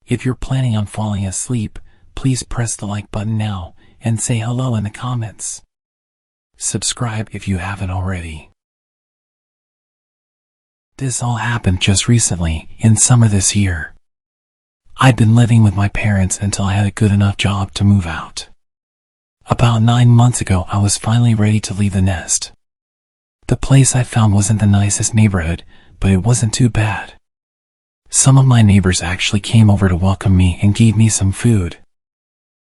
If you're planning on falling asleep, please press the like button now and say hello in the comments. Subscribe if you haven't already. This all happened just recently, in summer this year. I'd been living with my parents until I had a good enough job to move out. About 9 months ago, I was finally ready to leave the nest. The place I found wasn't the nicest neighborhood, but it wasn't too bad. Some of my neighbors actually came over to welcome me and gave me some food.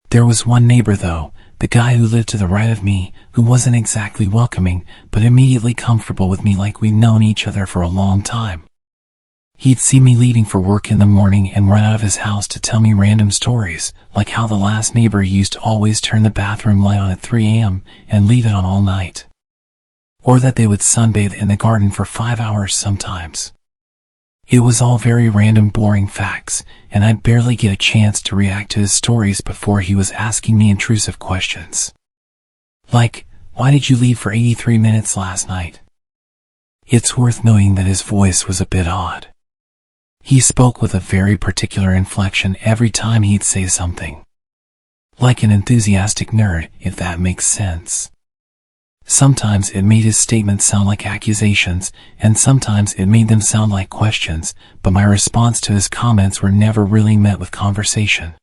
There was one neighbor though, the guy who lived to the right of me, who wasn't exactly welcoming, but immediately comfortable with me like we'd known each other for a long time. He'd see me leaving for work in the morning and run out of his house to tell me random stories, like how the last neighbor used to always turn the bathroom light on at 3 a.m. and leave it on all night. Or that they would sunbathe in the garden for 5 hours sometimes. It was all very random, boring facts, and I'd barely get a chance to react to his stories before he was asking me intrusive questions. Like, why did you leave for 83 minutes last night? It's worth noting that his voice was a bit odd. He spoke with a very particular inflection every time he'd say something. Like an enthusiastic nerd, if that makes sense. Sometimes it made his statements sound like accusations, and sometimes it made them sound like questions, but my response to his comments were never really met with conversation.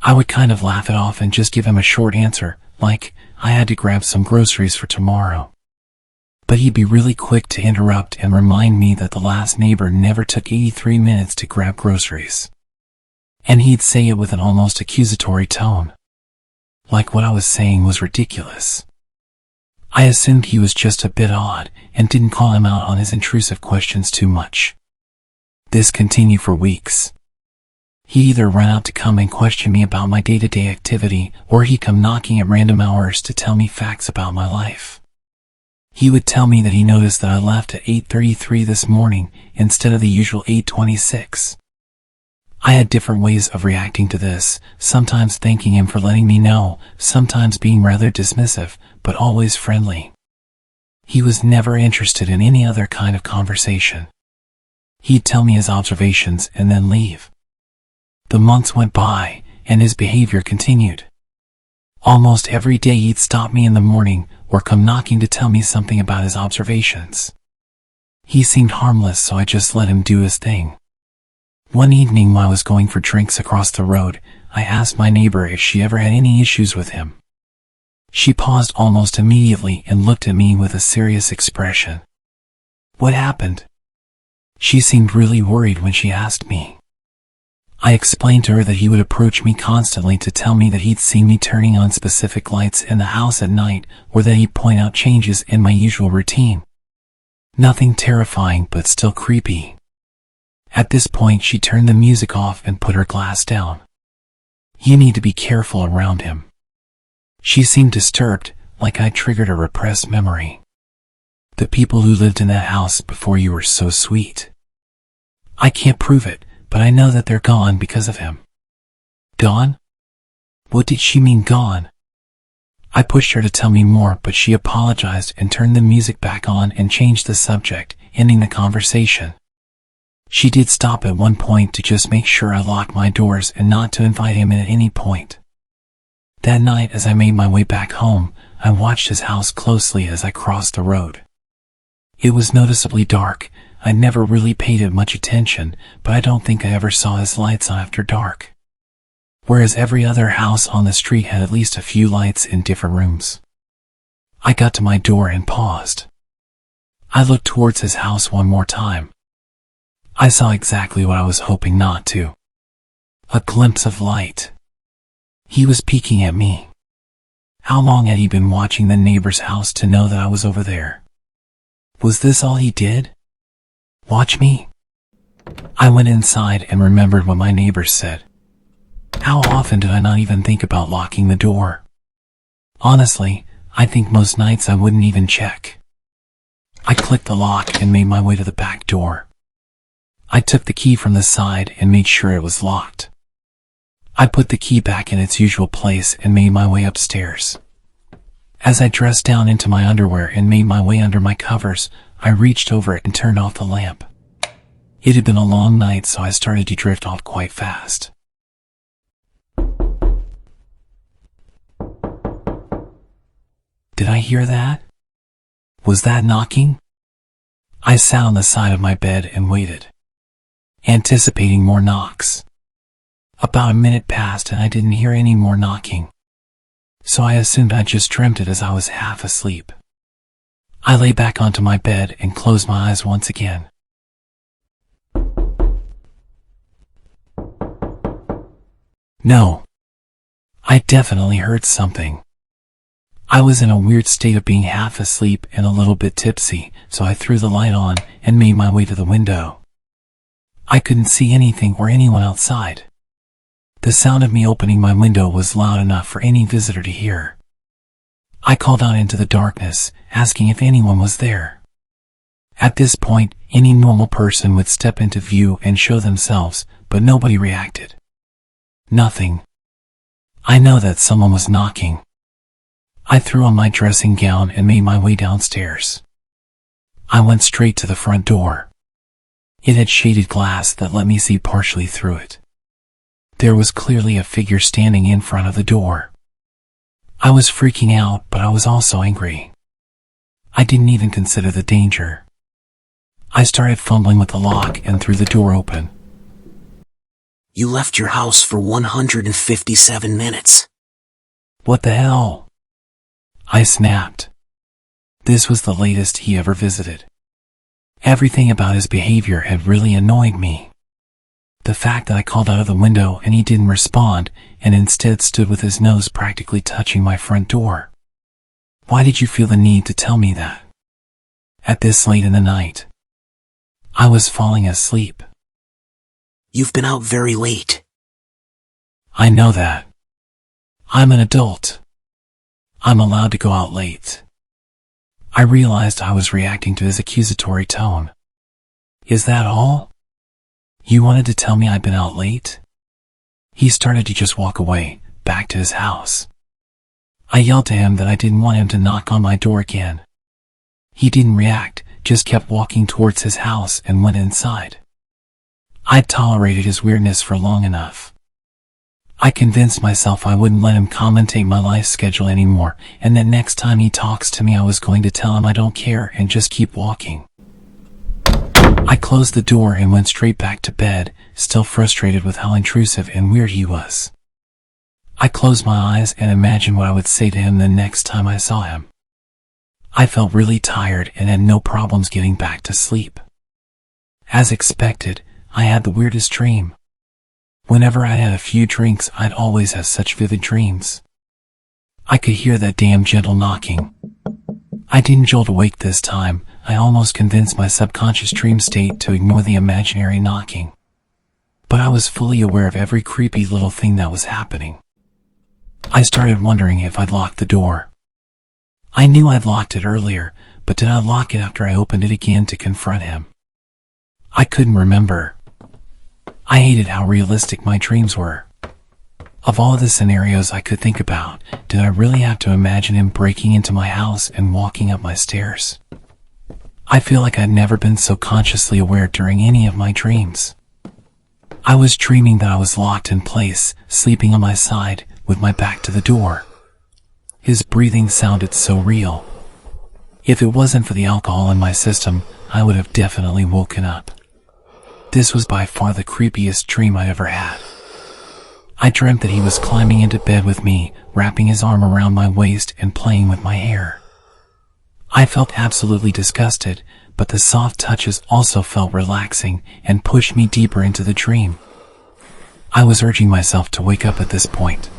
I would kind of laugh it off and just give him a short answer, like, I had to grab some groceries for tomorrow. But he'd be really quick to interrupt and remind me that the last neighbor never took 83 minutes to grab groceries. And he'd say it with an almost accusatory tone. Like what I was saying was ridiculous. I assumed he was just a bit odd and didn't call him out on his intrusive questions too much. This continued for weeks. He either ran out to come and question me about my day-to-day activity, or he'd come knocking at random hours to tell me facts about my life. He would tell me that he noticed that I left at 8:33 this morning instead of the usual 8:26. I had different ways of reacting to this, sometimes thanking him for letting me know, sometimes being rather dismissive, but always friendly. He was never interested in any other kind of conversation. He'd tell me his observations and then leave. The months went by, and his behavior continued. Almost every day he'd stop me in the morning, or come knocking to tell me something about his observations. He seemed harmless, so I just let him do his thing. One evening while I was going for drinks across the road, I asked my neighbor if she ever had any issues with him. She paused almost immediately and looked at me with a serious expression. What happened? She seemed really worried when she asked me. I explained to her that he would approach me constantly to tell me that he'd seen me turning on specific lights in the house at night, or that he'd point out changes in my usual routine. Nothing terrifying, but still creepy. At this point, she turned the music off and put her glass down. You need to be careful around him. She seemed disturbed, like I triggered a repressed memory. The people who lived in that house before you were so sweet. I can't prove it, but I know that they're gone because of him. Gone? What did she mean gone? I pushed her to tell me more, but she apologized and turned the music back on and changed the subject, ending the conversation. She did stop at one point to just make sure I locked my doors and not to invite him in at any point. That night, as I made my way back home, I watched his house closely as I crossed the road. It was noticeably dark. I never really paid it much attention, but I don't think I ever saw his lights on after dark. Whereas every other house on the street had at least a few lights in different rooms. I got to my door and paused. I looked towards his house one more time. I saw exactly what I was hoping not to. A glimpse of light. He was peeking at me. How long had he been watching the neighbor's house to know that I was over there? Was this all he did? Watch me? I went inside and remembered what my neighbors said. How often did I not even think about locking the door? Honestly, I think most nights I wouldn't even check. I clicked the lock and made my way to the back door. I took the key from the side and made sure it was locked. I put the key back in its usual place and made my way upstairs. As I dressed down into my underwear and made my way under my covers, I reached over it and turned off the lamp. It had been a long night, so I started to drift off quite fast. Did I hear that? Was that knocking? I sat on the side of my bed and waited, anticipating more knocks. About a minute passed and I didn't hear any more knocking, so I assumed I just dreamt it as I was half asleep. I lay back onto my bed and closed my eyes once again. No, I definitely heard something. I was in a weird state of being half asleep and a little bit tipsy, so I threw the light on and made my way to the window. I couldn't see anything or anyone outside. The sound of me opening my window was loud enough for any visitor to hear. I called out into the darkness, asking if anyone was there. At this point, any normal person would step into view and show themselves, but nobody reacted. Nothing. I know that someone was knocking. I threw on my dressing gown and made my way downstairs. I went straight to the front door. It had shaded glass that let me see partially through it. There was clearly a figure standing in front of the door. I was freaking out, but I was also angry. I didn't even consider the danger. I started fumbling with the lock and threw the door open. You left your house for 157 minutes. What the hell? I snapped. This was the latest he ever visited. Everything about his behavior had really annoyed me. The fact that I called out of the window and he didn't respond, and instead stood with his nose practically touching my front door. Why did you feel the need to tell me that? At this late in the night. I was falling asleep. You've been out very late. I know that. I'm an adult. I'm allowed to go out late. I realized I was reacting to his accusatory tone. Is that all? You wanted to tell me I'd been out late? He started to just walk away, back to his house. I yelled to him that I didn't want him to knock on my door again. He didn't react, just kept walking towards his house and went inside. I'd tolerated his weirdness for long enough. I convinced myself I wouldn't let him commentate my life schedule anymore, and that next time he talks to me I was going to tell him I don't care and just keep walking. I closed the door and went straight back to bed, still frustrated with how intrusive and weird he was. I closed my eyes and imagined what I would say to him the next time I saw him. I felt really tired and had no problems getting back to sleep. As expected, I had the weirdest dream. Whenever I had a few drinks, I'd always have such vivid dreams. I could hear that damn gentle knocking. I didn't jolt awake this time. I almost convinced my subconscious dream state to ignore the imaginary knocking. But I was fully aware of every creepy little thing that was happening. I started wondering if I'd locked the door. I knew I'd locked it earlier, but did I lock it after I opened it again to confront him? I couldn't remember. I hated how realistic my dreams were. Of all the scenarios I could think about, did I really have to imagine him breaking into my house and walking up my stairs? I feel like I'd never been so consciously aware during any of my dreams. I was dreaming that I was locked in place, sleeping on my side, with my back to the door. His breathing sounded so real. If it wasn't for the alcohol in my system, I would have definitely woken up. This was by far the creepiest dream I ever had. I dreamt that he was climbing into bed with me, wrapping his arm around my waist and playing with my hair. I felt absolutely disgusted, but the soft touches also felt relaxing and pushed me deeper into the dream. I was urging myself to wake up at this point.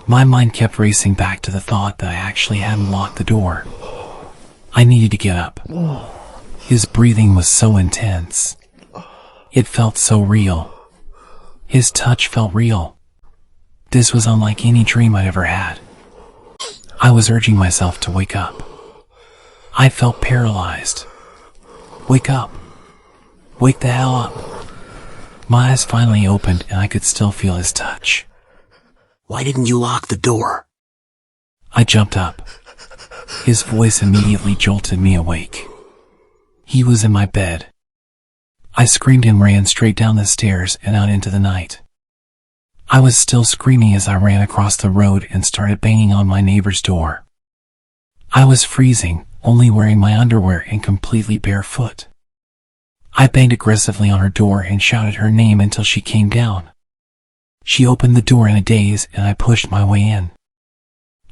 My mind kept racing back to the thought that I actually hadn't locked the door. I needed to get up. His breathing was so intense. It felt so real. His touch felt real. This was unlike any dream I'd ever had. I was urging myself to wake up. I felt paralyzed. Wake up. Wake the hell up. My eyes finally opened and I could still feel his touch. Why didn't you lock the door? I jumped up. His voice immediately jolted me awake. He was in my bed. I screamed and ran straight down the stairs and out into the night. I was still screaming as I ran across the road and started banging on my neighbor's door. I was freezing, only wearing my underwear and completely barefoot. I banged aggressively on her door and shouted her name until she came down. She opened the door in a daze and I pushed my way in.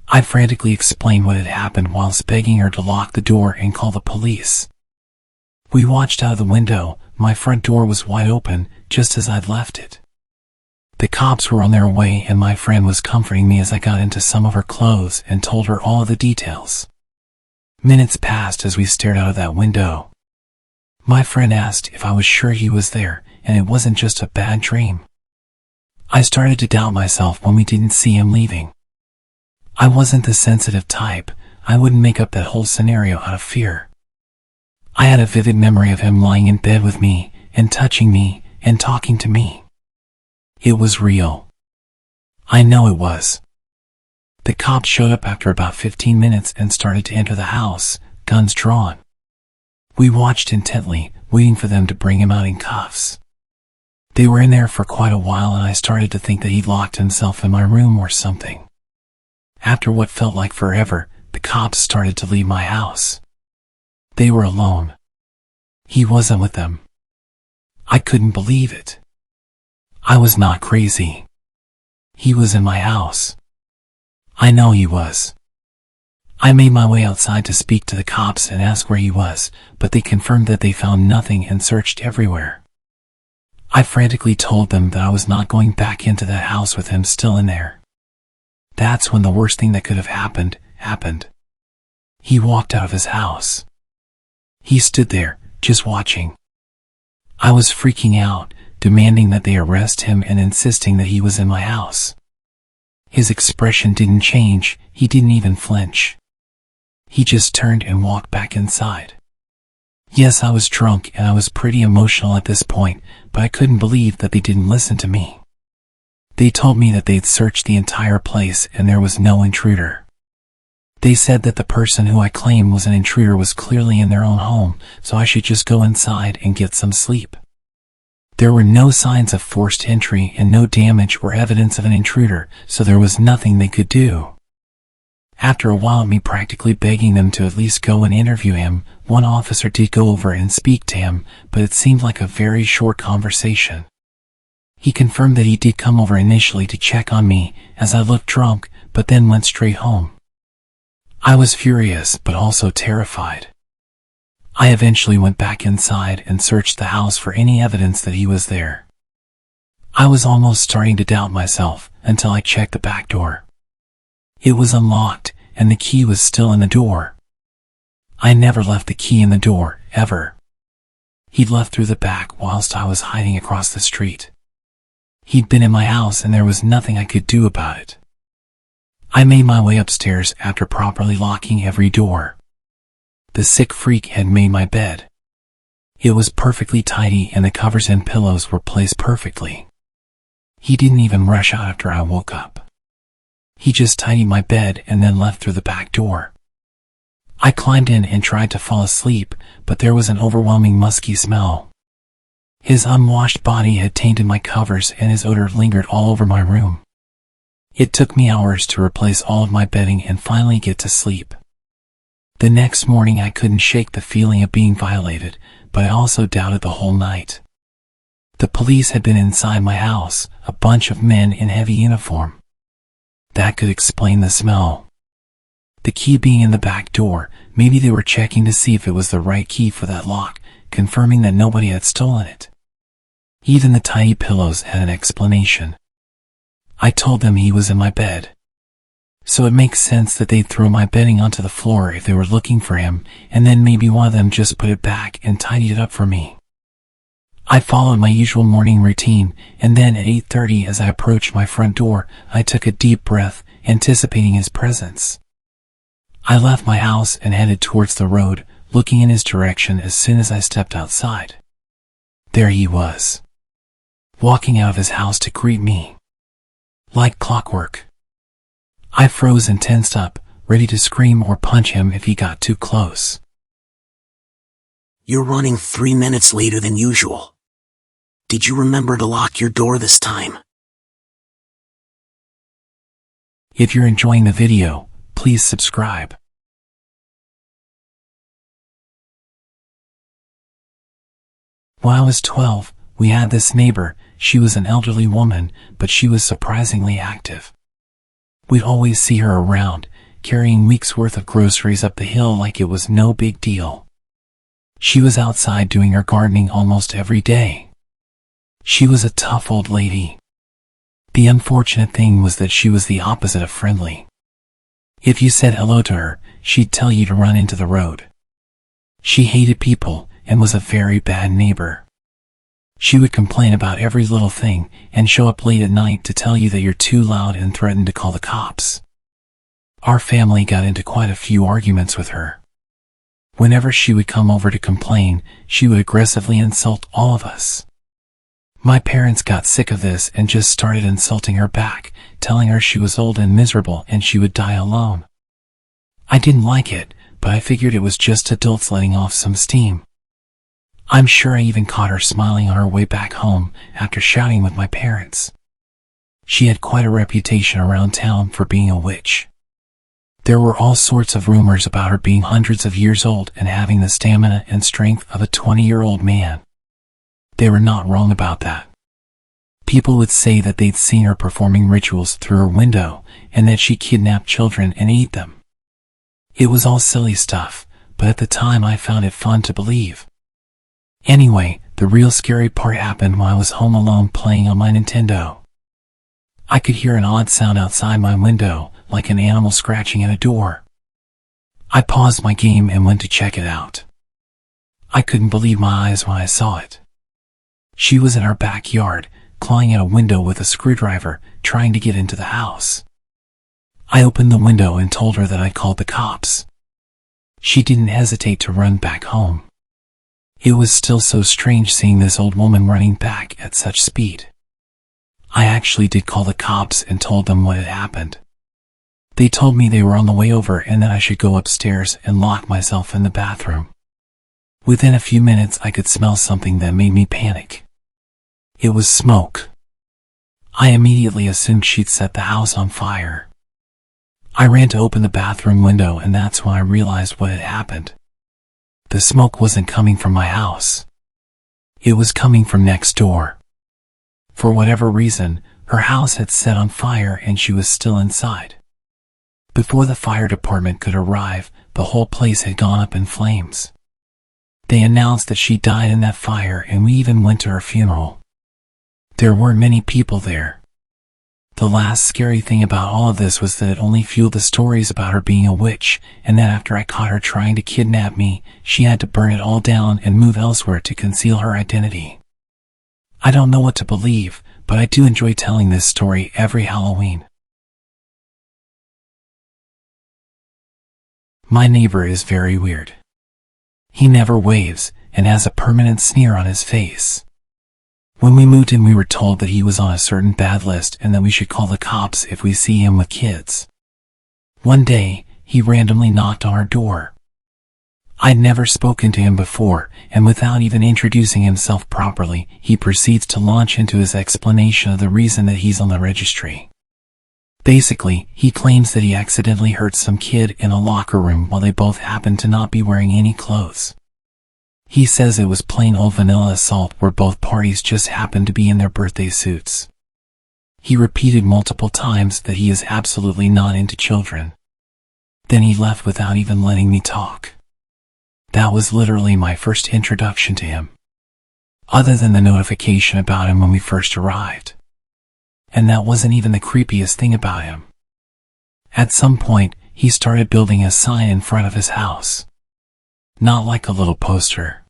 I frantically explained what had happened whilst begging her to lock the door and call the police. We watched out of the window. My front door was wide open, just as I'd left it. The cops were on their way and my friend was comforting me as I got into some of her clothes and told her all of the details. Minutes passed as we stared out of that window. My friend asked if I was sure he was there and it wasn't just a bad dream. I started to doubt myself when we didn't see him leaving. I wasn't the sensitive type. I wouldn't make up that whole scenario out of fear. I had a vivid memory of him lying in bed with me and touching me and talking to me. It was real. I know it was. The cops showed up after about 15 minutes and started to enter the house, guns drawn. We watched intently, waiting for them to bring him out in cuffs. They were in there for quite a while and I started to think that he'd locked himself in my room or something. After what felt like forever, the cops started to leave my house. They were alone. He wasn't with them. I couldn't believe it. I was not crazy. He was in my house. I know he was. I made my way outside to speak to the cops and ask where he was, but they confirmed that they found nothing and searched everywhere. I frantically told them that I was not going back into that house with him still in there. That's when the worst thing that could have happened. He walked out of his house. He stood there, just watching. I was freaking out, demanding that they arrest him and insisting that he was in my house. His expression didn't change, he didn't even flinch. He just turned and walked back inside. Yes, I was drunk and I was pretty emotional at this point, but I couldn't believe that they didn't listen to me. They told me that they'd searched the entire place and there was no intruder. They said that the person who I claimed was an intruder was clearly in their own home, so I should just go inside and get some sleep. There were no signs of forced entry and no damage or evidence of an intruder, so there was nothing they could do. After a while of me practically begging them to at least go and interview him, one officer did go over and speak to him, but it seemed like a very short conversation. He confirmed that he did come over initially to check on me, as I looked drunk, but then went straight home. I was furious, but also terrified. I eventually went back inside and searched the house for any evidence that he was there. I was almost starting to doubt myself, until I checked the back door. It was unlocked, and the key was still in the door. I never left the key in the door, ever. He'd left through the back whilst I was hiding across the street. He'd been in my house and there was nothing I could do about it. I made my way upstairs after properly locking every door. The sick freak had made my bed. It was perfectly tidy and the covers and pillows were placed perfectly. He didn't even rush out after I woke up. He just tidied my bed and then left through the back door. I climbed in and tried to fall asleep, but there was an overwhelming musky smell. His unwashed body had tainted my covers and his odor lingered all over my room. It took me hours to replace all of my bedding and finally get to sleep. The next morning I couldn't shake the feeling of being violated, but I also doubted the whole night. The police had been inside my house, a bunch of men in heavy uniform. That could explain the smell. The key being in the back door, maybe they were checking to see if it was the right key for that lock, confirming that nobody had stolen it. Even the tiny pillows had an explanation. I told them he was in my bed. So it makes sense that they'd throw my bedding onto the floor if they were looking for him, and then maybe one of them just put it back and tidied it up for me. I followed my usual morning routine, and then at 8:30 as I approached my front door, I took a deep breath, anticipating his presence. I left my house and headed towards the road, looking in his direction as soon as I stepped outside. There he was, walking out of his house to greet me. Like clockwork. I froze and tensed up, ready to scream or punch him if he got too close. You're running 3 minutes later than usual. Did you remember to lock your door this time? If you're enjoying the video, please subscribe. When I was 12, we had this neighbor. She was an elderly woman, but she was surprisingly active. We'd always see her around, carrying weeks' worth of groceries up the hill like it was no big deal. She was outside doing her gardening almost every day. She was a tough old lady. The unfortunate thing was that she was the opposite of friendly. If you said hello to her, she'd tell you to run into the road. She hated people and was a very bad neighbor. She would complain about every little thing and show up late at night to tell you that you're too loud and threaten to call the cops. Our family got into quite a few arguments with her. Whenever she would come over to complain, she would aggressively insult all of us. My parents got sick of this and just started insulting her back, telling her she was old and miserable and she would die alone. I didn't like it, but I figured it was just adults letting off some steam. I'm sure I even caught her smiling on her way back home after shouting with my parents. She had quite a reputation around town for being a witch. There were all sorts of rumors about her being hundreds of years old and having the stamina and strength of a 20-year-old man. They were not wrong about that. People would say that they'd seen her performing rituals through her window and that she kidnapped children and ate them. It was all silly stuff, but at the time I found it fun to believe. Anyway, the real scary part happened when I was home alone playing on my Nintendo. I could hear an odd sound outside my window, like an animal scratching at a door. I paused my game and went to check it out. I couldn't believe my eyes when I saw it. She was in our backyard, clawing at a window with a screwdriver, trying to get into the house. I opened the window and told her that I'd called the cops. She didn't hesitate to run back home. It was still so strange seeing this old woman running back at such speed. I actually did call the cops and told them what had happened. They told me they were on the way over and that I should go upstairs and lock myself in the bathroom. Within a few minutes I could smell something that made me panic. It was smoke. I immediately assumed she'd set the house on fire. I ran to open the bathroom window and that's when I realized what had happened. The smoke wasn't coming from my house. It was coming from next door. For whatever reason, her house had set on fire and she was still inside. Before the fire department could arrive, the whole place had gone up in flames. They announced that she died in that fire and we even went to her funeral. There weren't many people there. The last scary thing about all of this was that it only fueled the stories about her being a witch, and that after I caught her trying to kidnap me, she had to burn it all down and move elsewhere to conceal her identity. I don't know what to believe, but I do enjoy telling this story every Halloween. My neighbor is very weird. He never waves and has a permanent sneer on his face. When we moved in, we were told that he was on a certain bad list and that we should call the cops if we see him with kids. One day, he randomly knocked on our door. I'd never spoken to him before, and without even introducing himself properly, he proceeds to launch into his explanation of the reason that he's on the registry. Basically, he claims that he accidentally hurt some kid in a locker room while they both happened to not be wearing any clothes. He says it was plain old vanilla assault where both parties just happened to be in their birthday suits. He repeated multiple times that he is absolutely not into children. Then he left without even letting me talk. That was literally my first introduction to him. Other than the notification about him when we first arrived. And that wasn't even the creepiest thing about him. At some point, he started building a sign in front of his house. Not like a little poster.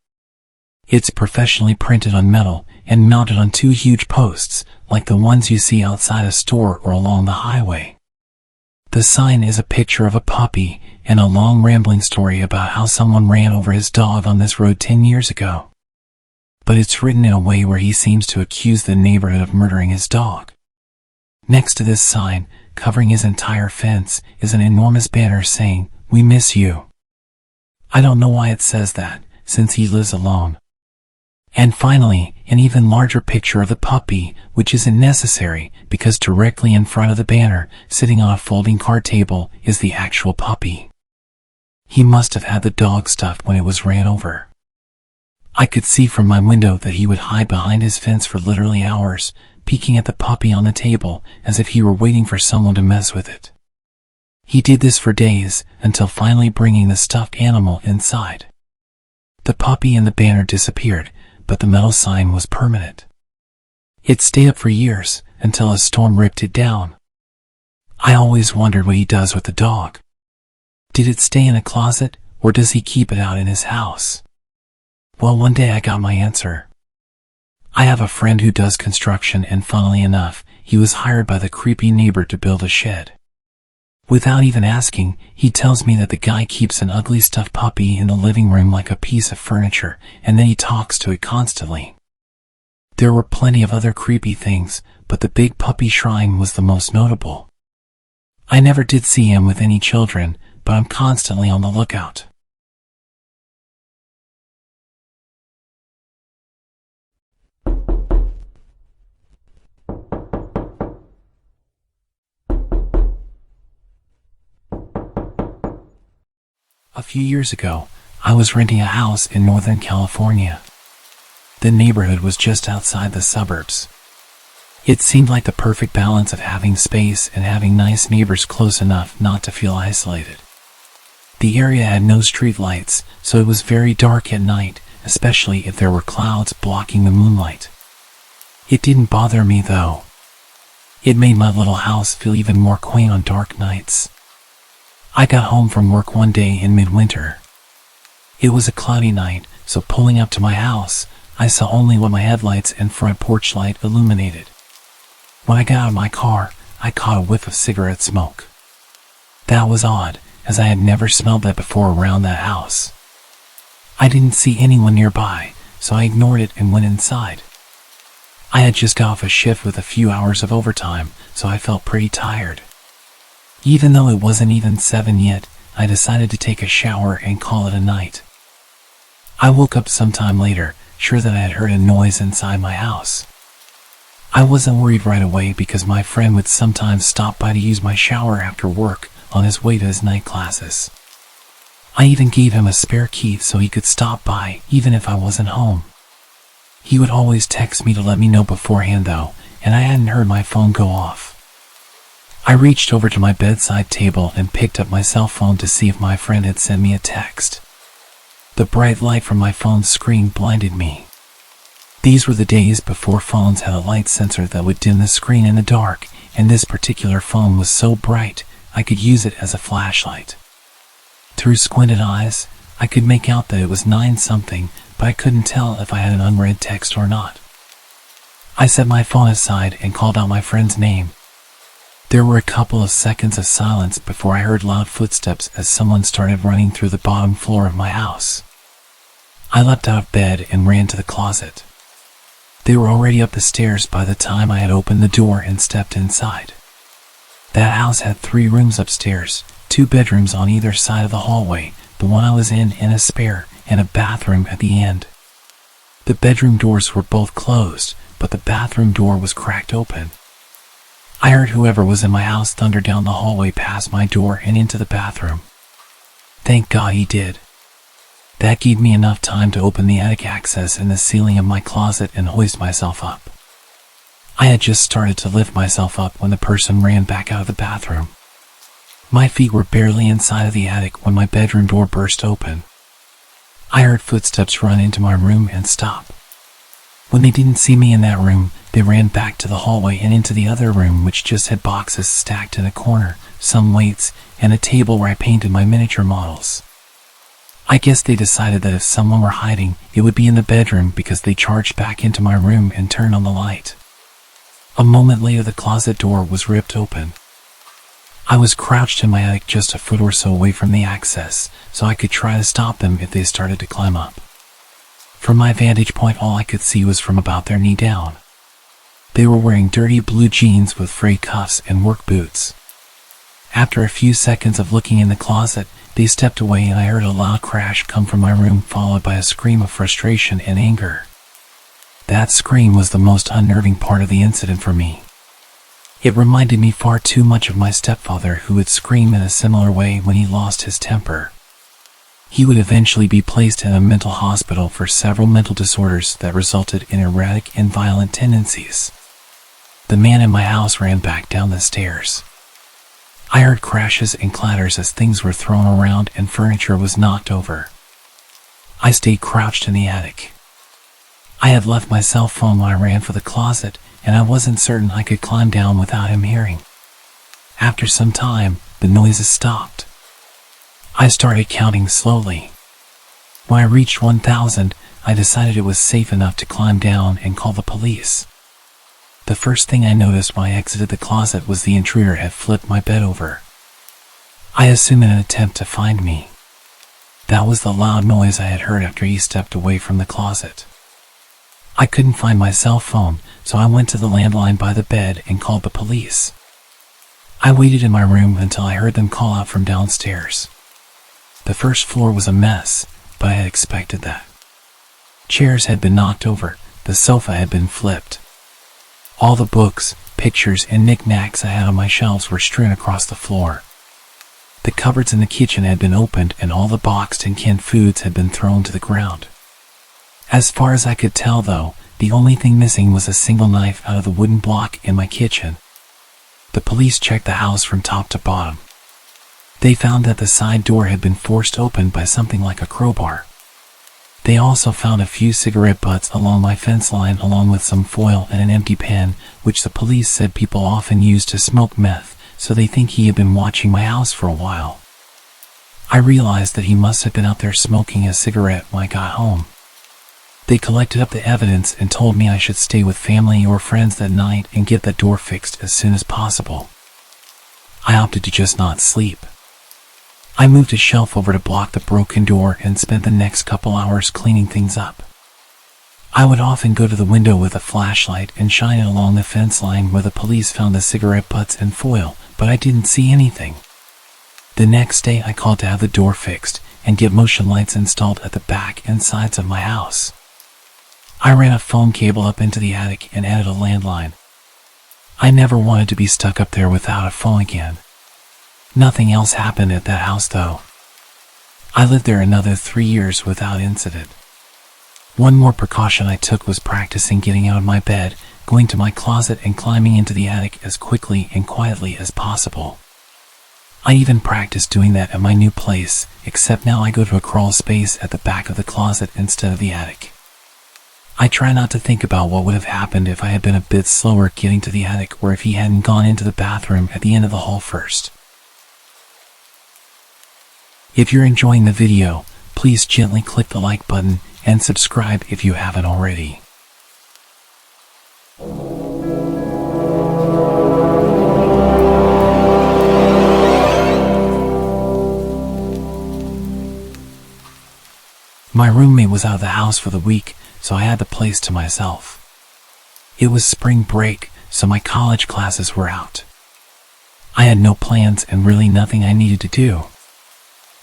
It's professionally printed on metal and mounted on two huge posts, like the ones you see outside a store or along the highway. The sign is a picture of a puppy and a long rambling story about how someone ran over his dog on this road 10 years ago. But it's written in a way where he seems to accuse the neighborhood of murdering his dog. Next to this sign, covering his entire fence, is an enormous banner saying, "We miss you." I don't know why it says that, since he lives alone. And finally, an even larger picture of the puppy, which isn't necessary because directly in front of the banner, sitting on a folding card table, is the actual puppy. He must have had the dog stuffed when it was ran over. I could see from my window that he would hide behind his fence for literally hours, peeking at the puppy on the table as if he were waiting for someone to mess with it. He did this for days, until finally bringing the stuffed animal inside. The puppy and the banner disappeared, but the metal sign was permanent. It stayed up for years, until a storm ripped it down. I always wondered what he does with the dog. Did it stay in a closet, or does he keep it out in his house? Well, one day I got my answer. I have a friend who does construction, and funnily enough, he was hired by the creepy neighbor to build a shed. Without even asking, he tells me that the guy keeps an ugly stuffed puppy in the living room like a piece of furniture, and then he talks to it constantly. There were plenty of other creepy things, but the big puppy shrine was the most notable. I never did see him with any children, but I'm constantly on the lookout. A few years ago, I was renting a house in Northern California. The neighborhood was just outside the suburbs. It seemed like the perfect balance of having space and having nice neighbors close enough not to feel isolated. The area had no street lights, so it was very dark at night, especially if there were clouds blocking the moonlight. It didn't bother me though. It made my little house feel even more quaint on dark nights. I got home from work one day in midwinter. It was a cloudy night, so pulling up to my house, I saw only what my headlights and front porch light illuminated. When I got out of my car, I caught a whiff of cigarette smoke. That was odd, as I had never smelled that before around that house. I didn't see anyone nearby, so I ignored it and went inside. I had just got off a shift with a few hours of overtime, so I felt pretty tired. Even though it wasn't even 7 yet, I decided to take a shower and call it a night. I woke up sometime later, sure that I had heard a noise inside my house. I wasn't worried right away because my friend would sometimes stop by to use my shower after work on his way to his night classes. I even gave him a spare key so he could stop by even if I wasn't home. He would always text me to let me know beforehand though, and I hadn't heard my phone go off. I reached over to my bedside table and picked up my cell phone to see if my friend had sent me a text. The bright light from my phone's screen blinded me. These were the days before phones had a light sensor that would dim the screen in the dark, and this particular phone was so bright, I could use it as a flashlight. Through squinted eyes, I could make out that it was 9-something, but I couldn't tell if I had an unread text or not. I set my phone aside and called out my friend's name. There were a couple of seconds of silence before I heard loud footsteps as someone started running through the bottom floor of my house. I leapt out of bed and ran to the closet. They were already up the stairs by the time I had opened the door and stepped inside. That house had 3 rooms upstairs, 2 bedrooms on either side of the hallway, the one I was in and a spare, and a bathroom at the end. The bedroom doors were both closed, but the bathroom door was cracked open. I heard whoever was in my house thunder down the hallway past my door and into the bathroom. Thank God he did. That gave me enough time to open the attic access in the ceiling of my closet and hoist myself up. I had just started to lift myself up when the person ran back out of the bathroom. My feet were barely inside of the attic when my bedroom door burst open. I heard footsteps run into my room and stop. When they didn't see me in that room, they ran back to the hallway and into the other room, which just had boxes stacked in a corner, some weights, and a table where I painted my miniature models. I guess they decided that if someone were hiding, it would be in the bedroom because they charged back into my room and turned on the light. A moment later, the closet door was ripped open. I was crouched in my attic just a foot or so away from the access, so I could try to stop them if they started to climb up. From my vantage point, all I could see was from about their knee down. They were wearing dirty blue jeans with frayed cuffs and work boots. After a few seconds of looking in the closet, they stepped away and I heard a loud crash come from my room, followed by a scream of frustration and anger. That scream was the most unnerving part of the incident for me. It reminded me far too much of my stepfather, who would scream in a similar way when he lost his temper. He would eventually be placed in a mental hospital for several mental disorders that resulted in erratic and violent tendencies. The man in my house ran back down the stairs. I heard crashes and clatters as things were thrown around and furniture was knocked over. I stayed crouched in the attic. I had left my cell phone when I ran for the closet, and I wasn't certain I could climb down without him hearing. After some time, the noises stopped. I started counting slowly. When I reached 1,000, I decided it was safe enough to climb down and call the police. The first thing I noticed when I exited the closet was the intruder had flipped my bed over. I assumed in an attempt to find me. That was the loud noise I had heard after he stepped away from the closet. I couldn't find my cell phone, so I went to the landline by the bed and called the police. I waited in my room until I heard them call out from downstairs. The first floor was a mess, but I had expected that. Chairs had been knocked over, the sofa had been flipped. All the books, pictures, and knickknacks I had on my shelves were strewn across the floor. The cupboards in the kitchen had been opened and all the boxed and canned foods had been thrown to the ground. As far as I could tell, though, the only thing missing was a single knife out of the wooden block in my kitchen. The police checked the house from top to bottom. They found that the side door had been forced open by something like a crowbar. They also found a few cigarette butts along my fence line, along with some foil and an empty pen, which the police said people often use to smoke meth, so they think he had been watching my house for a while. I realized that he must have been out there smoking a cigarette when I got home. They collected up the evidence and told me I should stay with family or friends that night and get that door fixed as soon as possible. I opted to just not sleep. I moved a shelf over to block the broken door and spent the next couple hours cleaning things up. I would often go to the window with a flashlight and shine it along the fence line where the police found the cigarette butts and foil, but I didn't see anything. The next day I called to have the door fixed and get motion lights installed at the back and sides of my house. I ran a phone cable up into the attic and added a landline. I never wanted to be stuck up there without a phone again. Nothing else happened at that house, though. I lived there another 3 years without incident. One more precaution I took was practicing getting out of my bed, going to my closet and climbing into the attic as quickly and quietly as possible. I even practiced doing that at my new place, except now I go to a crawl space at the back of the closet instead of the attic. I try not to think about what would have happened if I had been a bit slower getting to the attic, or if he hadn't gone into the bathroom at the end of the hall first. If you're enjoying the video, please gently click the like button and subscribe if you haven't already. My roommate was out of the house for the week, so I had the place to myself. It was spring break, so my college classes were out. I had no plans and really nothing I needed to do.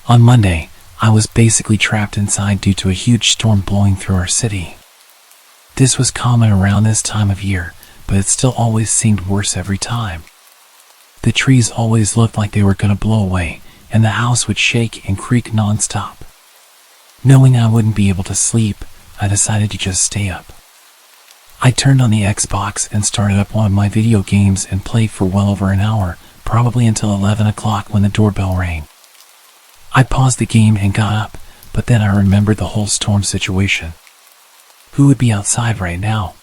On Monday, I was basically trapped inside due to a huge storm blowing through our city. This was common around this time of year, but it still always seemed worse every time. The trees always looked like they were going to blow away, and the house would shake and creak nonstop. Knowing I wouldn't be able to sleep, I decided to just stay up. I turned on the Xbox and started up one of my video games and played for well over an hour, probably until 11 o'clock when the doorbell rang. I paused the game and got up, but then I remembered the whole storm situation. Who would be outside right now?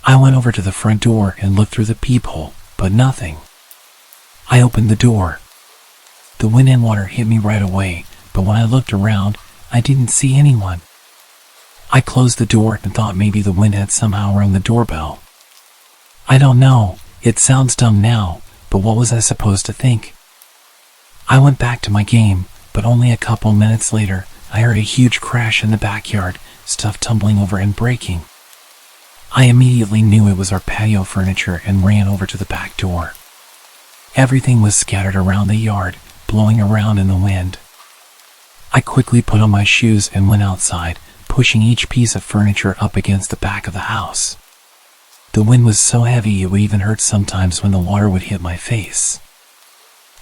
I went over to the front door and looked through the peephole, but nothing. I opened the door. The wind and water hit me right away, but when I looked around, I didn't see anyone. I closed the door and thought maybe the wind had somehow rung the doorbell. I don't know, it sounds dumb now, but what was I supposed to think? I went back to my game, but only a couple minutes later, I heard a huge crash in the backyard, stuff tumbling over and breaking. I immediately knew it was our patio furniture and ran over to the back door. Everything was scattered around the yard, blowing around in the wind. I quickly put on my shoes and went outside, pushing each piece of furniture up against the back of the house. The wind was so heavy it would even hurt sometimes when the water would hit my face.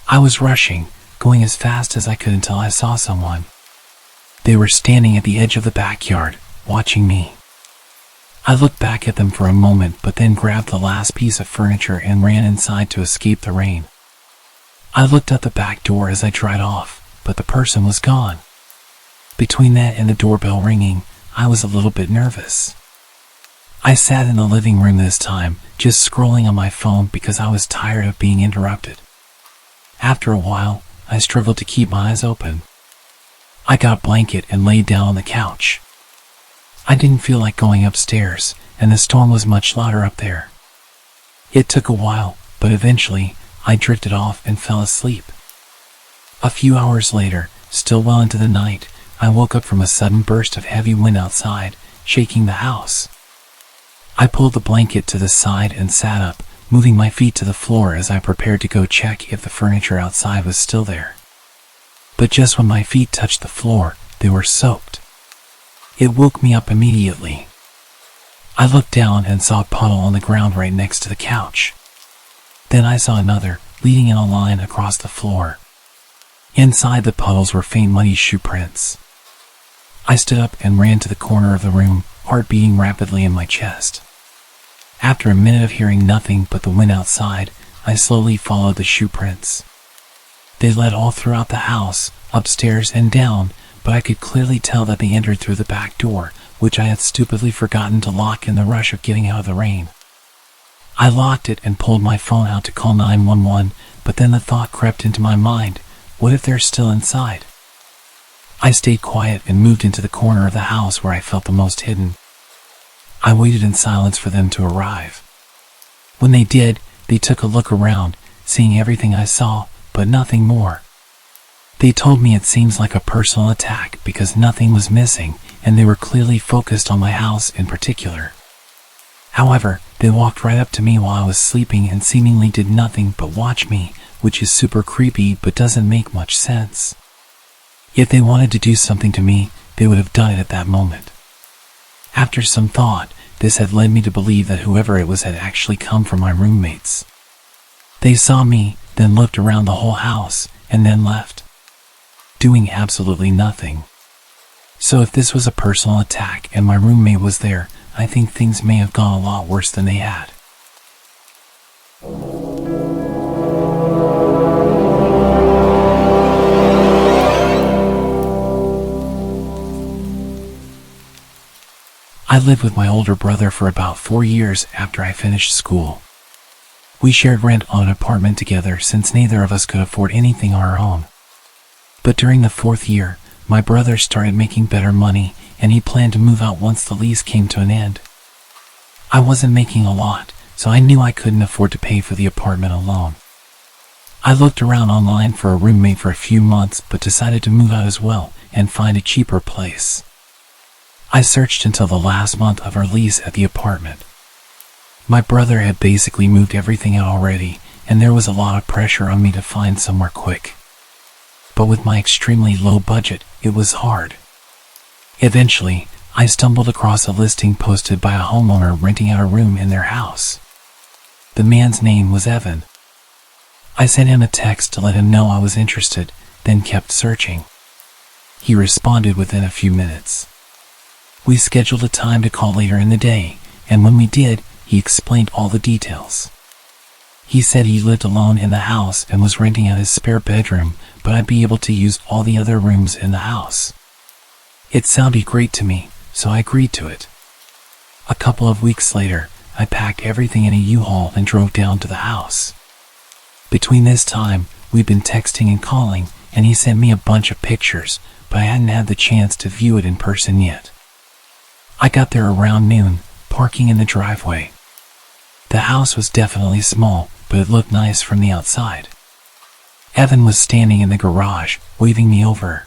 I was rushing, going as fast as I could until I saw someone. They were standing at the edge of the backyard, watching me. I looked back at them for a moment but then grabbed the last piece of furniture and ran inside to escape the rain. I looked at the back door as I dried off, but the person was gone. Between that and the doorbell ringing, I was a little bit nervous. I sat in the living room this time, just scrolling on my phone because I was tired of being interrupted. After a while, I struggled to keep my eyes open. I got a blanket and laid down on the couch. I didn't feel like going upstairs, and the storm was much louder up there. It took a while, but eventually, I drifted off and fell asleep. A few hours later, still well into the night, I woke up from a sudden burst of heavy wind outside, shaking the house. I pulled the blanket to the side and sat up, moving my feet to the floor as I prepared to go check if the furniture outside was still there. But just when my feet touched the floor, they were soaked. It woke me up immediately. I looked down and saw a puddle on the ground right next to the couch. Then I saw another, leading in a line across the floor. Inside the puddles were faint muddy shoe prints. I stood up and ran to the corner of the room, heart beating rapidly in my chest. After a minute of hearing nothing but the wind outside, I slowly followed the shoe prints. They led all throughout the house, upstairs and down, but I could clearly tell that they entered through the back door, which I had stupidly forgotten to lock in the rush of getting out of the rain. I locked it and pulled my phone out to call 911, but then the thought crept into my mind, what if they're still inside? I stayed quiet and moved into the corner of the house where I felt the most hidden. I waited in silence for them to arrive. When they did, they took a look around, seeing everything I saw, but nothing more. They told me it seems like a personal attack because nothing was missing, and they were clearly focused on my house in particular. However, they walked right up to me while I was sleeping and seemingly did nothing but watch me, which is super creepy but doesn't make much sense. If they wanted to do something to me, they would have done it at that moment. After some thought, this had led me to believe that whoever it was had actually come from my roommates. They saw me, then looked around the whole house, and then left, doing absolutely nothing. So if this was a personal attack and my roommate was there, I think things may have gone a lot worse than they had. I lived with my older brother for about 4 years after I finished school. We shared rent on an apartment together since neither of us could afford anything on our own. But during the 4th year, my brother started making better money and he planned to move out once the lease came to an end. I wasn't making a lot, so I knew I couldn't afford to pay for the apartment alone. I looked around online for a roommate for a few months but decided to move out as well and find a cheaper place. I searched until the last month of our lease at the apartment. My brother had basically moved everything out already, and there was a lot of pressure on me to find somewhere quick. But with my extremely low budget, it was hard. Eventually, I stumbled across a listing posted by a homeowner renting out a room in their house. The man's name was Evan. I sent him a text to let him know I was interested, then kept searching. He responded within a few minutes. We scheduled a time to call later in the day, and when we did, he explained all the details. He said he lived alone in the house and was renting out his spare bedroom, but I'd be able to use all the other rooms in the house. It sounded great to me, so I agreed to it. A couple of weeks later, I packed everything in a U-Haul and drove down to the house. Between this time, we'd been texting and calling, and he sent me a bunch of pictures, but I hadn't had the chance to view it in person yet. I got there around noon, parking in the driveway. The house was definitely small, but it looked nice from the outside. Evan was standing in the garage, waving me over.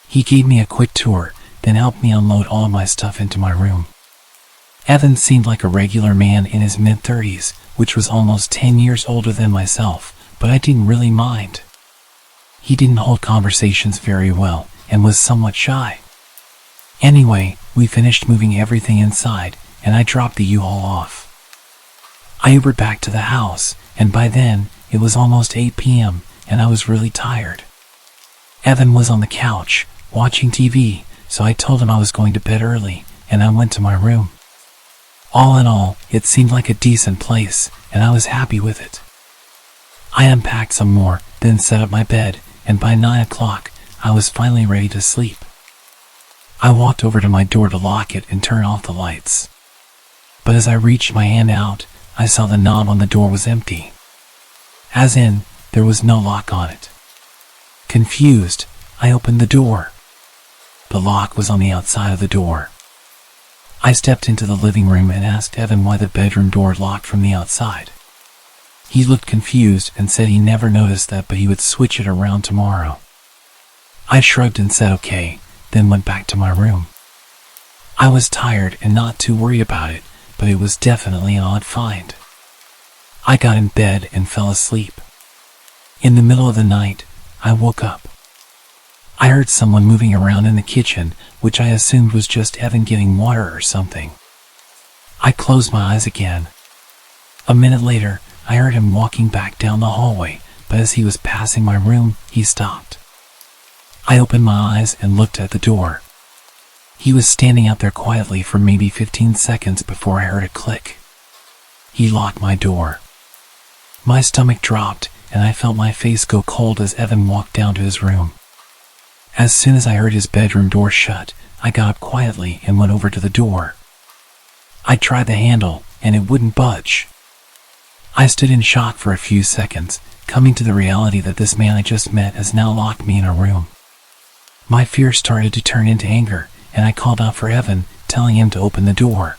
He gave me a quick tour, then helped me unload all of my stuff into my room. Evan seemed like a regular man in his mid-30s, which was almost 10 years older than myself, but I didn't really mind. He didn't hold conversations very well, and was somewhat shy. Anyway, we finished moving everything inside, and I dropped the U-Haul off. I Ubered back to the house, and by then, it was almost 8 p.m., and I was really tired. Evan was on the couch, watching TV, so I told him I was going to bed early, and I went to my room. All in all, it seemed like a decent place, and I was happy with it. I unpacked some more, then set up my bed, and by 9 o'clock, I was finally ready to sleep. I walked over to my door to lock it and turn off the lights. But as I reached my hand out, I saw the knob on the door was empty. As in, there was no lock on it. Confused, I opened the door. The lock was on the outside of the door. I stepped into the living room and asked Evan why the bedroom door locked from the outside. He looked confused and said he never noticed that, but he would switch it around tomorrow. I shrugged and said okay, then went back to my room. I was tired and not too worried about it, but it was definitely an odd find. I got in bed and fell asleep. In the middle of the night, I woke up. I heard someone moving around in the kitchen, which I assumed was just Evan getting water or something. I closed my eyes again. A minute later, I heard him walking back down the hallway, but as he was passing my room, he stopped. I opened my eyes and looked at the door. He was standing out there quietly for maybe 15 seconds before I heard a click. He locked my door. My stomach dropped, and I felt my face go cold as Evan walked down to his room. As soon as I heard his bedroom door shut, I got up quietly and went over to the door. I tried the handle, and it wouldn't budge. I stood in shock for a few seconds, coming to the reality that this man I just met has now locked me in a room. My fear started to turn into anger, and I called out for Evan, telling him to open the door.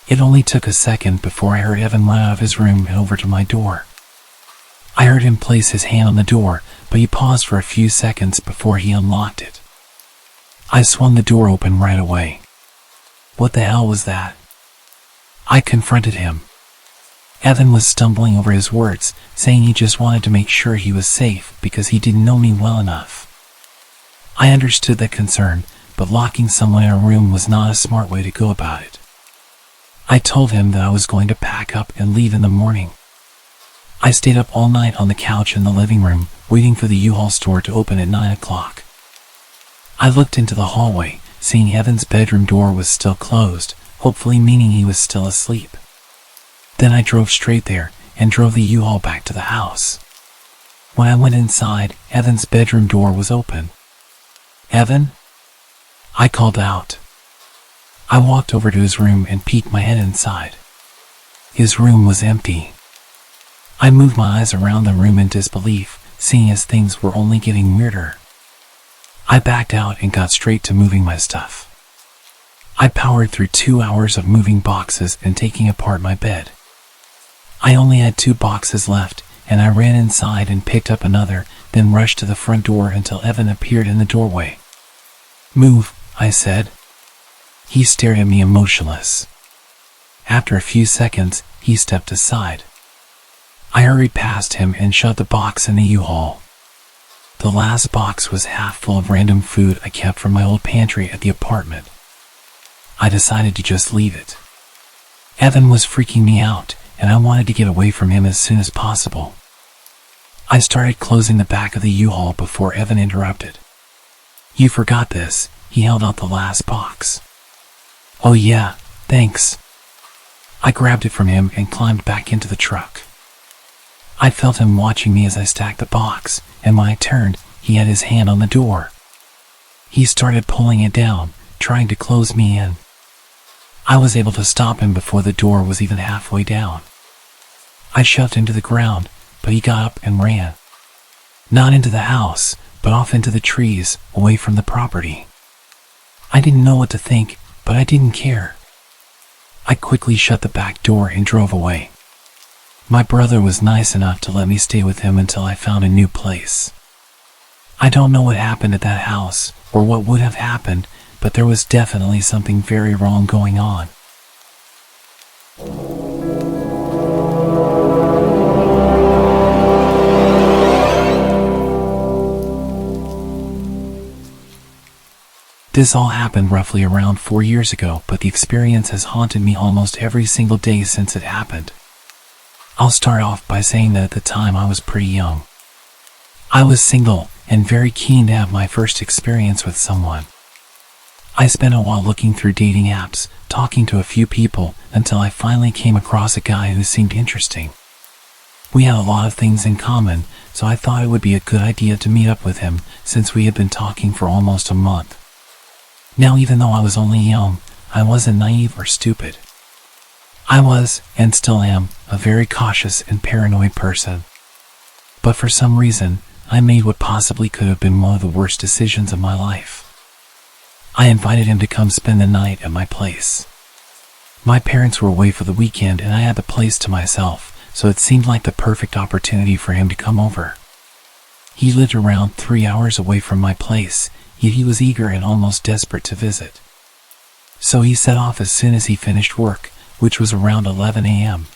It only took a second before I heard Evan run out of his room and over to my door. I heard him place his hand on the door, but he paused for a few seconds before he unlocked it. I swung the door open right away. What the hell was that? I confronted him. Evan was stumbling over his words, saying he just wanted to make sure he was safe because he didn't know me well enough. I understood that concern, but locking someone in a room was not a smart way to go about it. I told him that I was going to pack up and leave in the morning. I stayed up all night on the couch in the living room, waiting for the U-Haul store to open at 9 o'clock. I looked into the hallway, seeing Evan's bedroom door was still closed, hopefully meaning he was still asleep. Then I drove straight there and drove the U-Haul back to the house. When I went inside, Evan's bedroom door was open. "Evan?" I called out. I walked over to his room and peeked my head inside. His room was empty. I moved my eyes around the room in disbelief, seeing as things were only getting weirder. I backed out and got straight to moving my stuff. I powered through 2 hours of moving boxes and taking apart my bed. I only had 2 boxes left, and I ran inside and picked up another, then rushed to the front door until Evan appeared in the doorway. "Move," I said. He stared at me emotionless. After a few seconds, he stepped aside. I hurried past him and shoved the box in the U-Haul. The last box was half full of random food I kept from my old pantry at the apartment. I decided to just leave it. Evan was freaking me out, and I wanted to get away from him as soon as possible. I started closing the back of the U-Haul before Evan interrupted. "You forgot this." He held out the last box. "Oh yeah, thanks." I grabbed it from him and climbed back into the truck. I felt him watching me as I stacked the box, and when I turned, he had his hand on the door. He started pulling it down, trying to close me in. I was able to stop him before the door was even halfway down. I shoved him to the ground, but he got up and ran. Not into the house, but off into the trees, away from the property. I didn't know what to think, but I didn't care. I quickly shut the back door and drove away. My brother was nice enough to let me stay with him until I found a new place. I don't know what happened at that house, or what would have happened, but there was definitely something very wrong going on. This all happened roughly around 4 years ago, but the experience has haunted me almost every single day since it happened. I'll start off by saying that at the time I was pretty young. I was single and very keen to have my first experience with someone. I spent a while looking through dating apps, talking to a few people, until I finally came across a guy who seemed interesting. We had a lot of things in common, so I thought it would be a good idea to meet up with him, since we had been talking for almost a month. Now, even though I was only young, I wasn't naive or stupid. I was, and still am, a very cautious and paranoid person. But for some reason, I made what possibly could have been one of the worst decisions of my life. I invited him to come spend the night at my place. My parents were away for the weekend and I had the place to myself, so it seemed like the perfect opportunity for him to come over. He lived around 3 hours away from my place, yet he was eager and almost desperate to visit. So he set off as soon as he finished work, which was around 11 a.m.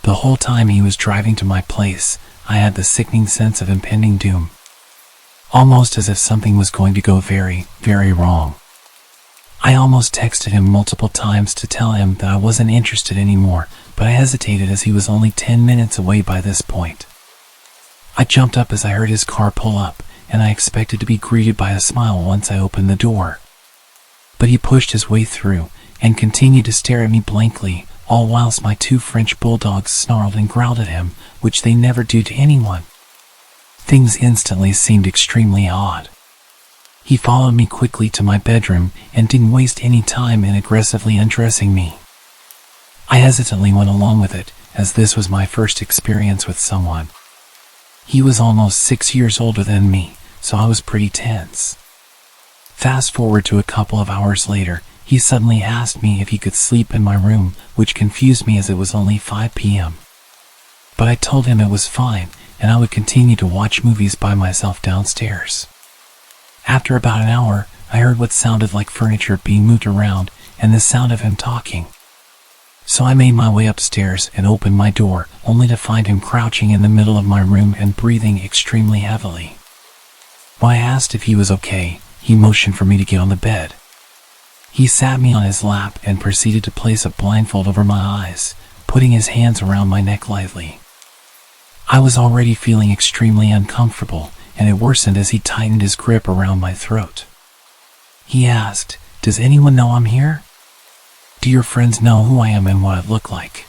The whole time he was driving to my place, I had the sickening sense of impending doom. Almost as if something was going to go very, very wrong. I almost texted him multiple times to tell him that I wasn't interested anymore, but I hesitated as he was only 10 minutes away by this point. I jumped up as I heard his car pull up, and I expected to be greeted by a smile once I opened the door. But he pushed his way through, and continued to stare at me blankly, all whilst my 2 French bulldogs snarled and growled at him, which they never do to anyone. Things instantly seemed extremely odd. He followed me quickly to my bedroom and didn't waste any time in aggressively undressing me. I hesitantly went along with it, as this was my first experience with someone. He was almost 6 years older than me, so I was pretty tense. Fast forward to a couple of hours later, he suddenly asked me if he could sleep in my room, which confused me as it was only 5 p.m. But I told him it was fine, and I would continue to watch movies by myself downstairs. After about an hour, I heard what sounded like furniture being moved around, and the sound of him talking. So I made my way upstairs and opened my door, only to find him crouching in the middle of my room and breathing extremely heavily. When I asked if he was okay, he motioned for me to get on the bed. He sat me on his lap and proceeded to place a blindfold over my eyes, putting his hands around my neck lightly. I was already feeling extremely uncomfortable, and it worsened as he tightened his grip around my throat. He asked, "Does anyone know I'm here? Do your friends know who I am and what I look like?"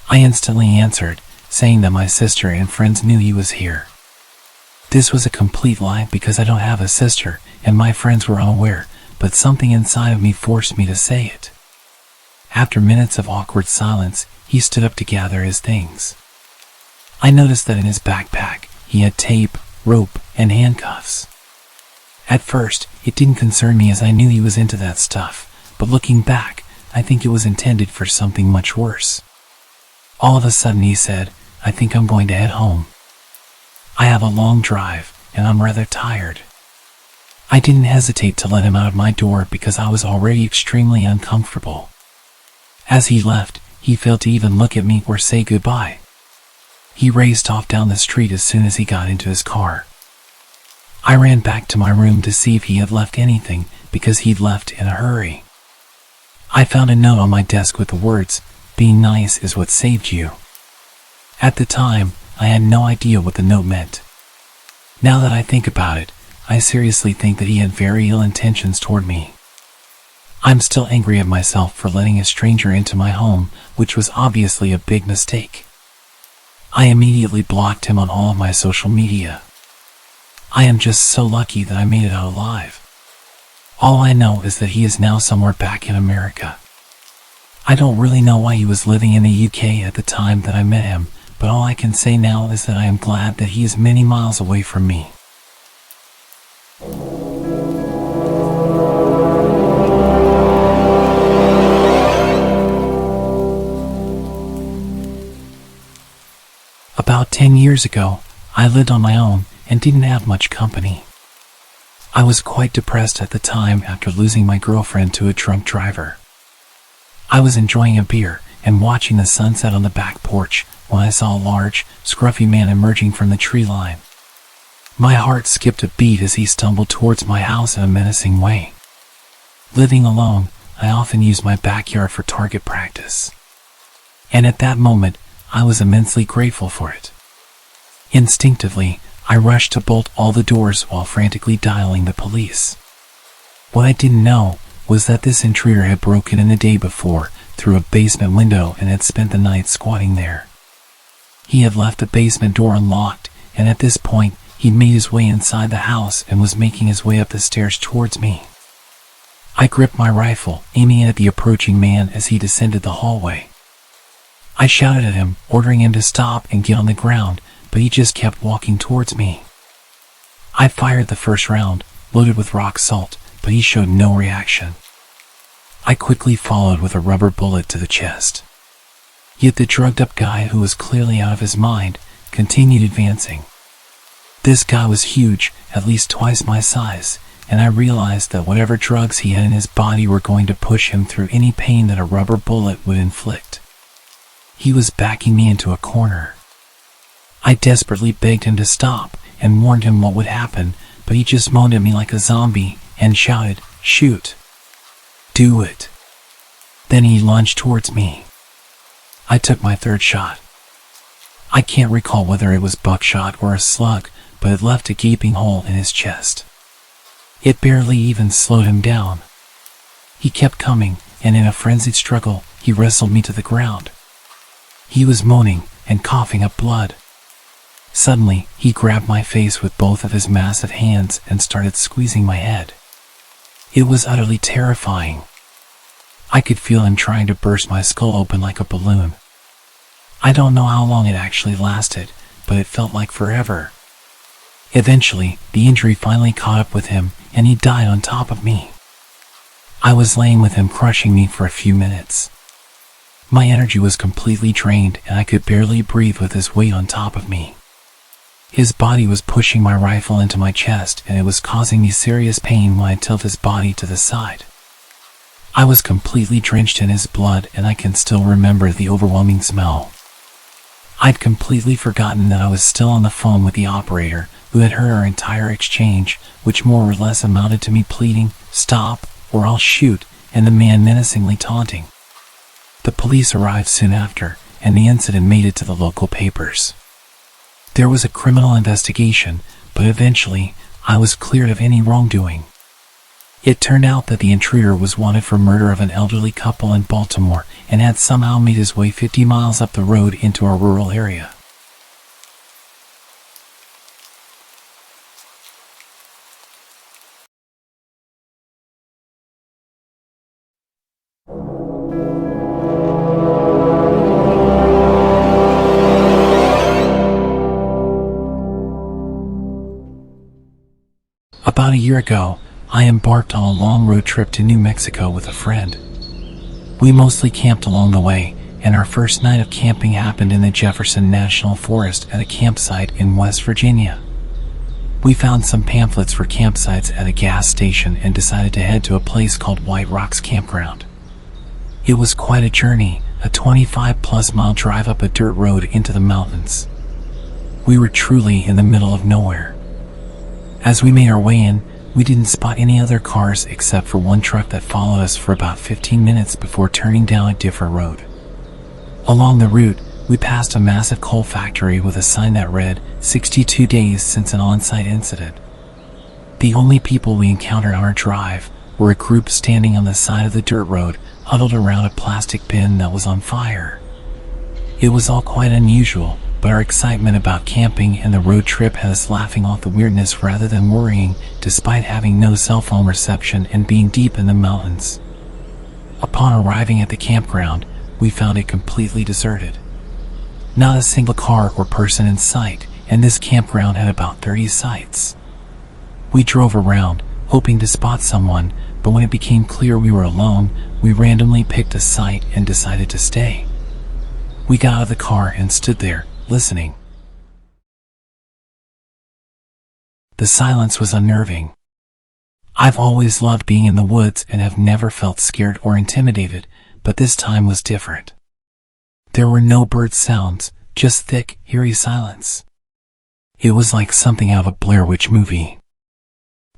I instantly answered, saying that my sister and friends knew he was here. This was a complete lie because I don't have a sister, and my friends were unaware, but something inside of me forced me to say it. After minutes of awkward silence, he stood up to gather his things. I noticed that in his backpack, he had tape, rope, and handcuffs. At first, it didn't concern me as I knew he was into that stuff, but looking back, I think it was intended for something much worse. All of a sudden he said, "I think I'm going to head home. I have a long drive, and I'm rather tired." I didn't hesitate to let him out of my door because I was already extremely uncomfortable. As he left, he failed to even look at me or say goodbye. He raced off down the street as soon as he got into his car. I ran back to my room to see if he had left anything, because he'd left in a hurry. I found a note on my desk with the words, "Being nice is what saved you." At the time, I had no idea what the note meant. Now that I think about it, I seriously think that he had very ill intentions toward me. I'm still angry at myself for letting a stranger into my home, which was obviously a big mistake. I immediately blocked him on all of my social media. I am just so lucky that I made it out alive. All I know is that he is now somewhere back in America. I don't really know why he was living in the UK at the time that I met him, but all I can say now is that I am glad that he is many miles away from me. About 10 years ago, I lived on my own and didn't have much company. I was quite depressed at the time after losing my girlfriend to a drunk driver. I was enjoying a beer and watching the sunset on the back porch when I saw a large, scruffy man emerging from the tree line. My heart skipped a beat as he stumbled towards my house in a menacing way. Living alone, I often use my backyard for target practice. And at that moment, I was immensely grateful for it. Instinctively, I rushed to bolt all the doors while frantically dialing the police. What I didn't know was that this intruder had broken in the day before through a basement window and had spent the night squatting there. He had left the basement door unlocked, and at this point, he'd made his way inside the house and was making his way up the stairs towards me. I gripped my rifle, aiming at the approaching man as he descended the hallway. I shouted at him, ordering him to stop and get on the ground, but he just kept walking towards me. I fired the first round, loaded with rock salt, but he showed no reaction. I quickly followed with a rubber bullet to the chest. Yet the drugged-up guy, who was clearly out of his mind, continued advancing. This guy was huge, at least twice my size, and I realized that whatever drugs he had in his body were going to push him through any pain that a rubber bullet would inflict. He was backing me into a corner. I desperately begged him to stop and warned him what would happen, but he just moaned at me like a zombie and shouted, "Shoot! Do it!" Then he lunged towards me. I took my third shot. I can't recall whether it was buckshot or a slug, but it left a gaping hole in his chest. It barely even slowed him down. He kept coming, and in a frenzied struggle, he wrestled me to the ground. He was moaning and coughing up blood. Suddenly, he grabbed my face with both of his massive hands and started squeezing my head. It was utterly terrifying. I could feel him trying to burst my skull open like a balloon. I don't know how long it actually lasted, but it felt like forever. Eventually, the injury finally caught up with him, and he died on top of me. I was laying with him crushing me for a few minutes. My energy was completely drained, and I could barely breathe with his weight on top of me. His body was pushing my rifle into my chest, and it was causing me serious pain when I tilted his body to the side. I was completely drenched in his blood, and I can still remember the overwhelming smell. I'd completely forgotten that I was still on the phone with the operator, who had heard our entire exchange, which more or less amounted to me pleading, "Stop, or I'll shoot," and the man menacingly taunting. The police arrived soon after, and the incident made it to the local papers. There was a criminal investigation, but eventually, I was cleared of any wrongdoing. It turned out that the intruder was wanted for murder of an elderly couple in Baltimore and had somehow made his way 50 miles up the road into a rural area. About a year ago, I embarked on a long road trip to New Mexico with a friend. We mostly camped along the way, and our first night of camping happened in the Jefferson National Forest at a campsite in West Virginia. We found some pamphlets for campsites at a gas station and decided to head to a place called White Rocks Campground. It was quite a journey, a 25-plus mile drive up a dirt road into the mountains. We were truly in the middle of nowhere. As we made our way in, we didn't spot any other cars except for one truck that followed us for about 15 minutes before turning down a different road. Along the route, we passed a massive coal factory with a sign that read, 62 days since an on-site incident. The only people we encountered on our drive were a group standing on the side of the dirt road, huddled around a plastic bin that was on fire. It was all quite unusual, but our excitement about camping and the road trip had us laughing off the weirdness rather than worrying, despite having no cell phone reception and being deep in the mountains. Upon arriving at the campground, we found it completely deserted. Not a single car or person in sight, and this campground had about 30 sites. We drove around, hoping to spot someone, but when it became clear we were alone, we randomly picked a site and decided to stay. We got out of the car and stood there, listening. The silence was unnerving. I've always loved being in the woods and have never felt scared or intimidated, but this time was different. There were no bird sounds, just thick, eerie silence. It was like something out of a Blair Witch movie.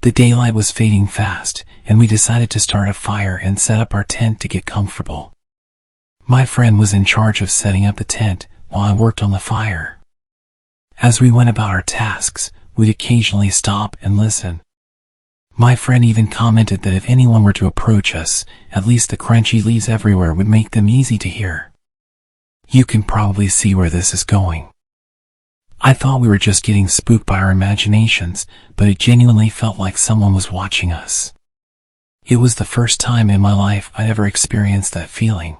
The daylight was fading fast, and we decided to start a fire and set up our tent to get comfortable. My friend was in charge of setting up the tent while I worked on the fire. As we went about our tasks, we'd occasionally stop and listen. My friend even commented that if anyone were to approach us, at least the crunchy leaves everywhere would make them easy to hear. You can probably see where this is going. I thought we were just getting spooked by our imaginations, but it genuinely felt like someone was watching us. It was the first time in my life I'd ever experienced that feeling.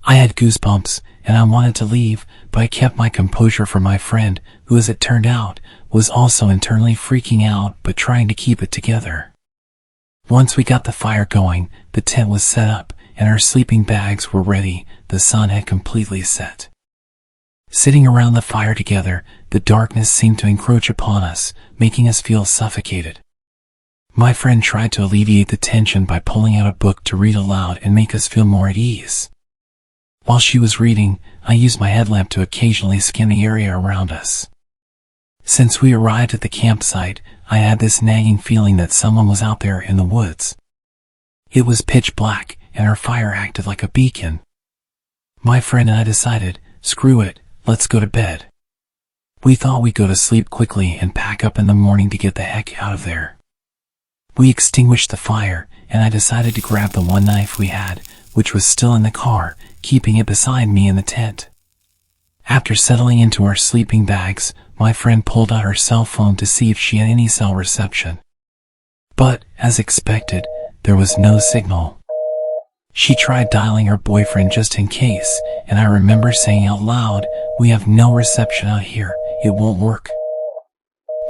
I had goosebumps, and I wanted to leave, but I kept my composure for my friend, who, as it turned out, was also internally freaking out but trying to keep it together. Once we got the fire going, the tent was set up, and our sleeping bags were ready. The sun had completely set. Sitting around the fire together, the darkness seemed to encroach upon us, making us feel suffocated. My friend tried to alleviate the tension by pulling out a book to read aloud and make us feel more at ease. While she was reading, I used my headlamp to occasionally scan the area around us. Since we arrived at the campsite, I had this nagging feeling that someone was out there in the woods. It was pitch black, and our fire acted like a beacon. My friend and I decided, screw it, let's go to bed. We thought we'd go to sleep quickly and pack up in the morning to get the heck out of there. We extinguished the fire, and I decided to grab the one knife we had, which was still in the car, keeping it beside me in the tent. After settling into our sleeping bags, my friend pulled out her cell phone to see if she had any cell reception. But, as expected, there was no signal. She tried dialing her boyfriend just in case, and I remember saying out loud, "We have no reception out here, it won't work."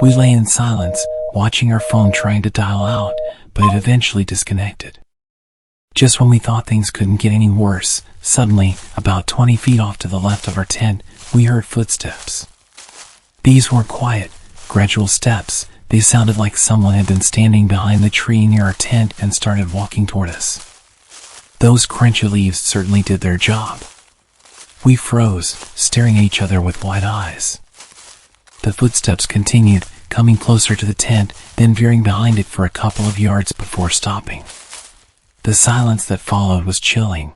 We lay in silence, watching our phone trying to dial out, but it eventually disconnected. Just when we thought things couldn't get any worse, suddenly, about 20 feet off to the left of our tent, we heard footsteps. These weren't quiet, gradual steps. They sounded like someone had been standing behind the tree near our tent and started walking toward us. Those crunchy leaves certainly did their job. We froze, staring at each other with wide eyes. The footsteps continued, coming closer to the tent, then veering behind it for a couple of yards before stopping. The silence that followed was chilling.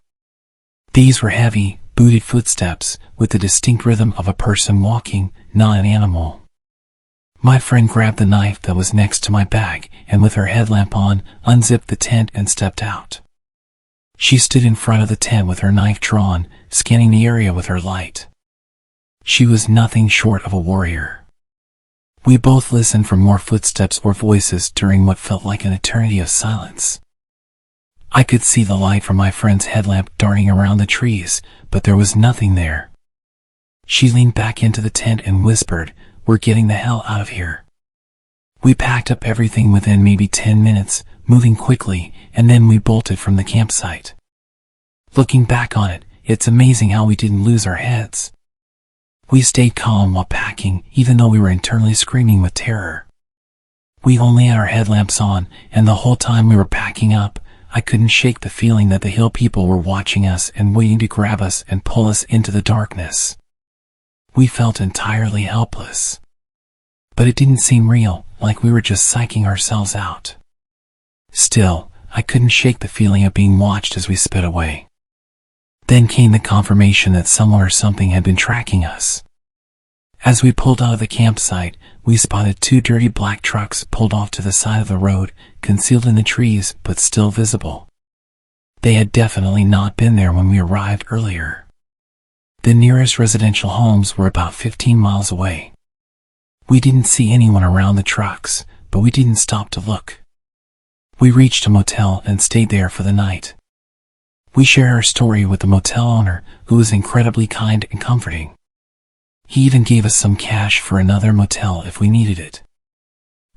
These were heavy, booted footsteps, with the distinct rhythm of a person walking, not an animal. My friend grabbed the knife that was next to my bag, and with her headlamp on, unzipped the tent and stepped out. She stood in front of the tent with her knife drawn, scanning the area with her light. She was nothing short of a warrior. We both listened for more footsteps or voices during what felt like an eternity of silence. I could see the light from my friend's headlamp darting around the trees, but there was nothing there. She leaned back into the tent and whispered, "We're getting the hell out of here." We packed up everything within maybe 10 minutes, moving quickly, and then we bolted from the campsite. Looking back on it, it's amazing how we didn't lose our heads. We stayed calm while packing, even though we were internally screaming with terror. We only had our headlamps on, and the whole time we were packing up, I couldn't shake the feeling that the hill people were watching us and waiting to grab us and pull us into the darkness. We felt entirely helpless. But it didn't seem real, like we were just psyching ourselves out. Still, I couldn't shake the feeling of being watched as we sped away. Then came the confirmation that someone or something had been tracking us. As we pulled out of the campsite, we spotted 2 dirty black trucks pulled off to the side of the road, concealed in the trees but still visible. They had definitely not been there when we arrived earlier. The nearest residential homes were about 15 miles away. We didn't see anyone around the trucks, but we didn't stop to look. We reached a motel and stayed there for the night. We shared our story with the motel owner, who was incredibly kind and comforting. He even gave us some cash for another motel if we needed it.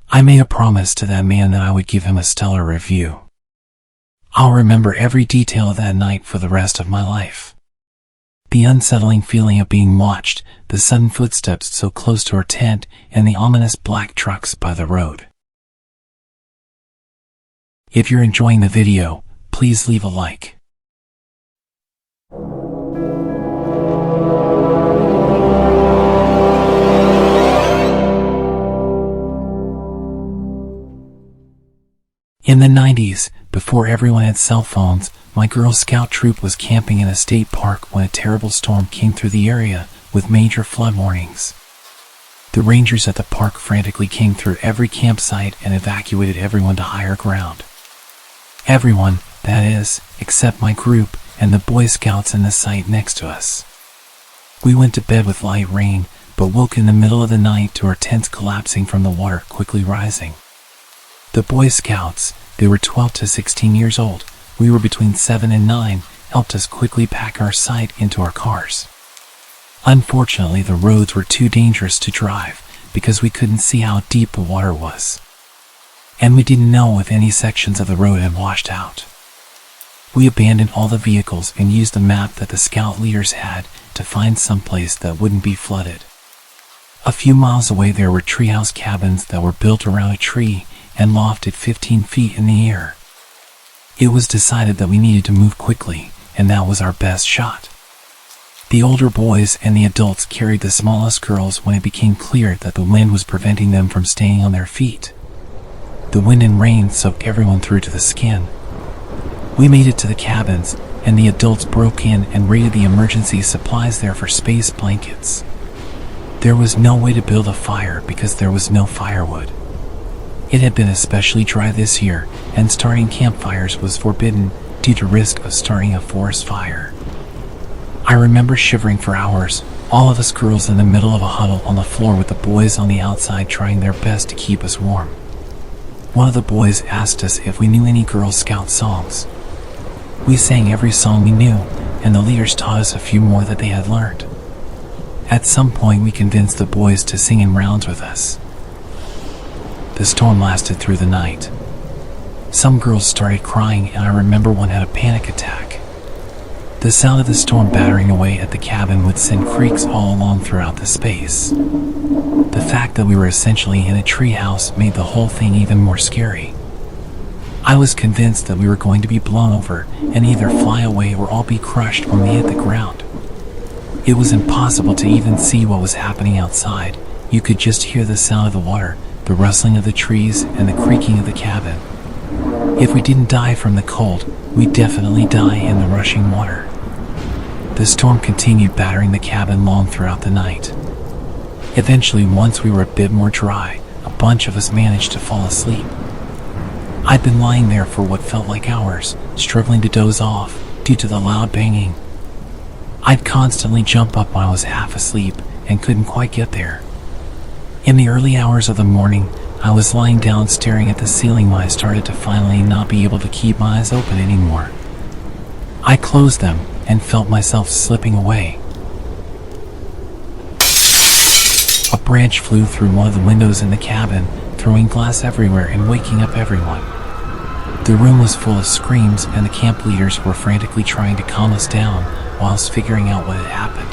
I made a promise to that man that I would give him a stellar review. I'll remember every detail of that night for the rest of my life. The unsettling feeling of being watched, the sudden footsteps so close to our tent, and the ominous black trucks by the road. If you're enjoying the video, please leave a like. 90s, before everyone had cell phones, my Girl Scout troop was camping in a state park when a terrible storm came through the area with major flood warnings. The rangers at the park frantically came through every campsite and evacuated everyone to higher ground. Everyone, that is, except my group and the Boy Scouts in the site next to us. We went to bed with light rain, but woke in the middle of the night to our tents collapsing from the water quickly rising. The Boy Scouts, they were 12 to 16 years old, we were between 7 and 9, helped us quickly pack our site into our cars. Unfortunately, the roads were too dangerous to drive because we couldn't see how deep the water was. And we didn't know if any sections of the road had washed out. We abandoned all the vehicles and used the map that the scout leaders had to find some place that wouldn't be flooded. A few miles away there were treehouse cabins that were built around a tree and lofted 15 feet in the air. It was decided that we needed to move quickly, and that was our best shot. The older boys and the adults carried the smallest girls when it became clear that the wind was preventing them from staying on their feet. The wind and rain soaked everyone through to the skin. We made it to the cabins, and the adults broke in and raided the emergency supplies there for space blankets. There was no way to build a fire because there was no firewood. It had been especially dry this year, and starting campfires was forbidden due to risk of starting a forest fire. I remember shivering for hours, all of us girls in the middle of a huddle on the floor with the boys on the outside trying their best to keep us warm. One of the boys asked us if we knew any Girl Scout songs. We sang every song we knew, and the leaders taught us a few more that they had learned. At some point we convinced the boys to sing in rounds with us. The storm lasted through the night. Some girls started crying, and I remember one had a panic attack. The sound of the storm battering away at the cabin would send creaks all along throughout the space. The fact that we were essentially in a treehouse made the whole thing even more scary. I was convinced that we were going to be blown over and either fly away or all be crushed when we hit the ground. It was impossible to even see what was happening outside. You could just hear the sound of the water, the rustling of the trees, and the creaking of the cabin. If we didn't die from the cold, we'd definitely die in the rushing water. The storm continued battering the cabin long throughout the night. Eventually, once we were a bit more dry, a bunch of us managed to fall asleep. I'd been lying there for what felt like hours, struggling to doze off due to the loud banging. I'd constantly jump up when I was half asleep and couldn't quite get there. In the early hours of the morning, I was lying down staring at the ceiling when I started to finally not be able to keep my eyes open anymore. I closed them and felt myself slipping away. A branch flew through one of the windows in the cabin, throwing glass everywhere and waking up everyone. The room was full of screams, and the camp leaders were frantically trying to calm us down whilst figuring out what had happened.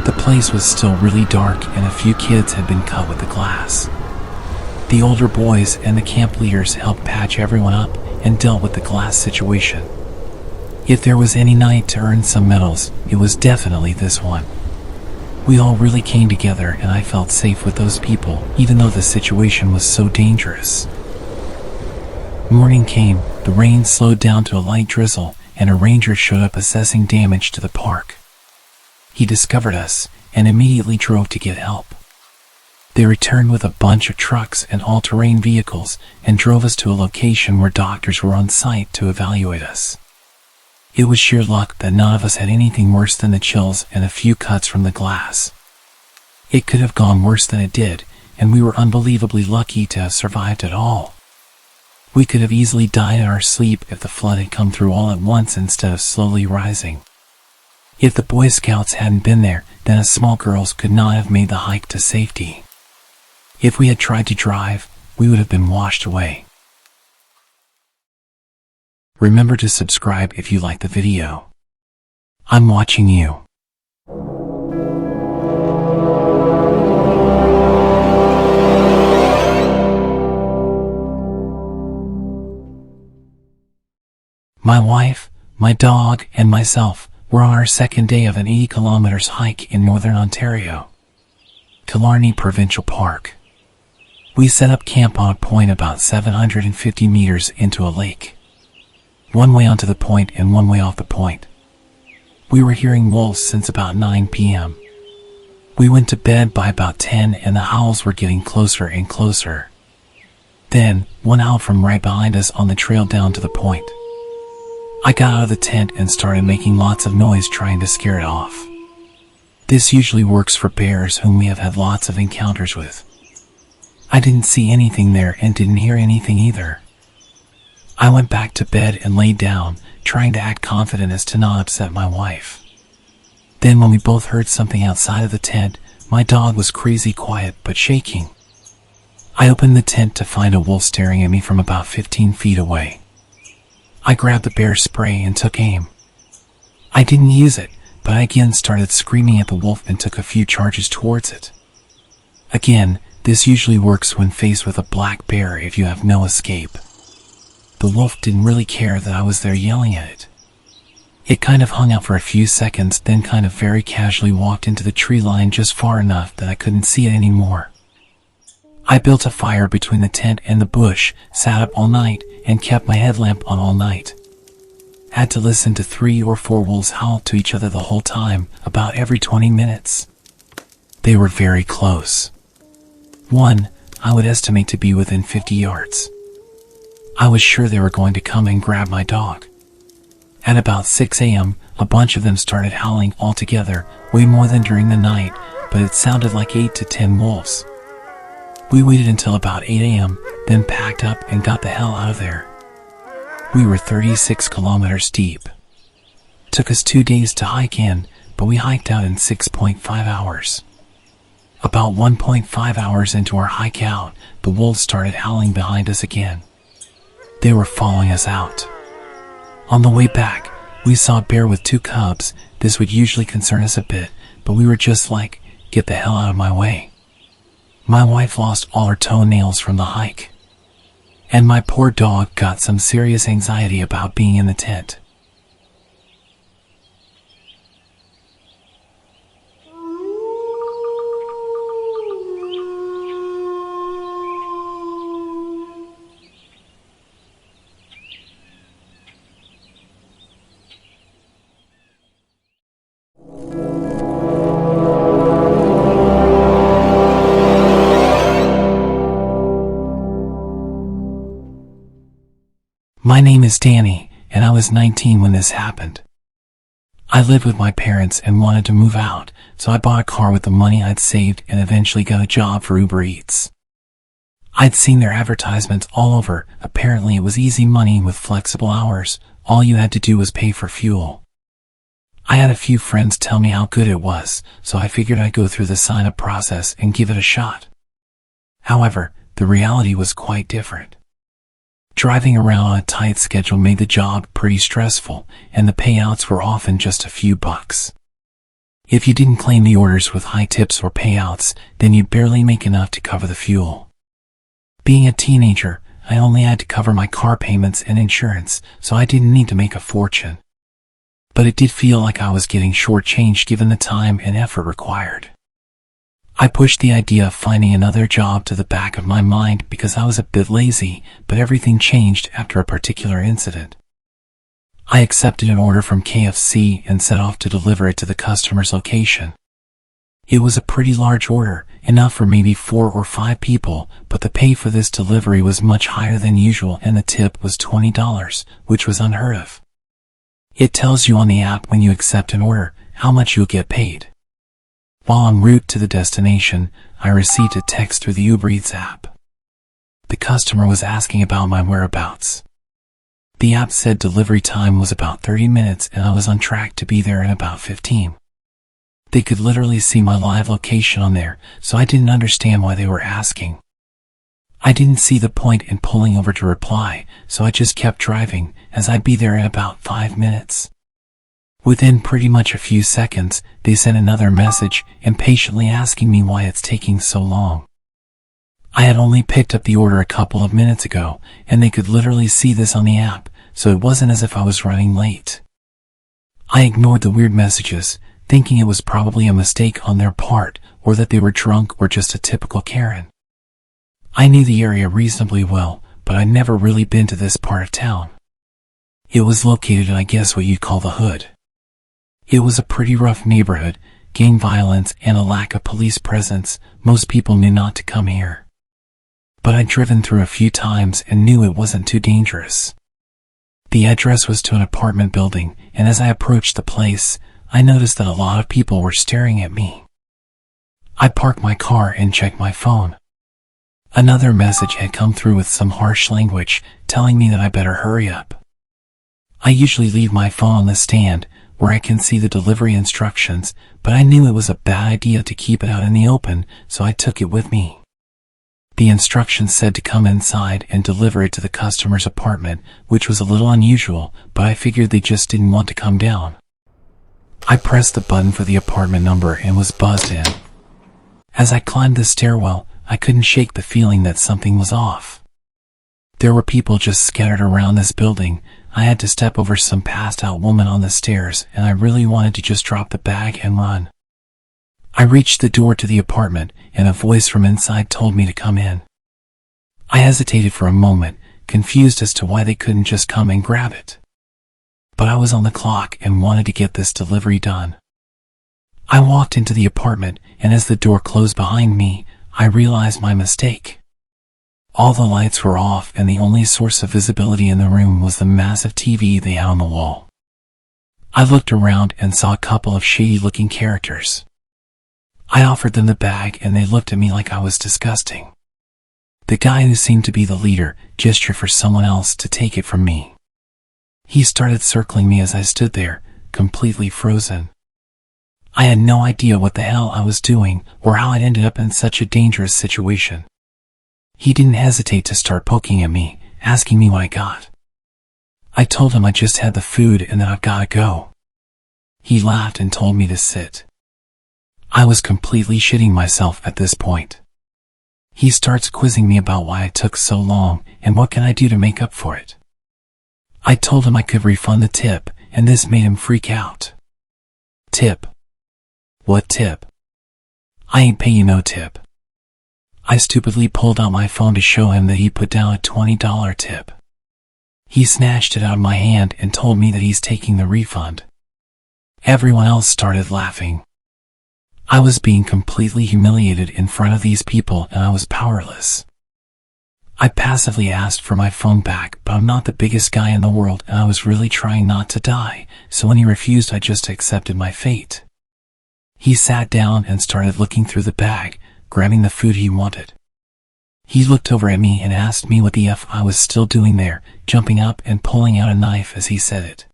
The place was still really dark, and a few kids had been cut with the glass. The older boys and the camp leaders helped patch everyone up and dealt with the glass situation. If there was any night to earn some medals, it was definitely this one. We all really came together, and I felt safe with those people, even though the situation was so dangerous. Morning came, the rain slowed down to a light drizzle, and a ranger showed up assessing damage to the park. He discovered us and immediately drove to get help. They returned with a bunch of trucks and all-terrain vehicles and drove us to a location where doctors were on site to evaluate us. It was sheer luck that none of us had anything worse than the chills and a few cuts from the glass. It could have gone worse than it did, and we were unbelievably lucky to have survived at all. We could have easily died in our sleep if the flood had come through all at once instead of slowly rising. If the Boy Scouts hadn't been there, then us small girls could not have made the hike to safety. If we had tried to drive, we would have been washed away. Remember to subscribe if you like the video. I'm watching you. My wife, my dog, and myself were on our second day of an 80 kilometers hike in northern Ontario, Killarney Provincial Park. We set up camp on a point about 750 meters into a lake. One way onto the point and one way off the point. We were hearing wolves since about 9 p.m. We went to bed by about 10 and the howls were getting closer and closer. Then, one owl from right behind us on the trail down to the point. I got out of the tent and started making lots of noise trying to scare it off. This usually works for bears whom we have had lots of encounters with. I didn't see anything there and didn't hear anything either. I went back to bed and laid down, trying to act confident as to not upset my wife. Then when we both heard something outside of the tent, my dog was crazy quiet but shaking. I opened the tent to find a wolf staring at me from about 15 feet away. I grabbed the bear spray and took aim. I didn't use it, but I again started screaming at the wolf and took a few charges towards it. Again, this usually works when faced with a black bear if you have no escape. The wolf didn't really care that I was there yelling at it. It kind of hung out for a few seconds, then kind of very casually walked into the tree line just far enough that I couldn't see it anymore. I built a fire between the tent and the bush, sat up all night, and kept my headlamp on all night. Had to listen to 3 or 4 wolves howl to each other the whole time, about every 20 minutes. They were very close. One, I would estimate to be within 50 yards. I was sure they were going to come and grab my dog. At about 6 a.m., a bunch of them started howling all together, way more than during the night, but it sounded like 8 to 10 wolves. We waited until about 8 a.m., then packed up and got the hell out of there. We were 36 kilometers deep. Took us 2 days to hike in, but we hiked out in 6.5 hours. About 1.5 hours into our hike out, the wolves started howling behind us again. They were following us out. On the way back, we saw a bear with 2 cubs. This would usually concern us a bit, but we were just like, get the hell out of my way. My wife lost all her toenails from the hike. And my poor dog got some serious anxiety about being in the tent. My name is Danny, and I was 19 when this happened. I lived with my parents and wanted to move out, so I bought a car with the money I'd saved and eventually got a job for Uber Eats. I'd seen their advertisements all over. Apparently it was easy money with flexible hours. All you had to do was pay for fuel. I had a few friends tell me how good it was, so I figured I'd go through the sign-up process and give it a shot. However, the reality was quite different. Driving around on a tight schedule made the job pretty stressful, and the payouts were often just a few bucks. If you didn't claim the orders with high tips or payouts, then you'd barely make enough to cover the fuel. Being a teenager, I only had to cover my car payments and insurance, so I didn't need to make a fortune. But it did feel like I was getting shortchanged given the time and effort required. I pushed the idea of finding another job to the back of my mind because I was a bit lazy, but everything changed after a particular incident. I accepted an order from KFC and set off to deliver it to the customer's location. It was a pretty large order, enough for maybe 4 or 5 people, but the pay for this delivery was much higher than usual and the tip was $20, which was unheard of. It tells you on the app when you accept an order how much you'll get paid. While en route to the destination, I received a text through the Uber Eats app. The customer was asking about my whereabouts. The app said delivery time was about 30 minutes and I was on track to be there in about 15. They could literally see my live location on there, so I didn't understand why they were asking. I didn't see the point in pulling over to reply, so I just kept driving, as I'd be there in about 5 minutes. Within pretty much a few seconds, they sent another message, impatiently asking me why it's taking so long. I had only picked up the order a couple of minutes ago, and they could literally see this on the app, so it wasn't as if I was running late. I ignored the weird messages, thinking it was probably a mistake on their part, or that they were drunk or just a typical Karen. I knew the area reasonably well, but I'd never really been to this part of town. It was located in, I guess, what you'd call the hood. It was a pretty rough neighborhood, gang violence and a lack of police presence. Most people knew not to come here. But I'd driven through a few times and knew it wasn't too dangerous. The address was to an apartment building, and as I approached the place, I noticed that a lot of people were staring at me. I parked my car and checked my phone. Another message had come through with some harsh language, telling me that I better hurry up. I usually leave my phone on the stand, where I can see the delivery instructions, but I knew it was a bad idea to keep it out in the open, so I took it with me. The instructions said to come inside and deliver it to the customer's apartment, which was a little unusual, but I figured they just didn't want to come down. I pressed the button for the apartment number and was buzzed in. As I climbed the stairwell, I couldn't shake the feeling that something was off. There were people just scattered around this building. I had to step over some passed-out woman on the stairs, and I really wanted to just drop the bag and run. I reached the door to the apartment, and a voice from inside told me to come in. I hesitated for a moment, confused as to why they couldn't just come and grab it. But I was on the clock and wanted to get this delivery done. I walked into the apartment, and as the door closed behind me, I realized my mistake. All the lights were off, and the only source of visibility in the room was the massive TV they had on the wall. I looked around and saw a couple of shady-looking characters. I offered them the bag, and they looked at me like I was disgusting. The guy who seemed to be the leader gestured for someone else to take it from me. He started circling me as I stood there, completely frozen. I had no idea what the hell I was doing or how I'd ended up in such a dangerous situation. He didn't hesitate to start poking at me, asking me what I got. I told him I just had the food and that I've gotta go. He laughed and told me to sit. I was completely shitting myself at this point. He starts quizzing me about why it took so long and what can I do to make up for it. I told him I could refund the tip, and this made him freak out. Tip? What tip? I ain't pay you no tip. I stupidly pulled out my phone to show him that he put down a $20 tip. He snatched it out of my hand and told me that he's taking the refund. Everyone else started laughing. I was being completely humiliated in front of these people, and I was powerless. I passively asked for my phone back, but I'm not the biggest guy in the world, and I was really trying not to die, so when he refused, I just accepted my fate. He sat down and started looking through the bag, grabbing the food he wanted. He looked over at me and asked me what the F I was still doing there, jumping up and pulling out a knife as he said it.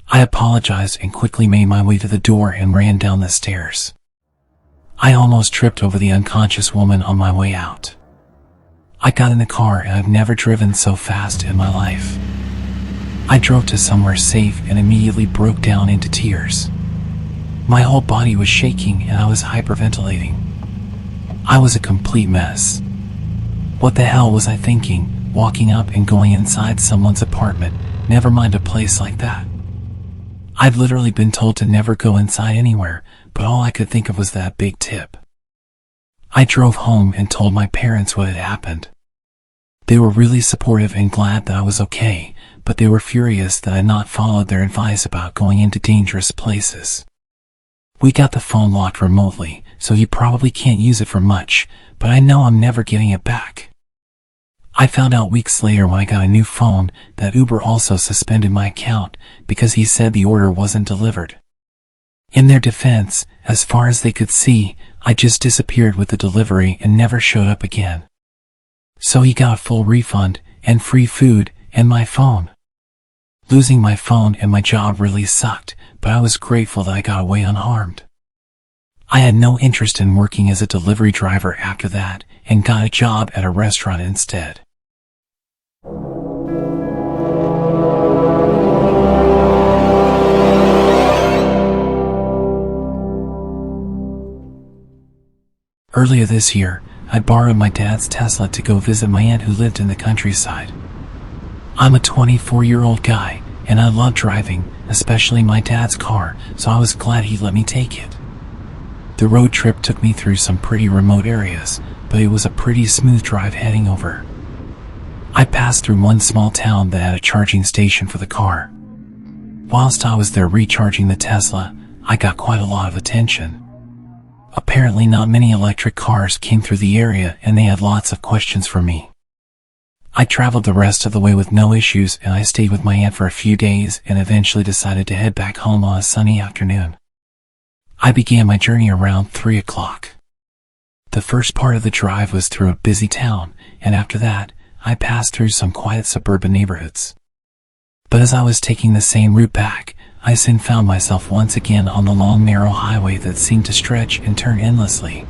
I apologized and quickly made my way to the door and ran down the stairs. I almost tripped over the unconscious woman on my way out. I got in the car, and I've never driven so fast in my life. I drove to somewhere safe and immediately broke down into tears. My whole body was shaking and I was hyperventilating. I was a complete mess. What the hell was I thinking, walking up and going inside someone's apartment, never mind a place like that? I'd literally been told to never go inside anywhere, but all I could think of was that big tip. I drove home and told my parents what had happened. They were really supportive and glad that I was okay, but they were furious that I had not followed their advice about going into dangerous places. We got the phone locked remotely, so you probably can't use it for much, but I know I'm never getting it back. I found out weeks later when I got a new phone that Uber also suspended my account because he said the order wasn't delivered. In their defense, as far as they could see, I just disappeared with the delivery and never showed up again. So he got a full refund, and free food, and my phone. Losing my phone and my job really sucked, but I was grateful that I got away unharmed. I had no interest in working as a delivery driver after that, and got a job at a restaurant instead. Earlier this year, I borrowed my dad's Tesla to go visit my aunt who lived in the countryside. I'm a 24-year-old guy, and I love driving, especially my dad's car, so I was glad he let me take it. The road trip took me through some pretty remote areas, but it was a pretty smooth drive heading over. I passed through one small town that had a charging station for the car. Whilst I was there recharging the Tesla, I got quite a lot of attention. Apparently not many electric cars came through the area and they had lots of questions for me. I traveled the rest of the way with no issues, and I stayed with my aunt for a few days and eventually decided to head back home on a sunny afternoon. I began my journey around 3 o'clock. The first part of the drive was through a busy town, and after that, I passed through some quiet suburban neighborhoods. But as I was taking the same route back, I soon found myself once again on the long narrow highway that seemed to stretch and turn endlessly.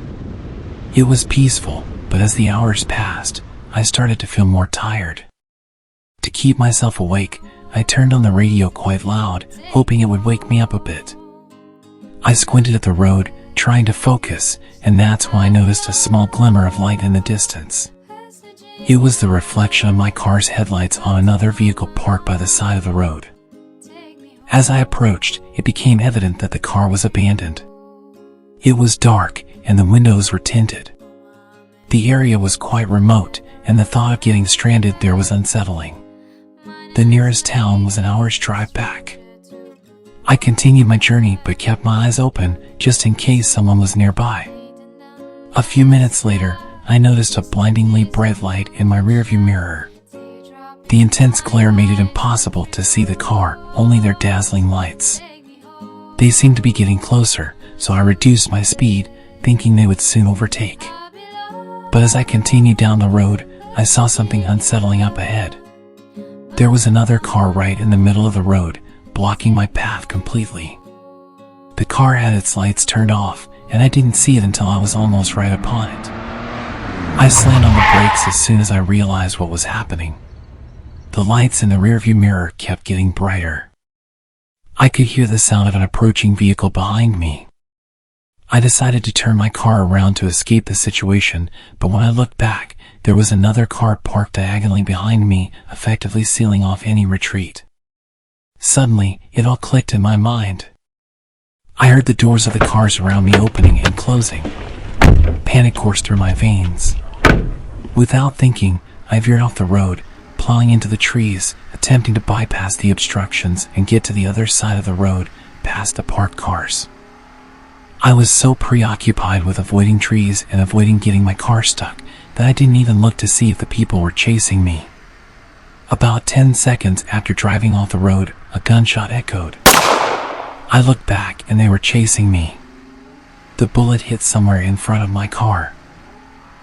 It was peaceful, but as the hours passed, I started to feel more tired. To keep myself awake, I turned on the radio quite loud, hoping it would wake me up a bit. I squinted at the road, trying to focus, and that's when I noticed a small glimmer of light in the distance. It was the reflection of my car's headlights on another vehicle parked by the side of the road. As I approached, it became evident that the car was abandoned. It was dark, and the windows were tinted. The area was quite remote, and the thought of getting stranded there was unsettling. The nearest town was an hour's drive back. I continued my journey but kept my eyes open just in case someone was nearby. A few minutes later, I noticed a blindingly bright light in my rearview mirror. The intense glare made it impossible to see the car, only their dazzling lights. They seemed to be getting closer, so I reduced my speed, thinking they would soon overtake. But as I continued down the road, I saw something unsettling up ahead. There was another car right in the middle of the road, blocking my path completely. The car had its lights turned off, and I didn't see it until I was almost right upon it. I slammed on the brakes as soon as I realized what was happening. The lights in the rearview mirror kept getting brighter. I could hear the sound of an approaching vehicle behind me. I decided to turn my car around to escape the situation, but when I looked back, there was another car parked diagonally behind me, effectively sealing off any retreat. Suddenly, it all clicked in my mind. I heard the doors of the cars around me opening and closing. Panic coursed through my veins. Without thinking, I veered off the road, plowing into the trees, attempting to bypass the obstructions and get to the other side of the road, past the parked cars. I was so preoccupied with avoiding trees and avoiding getting my car stuck that I didn't even look to see if the people were chasing me. About 10 seconds after driving off the road, a gunshot echoed. I looked back and they were chasing me. The bullet hit somewhere in front of my car.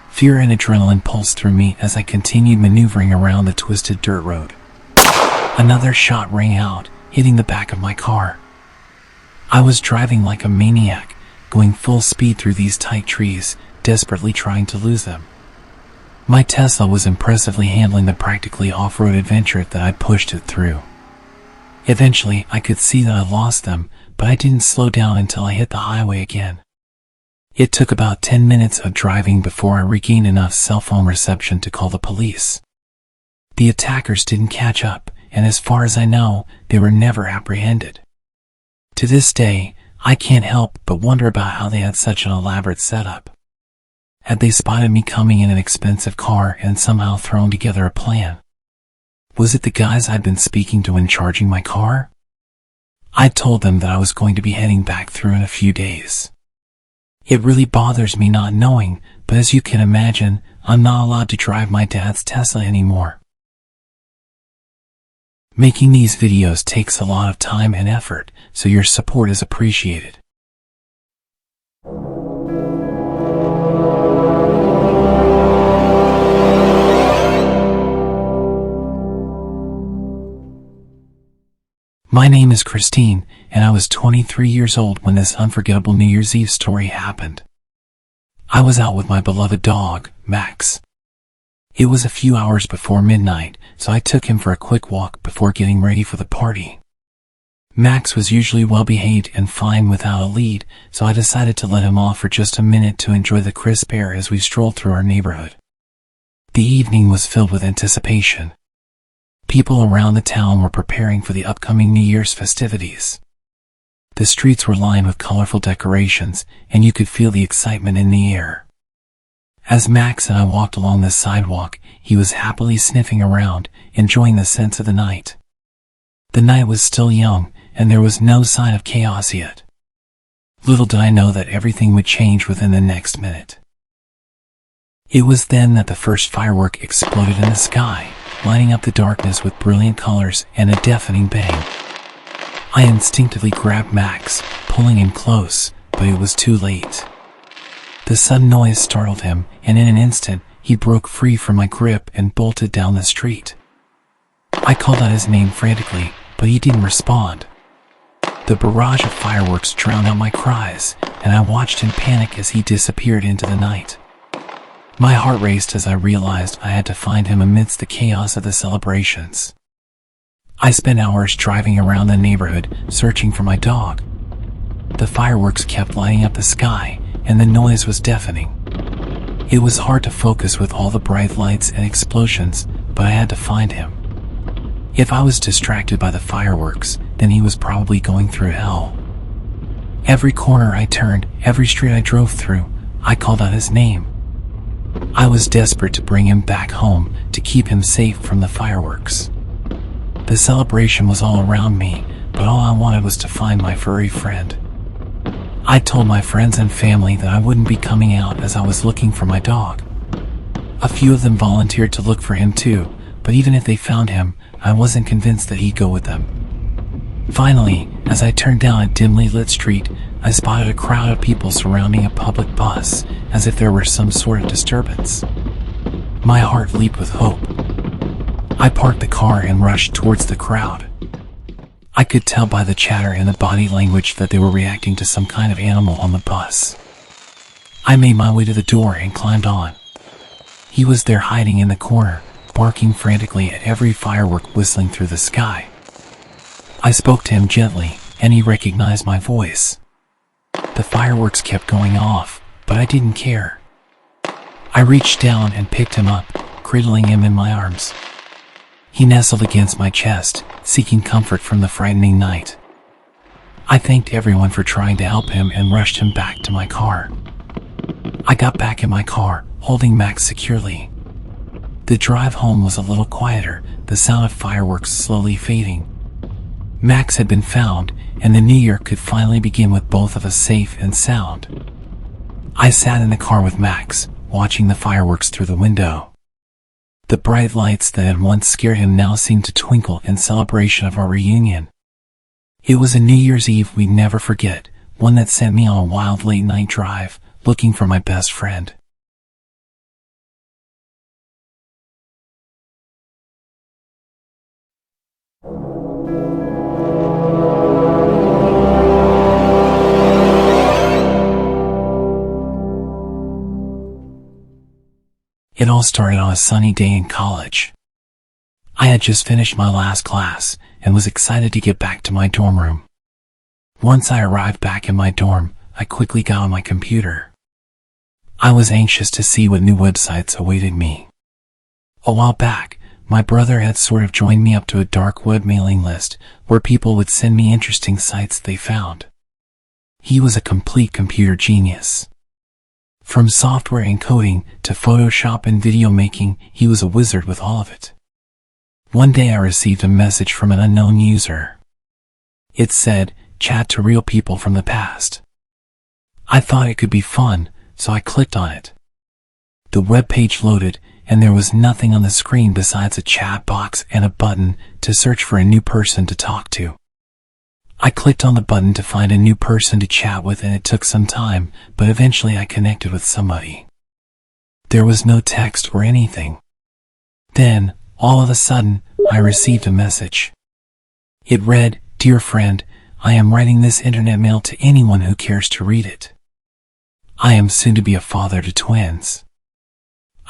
Fear and adrenaline pulsed through me as I continued maneuvering around the twisted dirt road. Another shot rang out, hitting the back of my car. I was driving like a maniac, going full speed through these tight trees, desperately trying to lose them. My Tesla was impressively handling the practically off-road adventure that I pushed it through. Eventually, I could see that I lost them, but I didn't slow down until I hit the highway again. It took about 10 minutes of driving before I regained enough cell phone reception to call the police. The attackers didn't catch up, and as far as I know, they were never apprehended. To this day, I can't help but wonder about how they had such an elaborate setup. Had they spotted me coming in an expensive car and somehow thrown together a plan? Was it the guys I'd been speaking to when charging my car? I told them that I was going to be heading back through in a few days. It really bothers me not knowing, but as you can imagine, I'm not allowed to drive my dad's Tesla anymore. Making these videos takes a lot of time and effort, so your support is appreciated. My name is Christine, and I was 23 years old when this unforgettable New Year's Eve story happened. I was out with my beloved dog, Max. It was a few hours before midnight, so I took him for a quick walk before getting ready for the party. Max was usually well behaved and fine without a lead, so I decided to let him off for just a minute to enjoy the crisp air as we strolled through our neighborhood. The evening was filled with anticipation. People around the town were preparing for the upcoming New Year's festivities. The streets were lined with colorful decorations, and you could feel the excitement in the air. As Max and I walked along the sidewalk, he was happily sniffing around, enjoying the scents of the night. The night was still young, and there was no sign of chaos yet. Little did I know that everything would change within the next minute. It was then that the first firework exploded in the sky, lighting up the darkness with brilliant colors and a deafening bang. I instinctively grabbed Max, pulling him close, but it was too late. The sudden noise startled him, and in an instant, he broke free from my grip and bolted down the street. I called out his name frantically, but he didn't respond. The barrage of fireworks drowned out my cries, and I watched in panic as he disappeared into the night. My heart raced as I realized I had to find him amidst the chaos of the celebrations. I spent hours driving around the neighborhood, searching for my dog. The fireworks kept lighting up the sky, and the noise was deafening. It was hard to focus with all the bright lights and explosions, but I had to find him. If I was distracted by the fireworks, then he was probably going through hell. Every corner I turned, every street I drove through, I called out his name. I was desperate to bring him back home, to keep him safe from the fireworks. The celebration was all around me, but all I wanted was to find my furry friend. I told my friends and family that I wouldn't be coming out as I was looking for my dog. A few of them volunteered to look for him too, but even if they found him, I wasn't convinced that he'd go with them. Finally, as I turned down a dimly lit street, I spotted a crowd of people surrounding a public bus, as if there were some sort of disturbance. My heart leaped with hope. I parked the car and rushed towards the crowd. I could tell by the chatter and the body language that they were reacting to some kind of animal on the bus. I made my way to the door and climbed on. He was there hiding in the corner, barking frantically at every firework whistling through the sky. I spoke to him gently, and he recognized my voice. The fireworks kept going off, but I didn't care. I reached down and picked him up, cradling him in my arms. He nestled against my chest, seeking comfort from the frightening night. I thanked everyone for trying to help him and rushed him back to my car. I got back in my car, holding Max securely. The drive home was a little quieter, the sound of fireworks slowly fading. Max had been found, and the new year could finally begin with both of us safe and sound. I sat in the car with Max, watching the fireworks through the window. The bright lights that had once scared him now seemed to twinkle in celebration of our reunion. It was a New Year's Eve we'd never forget, one that sent me on a wild late-night drive, looking for my best friend. It all started on a sunny day in college. I had just finished my last class and was excited to get back to my dorm room. Once I arrived back in my dorm, I quickly got on my computer. I was anxious to see what new websites awaited me. A while back, my brother had sort of joined me up to a dark web mailing list where people would send me interesting sites they found. He was a complete computer genius. From software encoding to Photoshop and video making, he was a wizard with all of it. One day I received a message from an unknown user. It said, "Chat to real people from the past." I thought it could be fun, so I clicked on it. The web page loaded, and there was nothing on the screen besides a chat box and a button to search for a new person to talk to. I clicked on the button to find a new person to chat with, and it took some time, but eventually I connected with somebody. There was no text or anything. Then, all of a sudden, I received a message. It read, "Dear friend, I am writing this internet mail to anyone who cares to read it. I am soon to be a father to twins.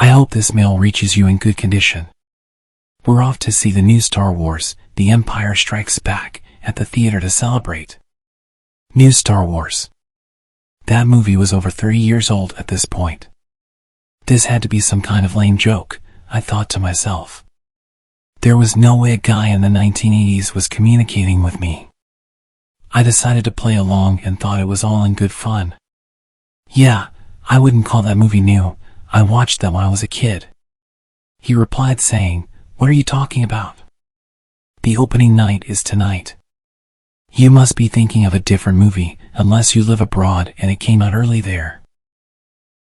I hope this mail reaches you in good condition. We're off to see the new Star Wars, The Empire Strikes Back, at the theater to celebrate." New Star Wars. That movie was over 30 years old at this point. This had to be some kind of lame joke, I thought to myself. There was no way a guy in the 1980s was communicating with me. I decided to play along and thought it was all in good fun. Yeah, I wouldn't call that movie new. I watched them when I was a kid. He replied saying, "What are you talking about? The opening night is tonight. You must be thinking of a different movie, unless you live abroad and it came out early there."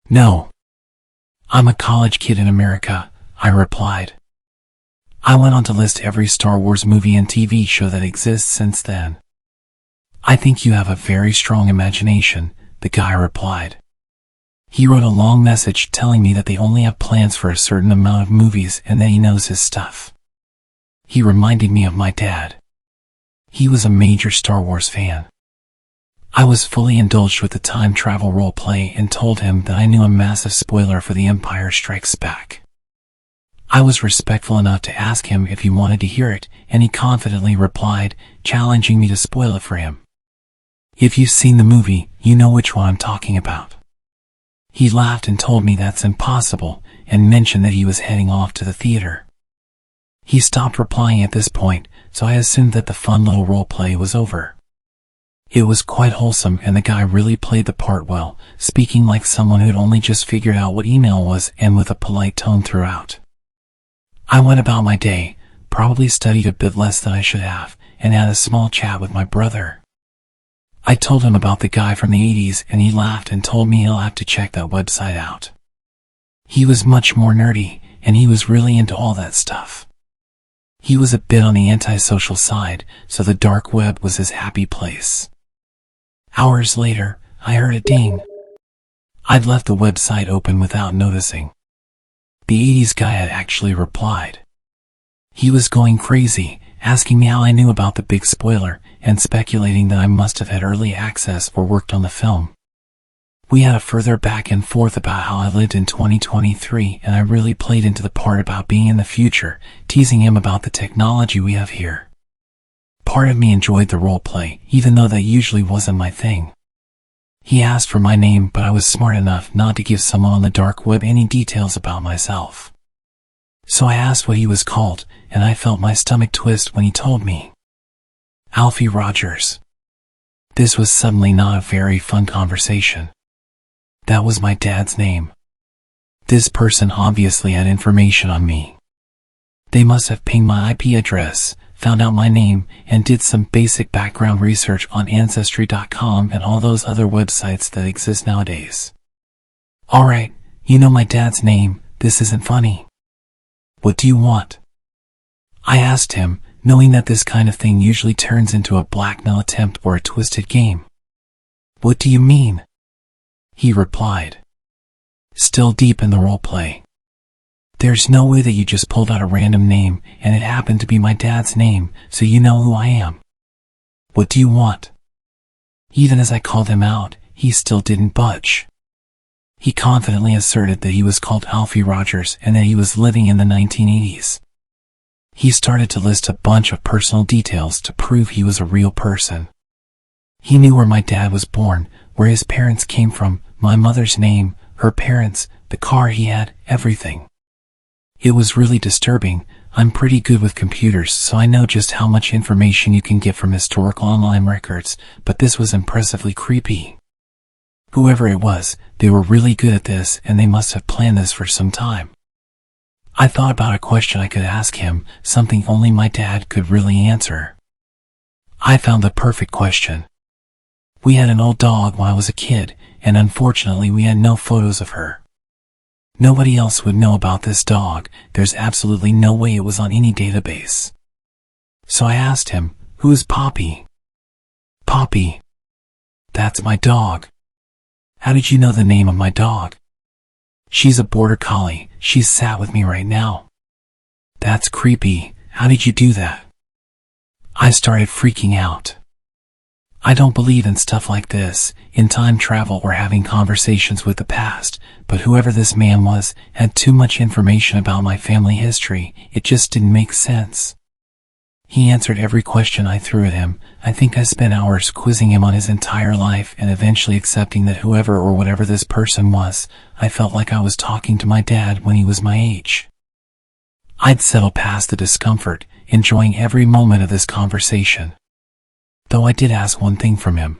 "No. I'm a college kid in America," I replied. I went on to list every Star Wars movie and TV show that exists since then. "I think you have a very strong imagination," the guy replied. He wrote a long message telling me that they only have plans for a certain amount of movies and that he knows his stuff. He reminded me of my dad. He was a major Star Wars fan. I was fully indulged with the time travel roleplay and told him that I knew a massive spoiler for The Empire Strikes Back. I was respectful enough to ask him if he wanted to hear it, and he confidently replied, challenging me to spoil it for him. "If you've seen the movie, you know which one I'm talking about." He laughed and told me that's impossible, and mentioned that he was heading off to the theater. He stopped replying at this point, so I assumed that the fun little roleplay was over. It was quite wholesome, and the guy really played the part well, speaking like someone who'd only just figured out what email was and with a polite tone throughout. I went about my day, probably studied a bit less than I should have, and had a small chat with my brother. I told him about the guy from the 80s, and he laughed and told me he'll have to check that website out. He was much more nerdy, and he was really into all that stuff. He was a bit on the antisocial side, so the dark web was his happy place. Hours later, I heard a ding. I'd left the website open without noticing. The 80s guy had actually replied. He was going crazy, asking me how I knew about the big spoiler, and speculating that I must have had early access or worked on the film. We had a further back and forth about how I lived in 2023, and I really played into the part about being in the future, teasing him about the technology we have here. Part of me enjoyed the role play, even though that usually wasn't my thing. He asked for my name, but I was smart enough not to give someone on the dark web any details about myself. So I asked what he was called, and I felt my stomach twist when he told me. Alfie Rogers. This was suddenly not a very fun conversation. That was my dad's name. This person obviously had information on me. They must have pinged my IP address, found out my name, and did some basic background research on Ancestry.com and all those other websites that exist nowadays. Alright, you know my dad's name, this isn't funny. What do you want? I asked him, knowing that this kind of thing usually turns into a blackmail attempt or a twisted game. What do you mean? He replied. Still deep in the roleplay. There's no way that you just pulled out a random name, and it happened to be my dad's name, so you know who I am. What do you want? Even as I called him out, he still didn't budge. He confidently asserted that he was called Alfie Rogers and that he was living in the 1980s. He started to list a bunch of personal details to prove he was a real person. He knew where my dad was born, where his parents came from, my mother's name, her parents, the car he had, everything. It was really disturbing. I'm pretty good with computers, so I know just how much information you can get from historical online records, but this was impressively creepy. Whoever it was, they were really good at this, and they must have planned this for some time. I thought about a question I could ask him, something only my dad could really answer. I found the perfect question. We had an old dog when I was a kid, and unfortunately we had no photos of her. Nobody else would know about this dog. There's absolutely no way it was on any database. So I asked him, "Who is Poppy?" "Poppy. That's my dog." "How did you know the name of my dog?" "She's a border collie. She's sat with me right now." "That's creepy. How did you do that?" I started freaking out. I don't believe in stuff like this, in time travel or having conversations with the past, but whoever this man was had too much information about my family history. It just didn't make sense. He answered every question I threw at him. I think I spent hours quizzing him on his entire life and eventually accepting that whoever or whatever this person was, I felt like I was talking to my dad when he was my age. I'd settle past the discomfort, enjoying every moment of this conversation. Though I did ask one thing from him.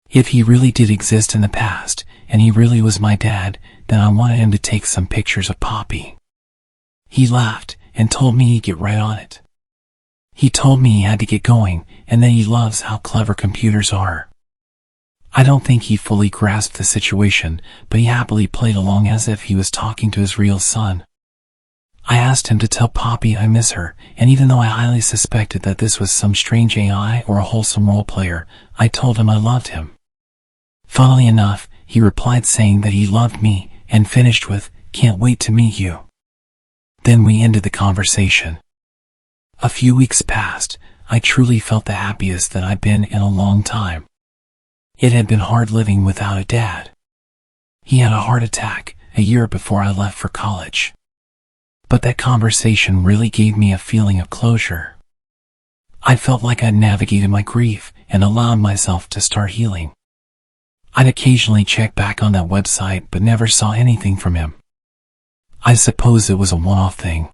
If he really did exist in the past, and he really was my dad, then I wanted him to take some pictures of Poppy. He laughed and told me he'd get right on it. He told me he had to get going, and that he loves how clever computers are. I don't think he fully grasped the situation, but he happily played along as if he was talking to his real son. I asked him to tell Poppy I miss her, and even though I highly suspected that this was some strange AI or a wholesome role player, I told him I loved him. Funnily enough, he replied saying that he loved me, and finished with, "Can't wait to meet you." Then we ended the conversation. A few weeks passed. I truly felt the happiest that I'd been in a long time. It had been hard living without a dad. He had a heart attack a year before I left for college. But that conversation really gave me a feeling of closure. I felt like I'd navigated my grief and allowed myself to start healing. I'd occasionally check back on that website but never saw anything from him. I suppose it was a one-off thing.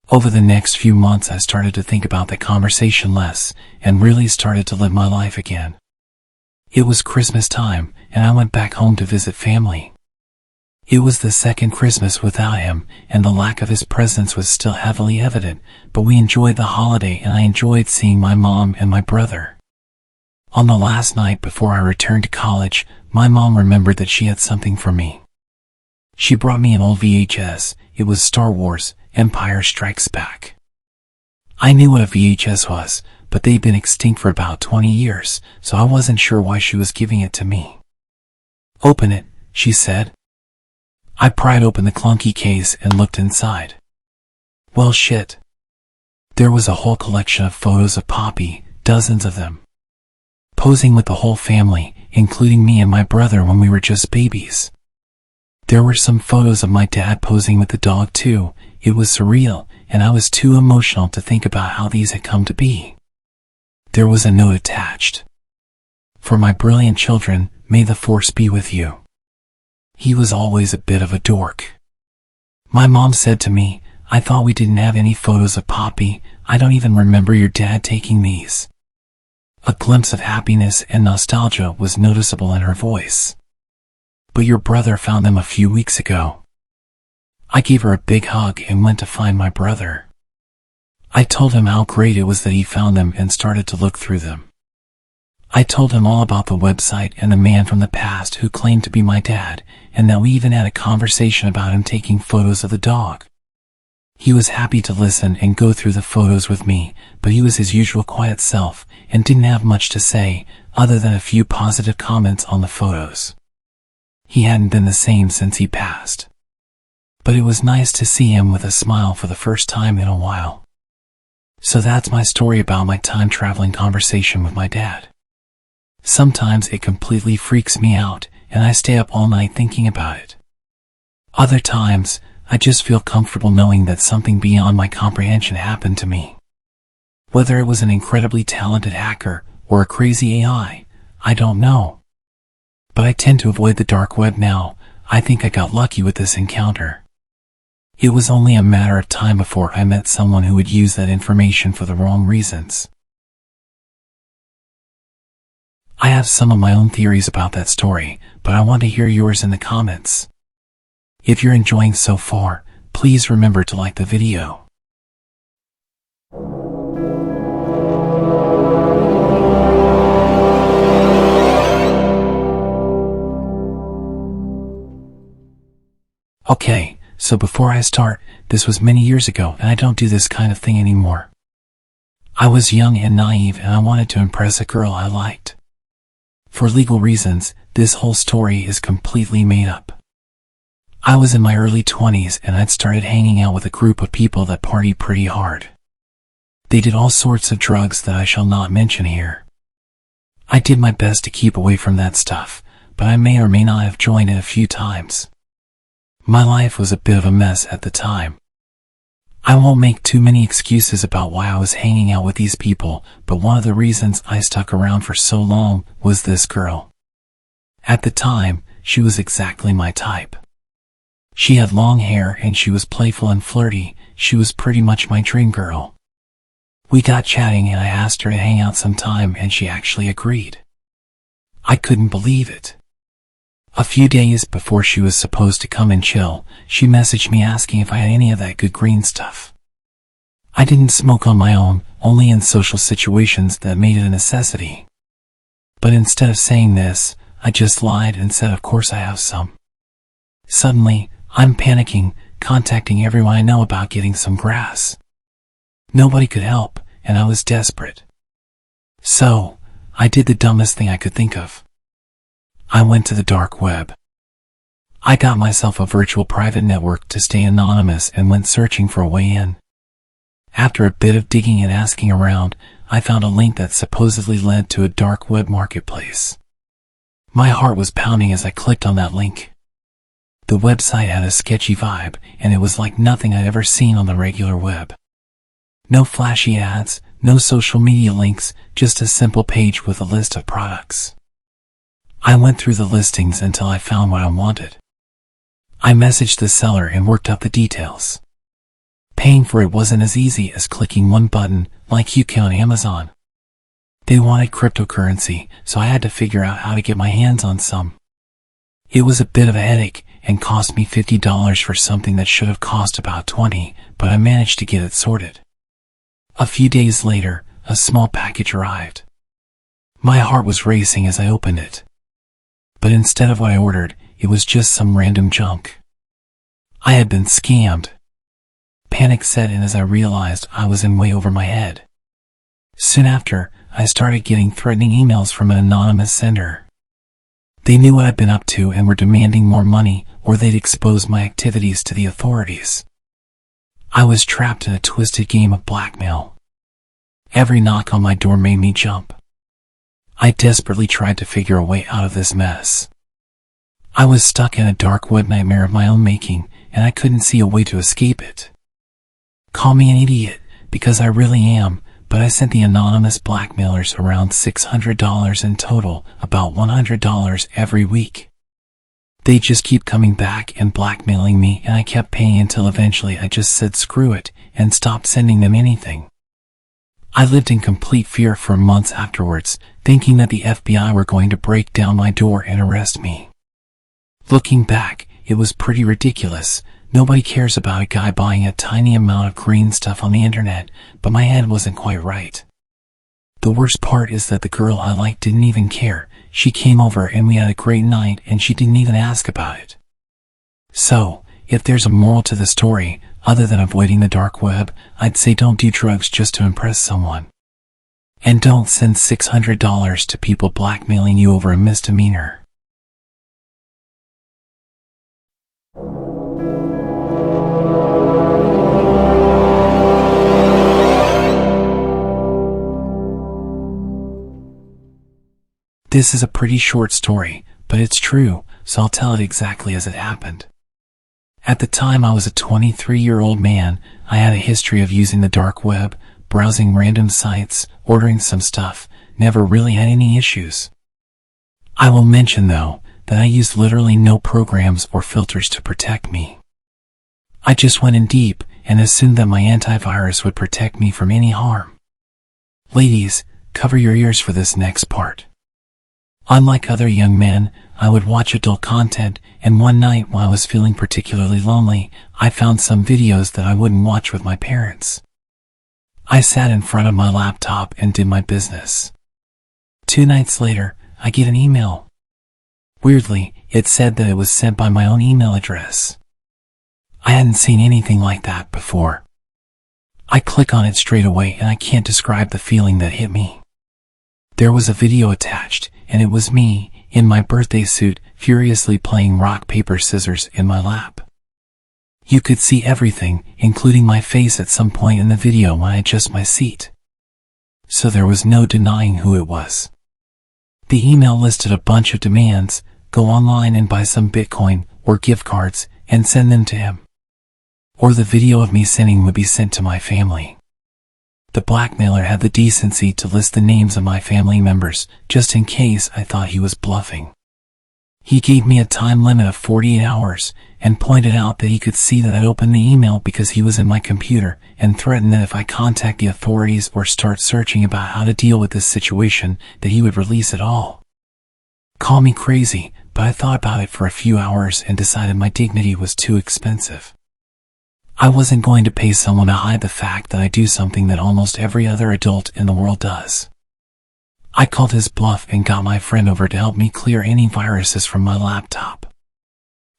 Over the next few months I started to think about that conversation less and really started to live my life again. It was Christmas time and I went back home to visit family. It was the second Christmas without him, and the lack of his presence was still heavily evident, but we enjoyed the holiday and I enjoyed seeing my mom and my brother. On the last night before I returned to college, my mom remembered that she had something for me. She brought me an old VHS. It was Star Wars, Empire Strikes Back. I knew what a VHS was, but they'd been extinct for about 20 years, so I wasn't sure why she was giving it to me. "Open it," she said. I pried open the clunky case and looked inside. Well, shit. There was a whole collection of photos of Poppy, dozens of them. Posing with the whole family, including me and my brother when we were just babies. There were some photos of my dad posing with the dog too. It was surreal, and I was too emotional to think about how these had come to be. There was a note attached. "For my brilliant children, may the force be with you." He was always a bit of a dork. My mom said to me, "I thought we didn't have any photos of Poppy. I don't even remember your dad taking these." A glimpse of happiness and nostalgia was noticeable in her voice. "But your brother found them a few weeks ago." I gave her a big hug and went to find my brother. I told him how great it was that he found them and started to look through them. I told him all about the website and the man from the past who claimed to be my dad, and that we even had a conversation about him taking photos of the dog. He was happy to listen and go through the photos with me, but he was his usual quiet self and didn't have much to say other than a few positive comments on the photos. He hadn't been the same since he passed. But it was nice to see him with a smile for the first time in a while. So that's my story about my time-traveling conversation with my dad. Sometimes it completely freaks me out, and I stay up all night thinking about it. Other times, I just feel comfortable knowing that something beyond my comprehension happened to me. Whether it was an incredibly talented hacker or a crazy AI, I don't know. But I tend to avoid the dark web now. I think I got lucky with this encounter. It was only a matter of time before I met someone who would use that information for the wrong reasons. I have some of my own theories about that story, but I want to hear yours in the comments. If you're enjoying so far, please remember to like the video. Okay, so before I start, this was many years ago and I don't do this kind of thing anymore. I was young and naive and I wanted to impress a girl I liked. For legal reasons, this whole story is completely made up. I was in my early 20s and I'd started hanging out with a group of people that party pretty hard. They did all sorts of drugs that I shall not mention here. I did my best to keep away from that stuff, but I may or may not have joined it a few times. My life was a bit of a mess at the time. I won't make too many excuses about why I was hanging out with these people, but one of the reasons I stuck around for so long was this girl. At the time, she was exactly my type. She had long hair and she was playful and flirty. She was pretty much my dream girl. We got chatting and I asked her to hang out sometime and she actually agreed. I couldn't believe it. A few days before she was supposed to come and chill, she messaged me asking if I had any of that good green stuff. I didn't smoke on my own, only in social situations that made it a necessity. But instead of saying this, I just lied and said of course I have some. Suddenly, I'm panicking, contacting everyone I know about getting some grass. Nobody could help, and I was desperate. So, I did the dumbest thing I could think of. I went to the dark web. I got myself a virtual private network to stay anonymous and went searching for a way in. After a bit of digging and asking around, I found a link that supposedly led to a dark web marketplace. My heart was pounding as I clicked on that link. The website had a sketchy vibe, and it was like nothing I'd ever seen on the regular web. No flashy ads, no social media links, just a simple page with a list of products. I went through the listings until I found what I wanted. I messaged the seller and worked up the details. Paying for it wasn't as easy as clicking one button, like you can on Amazon. They wanted cryptocurrency, so I had to figure out how to get my hands on some. It was a bit of a headache and cost me $50 for something that should have cost about $20, but I managed to get it sorted. A few days later, a small package arrived. My heart was racing as I opened it. But instead of what I ordered, it was just some random junk. I had been scammed. Panic set in as I realized I was in way over my head. Soon after, I started getting threatening emails from an anonymous sender. They knew what I'd been up to and were demanding more money, or they'd expose my activities to the authorities. I was trapped in a twisted game of blackmail. Every knock on my door made me jump. I desperately tried to figure a way out of this mess. I was stuck in a dark web nightmare of my own making, and I couldn't see a way to escape it. Call me an idiot, because I really am, but I sent the anonymous blackmailers around $600 in total, about $100 every week. They just keep coming back and blackmailing me, and I kept paying until eventually I just said screw it and stopped sending them anything. I lived in complete fear for months afterwards, thinking that the FBI were going to break down my door and arrest me. Looking back, it was pretty ridiculous. Nobody cares about a guy buying a tiny amount of green stuff on the internet, but my head wasn't quite right. The worst part is that the girl I liked didn't even care. She came over and we had a great night and she didn't even ask about it. So, if there's a moral to the story, other than avoiding the dark web, I'd say don't do drugs just to impress someone. And don't send $600 to people blackmailing you over a misdemeanor. This is a pretty short story, but it's true, so I'll tell it exactly as it happened. At the time I was a 23-year-old man, I had a history of using the dark web, browsing random sites, ordering some stuff, never really had any issues. I will mention though, that I used literally no programs or filters to protect me. I just went in deep and assumed that my antivirus would protect me from any harm. Ladies, cover your ears for this next part. Unlike other young men, I would watch adult content, and one night while I was feeling particularly lonely, I found some videos that I wouldn't watch with my parents. I sat in front of my laptop and did my business. 2 nights later, I get an email. Weirdly, it said that it was sent by my own email address. I hadn't seen anything like that before. I click on it straight away and I can't describe the feeling that hit me. There was a video attached, and it was me, in my birthday suit, furiously playing rock, paper, scissors in my lap. You could see everything, including my face at some point in the video when I adjust my seat. So there was no denying who it was. The email listed a bunch of demands: go online and buy some Bitcoin or gift cards and send them to him. Or the video of me sinning would be sent to my family. The blackmailer had the decency to list the names of my family members, just in case I thought he was bluffing. He gave me a time limit of 48 hours, and pointed out that he could see that I'd opened the email because he was in my computer, and threatened that if I contact the authorities or start searching about how to deal with this situation, that he would release it all. Call me crazy, but I thought about it for a few hours and decided my dignity was too expensive. I wasn't going to pay someone to hide the fact that I do something that almost every other adult in the world does. I called his bluff and got my friend over to help me clear any viruses from my laptop.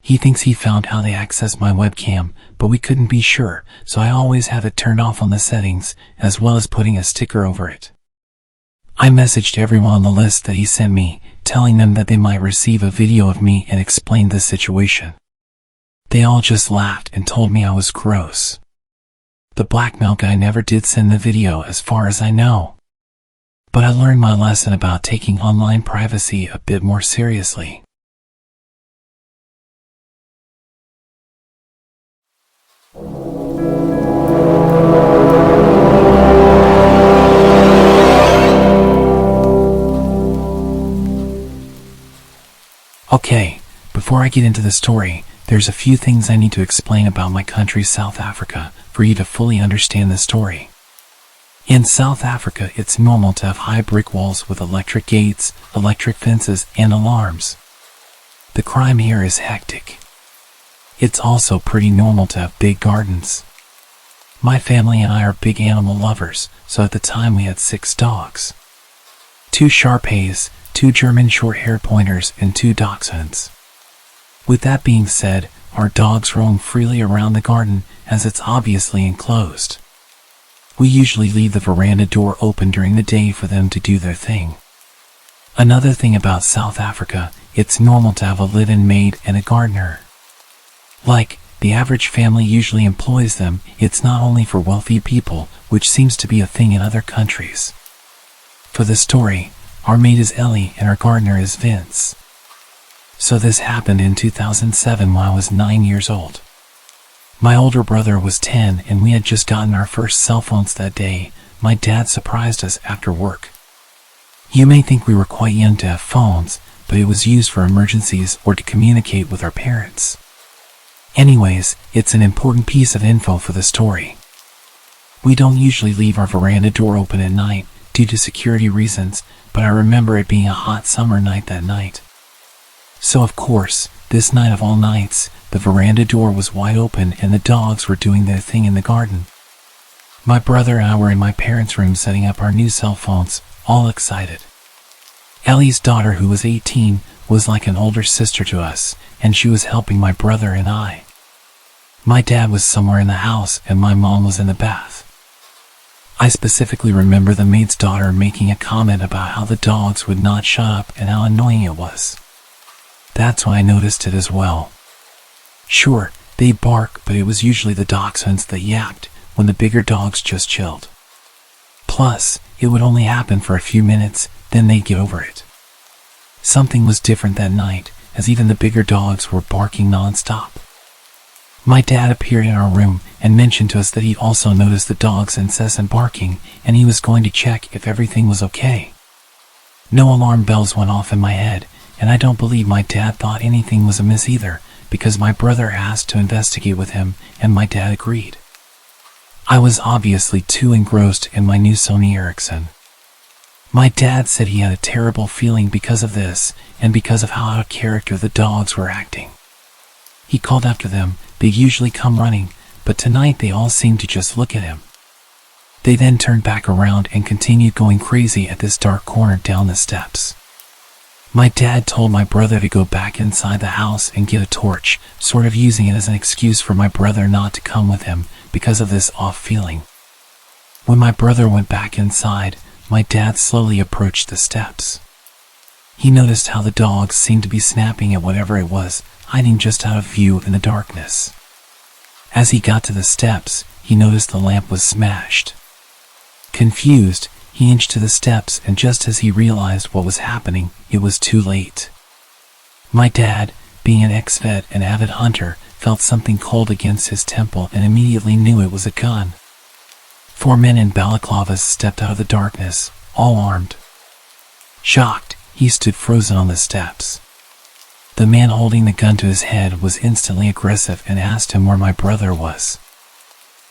He thinks he found how they access my webcam, but we couldn't be sure, so I always have it turned off on the settings, as well as putting a sticker over it. I messaged everyone on the list that he sent me, telling them that they might receive a video of me and explained the situation. They all just laughed and told me I was gross. The blackmail guy never did send the video as far as I know. But I learned my lesson about taking online privacy a bit more seriously. Okay, before I get into the story, there's a few things I need to explain about my country, South Africa, for you to fully understand the story. In South Africa, it's normal to have high brick walls with electric gates, electric fences, and alarms. The crime here is hectic. It's also pretty normal to have big gardens. My family and I are big animal lovers, so at the time we had 6 dogs. 2 Shar-Peis, 2 German short-haired pointers, and 2 dachshunds. With that being said, our dogs roam freely around the garden as it's obviously enclosed. We usually leave the veranda door open during the day for them to do their thing. Another thing about South Africa, it's normal to have a live-in maid and a gardener. Like, the average family usually employs them. It's not only for wealthy people, which seems to be a thing in other countries. For the story, our maid is Ellie and our gardener is Vince. So this happened in 2007 when I was 9 years old. My older brother was 10 and we had just gotten our first cell phones that day. My dad surprised us after work. You may think we were quite young to have phones, but it was used for emergencies or to communicate with our parents. Anyways, it's an important piece of info for the story. We don't usually leave our veranda door open at night due to security reasons, but I remember it being a hot summer night that night. So of course, this night of all nights, the veranda door was wide open and the dogs were doing their thing in the garden. My brother and I were in my parents' room setting up our new cell phones, all excited. Ellie's daughter, who was 18, was like an older sister to us, and she was helping my brother and I. My dad was somewhere in the house and my mom was in the bath. I specifically remember the maid's daughter making a comment about how the dogs would not shut up and how annoying it was. That's why I noticed it as well. Sure, they bark, but it was usually the dachshunds that yapped when the bigger dogs just chilled. Plus, it would only happen for a few minutes, then they'd get over it. Something was different that night, as even the bigger dogs were barking non-stop. My dad appeared in our room and mentioned to us that he also noticed the dogs' incessant barking and he was going to check if everything was okay. No alarm bells went off in my head, and I don't believe my dad thought anything was amiss either, because my brother asked to investigate with him and my dad agreed. I was obviously too engrossed in my new Sony Ericsson. My dad said he had a terrible feeling because of this and because of how out of character the dogs were acting. He called after them. They usually come running, but tonight they all seemed to just look at him. They then turned back around and continued going crazy at this dark corner down the steps. My dad told my brother to go back inside the house and get a torch, sort of using it as an excuse for my brother not to come with him because of this off feeling. When my brother went back inside, my dad slowly approached the steps. He noticed how the dogs seemed to be snapping at whatever it was, hiding just out of view in the darkness. As he got to the steps, he noticed the lamp was smashed. Confused, he inched to the steps, and just as he realized what was happening, it was too late. My dad, being an ex-vet and avid hunter, felt something cold against his temple and immediately knew it was a gun. 4 men in balaclavas stepped out of the darkness, all armed. Shocked, he stood frozen on the steps. The man holding the gun to his head was instantly aggressive and asked him where my brother was.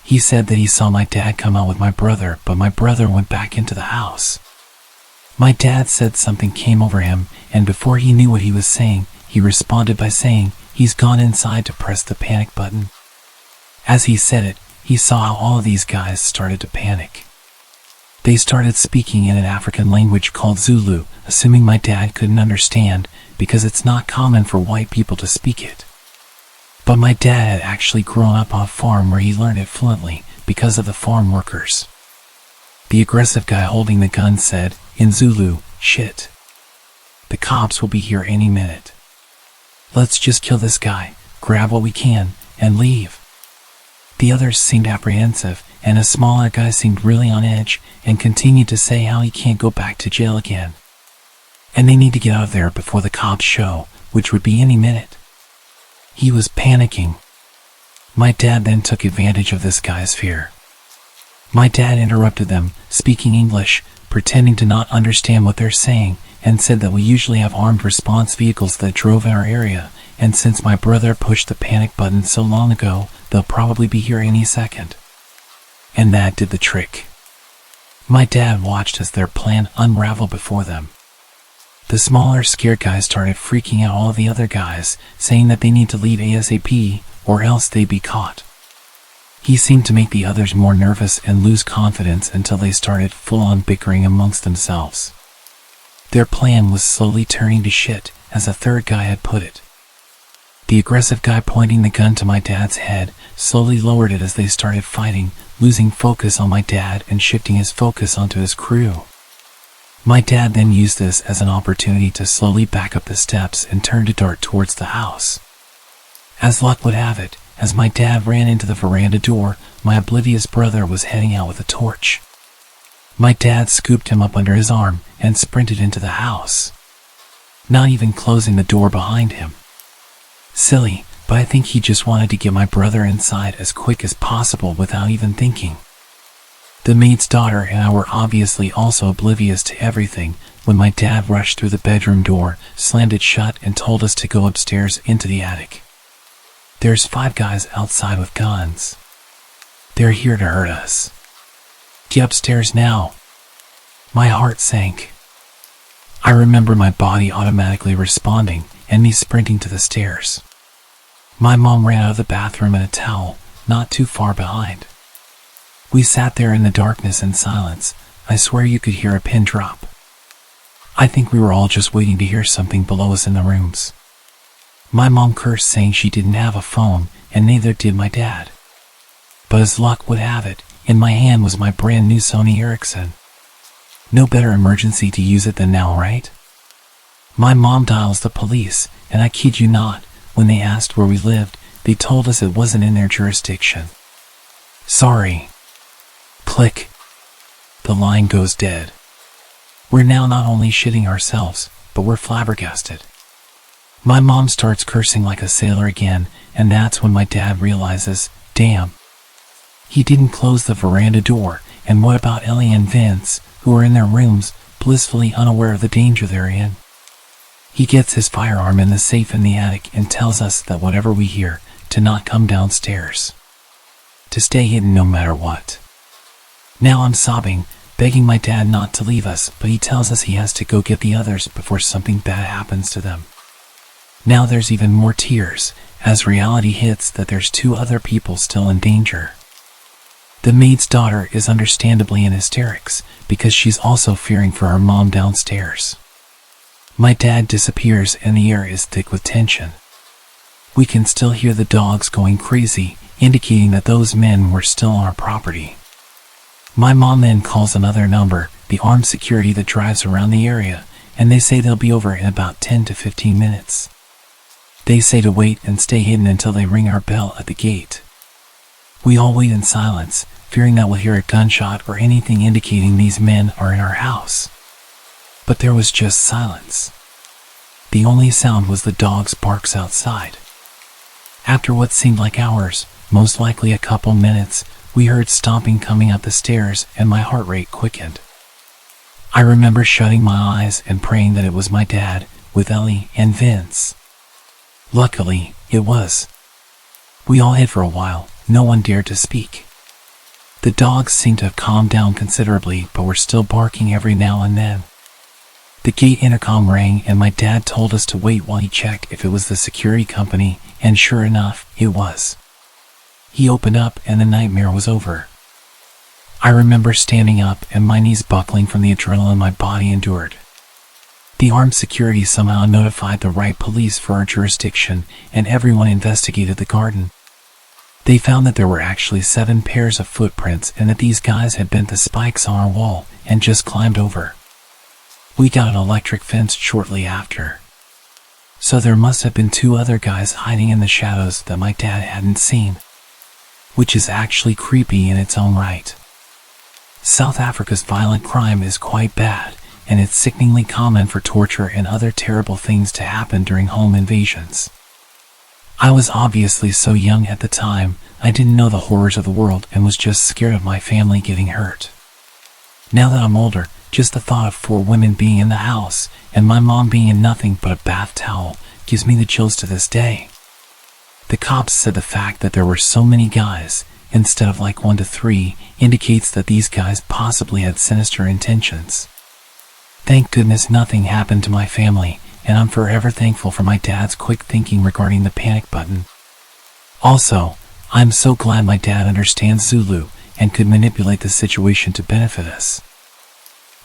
He said that he saw my dad come out with my brother, but my brother went back into the house. My dad said something came over him, and before he knew what he was saying, he responded by saying he's gone inside to press the panic button. As he said it, he saw how all of these guys started to panic. They started speaking in an African language called Zulu, assuming my dad couldn't understand because it's not common for white people to speak it. But my dad had actually grown up on a farm where he learned it fluently because of the farm workers. The aggressive guy holding the gun said, in Zulu, "Shit. The cops will be here any minute. Let's just kill this guy, grab what we can, and leave." The others seemed apprehensive, and a smaller guy seemed really on edge and continued to say how he can't go back to jail again. And they need to get out of there before the cops show, which would be any minute. He was panicking. My dad then took advantage of this guy's fear. My dad interrupted them, speaking English, pretending to not understand what they're saying, and said that we usually have armed response vehicles that drove in our area, and since my brother pushed the panic button so long ago, they'll probably be here any second. And that did the trick. My dad watched as their plan unraveled before them. The smaller, scared guys started freaking out all the other guys, saying that they need to leave ASAP, or else they'd be caught. He seemed to make the others more nervous and lose confidence until they started full-on bickering amongst themselves. Their plan was slowly turning to shit, as a third guy had put it. The aggressive guy pointing the gun to my dad's head slowly lowered it as they started fighting, losing focus on my dad and shifting his focus onto his crew. My dad then used this as an opportunity to slowly back up the steps and turn to dart towards the house. As luck would have it, as my dad ran into the veranda door, my oblivious brother was heading out with a torch. My dad scooped him up under his arm and sprinted into the house, not even closing the door behind him. Silly, but I think he just wanted to get my brother inside as quick as possible without even thinking. The maid's daughter and I were obviously also oblivious to everything when my dad rushed through the bedroom door, slammed it shut, and told us to go upstairs into the attic. There's 5 guys outside with guns. They're here to hurt us. Get upstairs now. My heart sank. I remember my body automatically responding and me sprinting to the stairs. My mom ran out of the bathroom in a towel, not too far behind. We sat there in the darkness and silence. I swear you could hear a pin drop. I think we were all just waiting to hear something below us in the rooms. My mom cursed, saying she didn't have a phone, and neither did my dad. But as luck would have it, in my hand was my brand new Sony Ericsson. No better emergency to use it than now, right? My mom dials the police, and I kid you not, when they asked where we lived, they told us it wasn't in their jurisdiction. Sorry. Click. The line goes dead. We're now not only shitting ourselves, but we're flabbergasted. My mom starts cursing like a sailor again, and that's when my dad realizes, damn. He didn't close the veranda door, and what about Ellie and Vince, who are in their rooms, blissfully unaware of the danger they're in? He gets his firearm in the safe in the attic and tells us that whatever we hear, to not come downstairs. To stay hidden no matter what. Now I'm sobbing, begging my dad not to leave us, but he tells us he has to go get the others before something bad happens to them. Now there's even more tears, as reality hits that there's 2 other people still in danger. The maid's daughter is understandably in hysterics, because she's also fearing for her mom downstairs. My dad disappears and the air is thick with tension. We can still hear the dogs going crazy, indicating that those men were still on our property. My mom then calls another number, the armed security that drives around the area, and they say they'll be over in about 10 to 15 minutes. They say to wait and stay hidden until they ring our bell at the gate. We all wait in silence, fearing that we'll hear a gunshot or anything indicating these men are in our house. But there was just silence. The only sound was the dog's barks outside. After what seemed like hours, most likely a couple minutes, we heard stomping coming up the stairs and my heart rate quickened. I remember shutting my eyes and praying that it was my dad, with Ellie and Vince. Luckily, it was. We all hid for a while, no one dared to speak. The dogs seemed to have calmed down considerably, but were still barking every now and then. The gate intercom rang and my dad told us to wait while he checked if it was the security company, and sure enough, it was. He opened up and the nightmare was over. I remember standing up and my knees buckling from the adrenaline my body endured. The armed security somehow notified the right police for our jurisdiction, and everyone investigated the garden. They found that there were actually 7 pairs of footprints and that these guys had bent the spikes on our wall and just climbed over. We got an electric fence shortly after. So there must have been 2 other guys hiding in the shadows that my dad hadn't seen. Which is actually creepy in its own right. South Africa's violent crime is quite bad, and it's sickeningly common for torture and other terrible things to happen during home invasions. I was obviously so young at the time, I didn't know the horrors of the world and was just scared of my family getting hurt. Now that I'm older, just the thought of 4 women being in the house, and my mom being in nothing but a bath towel, gives me the chills to this day. The cops said the fact that there were so many guys, instead of like 1 to 3, indicates that these guys possibly had sinister intentions. Thank goodness nothing happened to my family, and I'm forever thankful for my dad's quick thinking regarding the panic button. Also, I'm so glad my dad understands Zulu and could manipulate the situation to benefit us.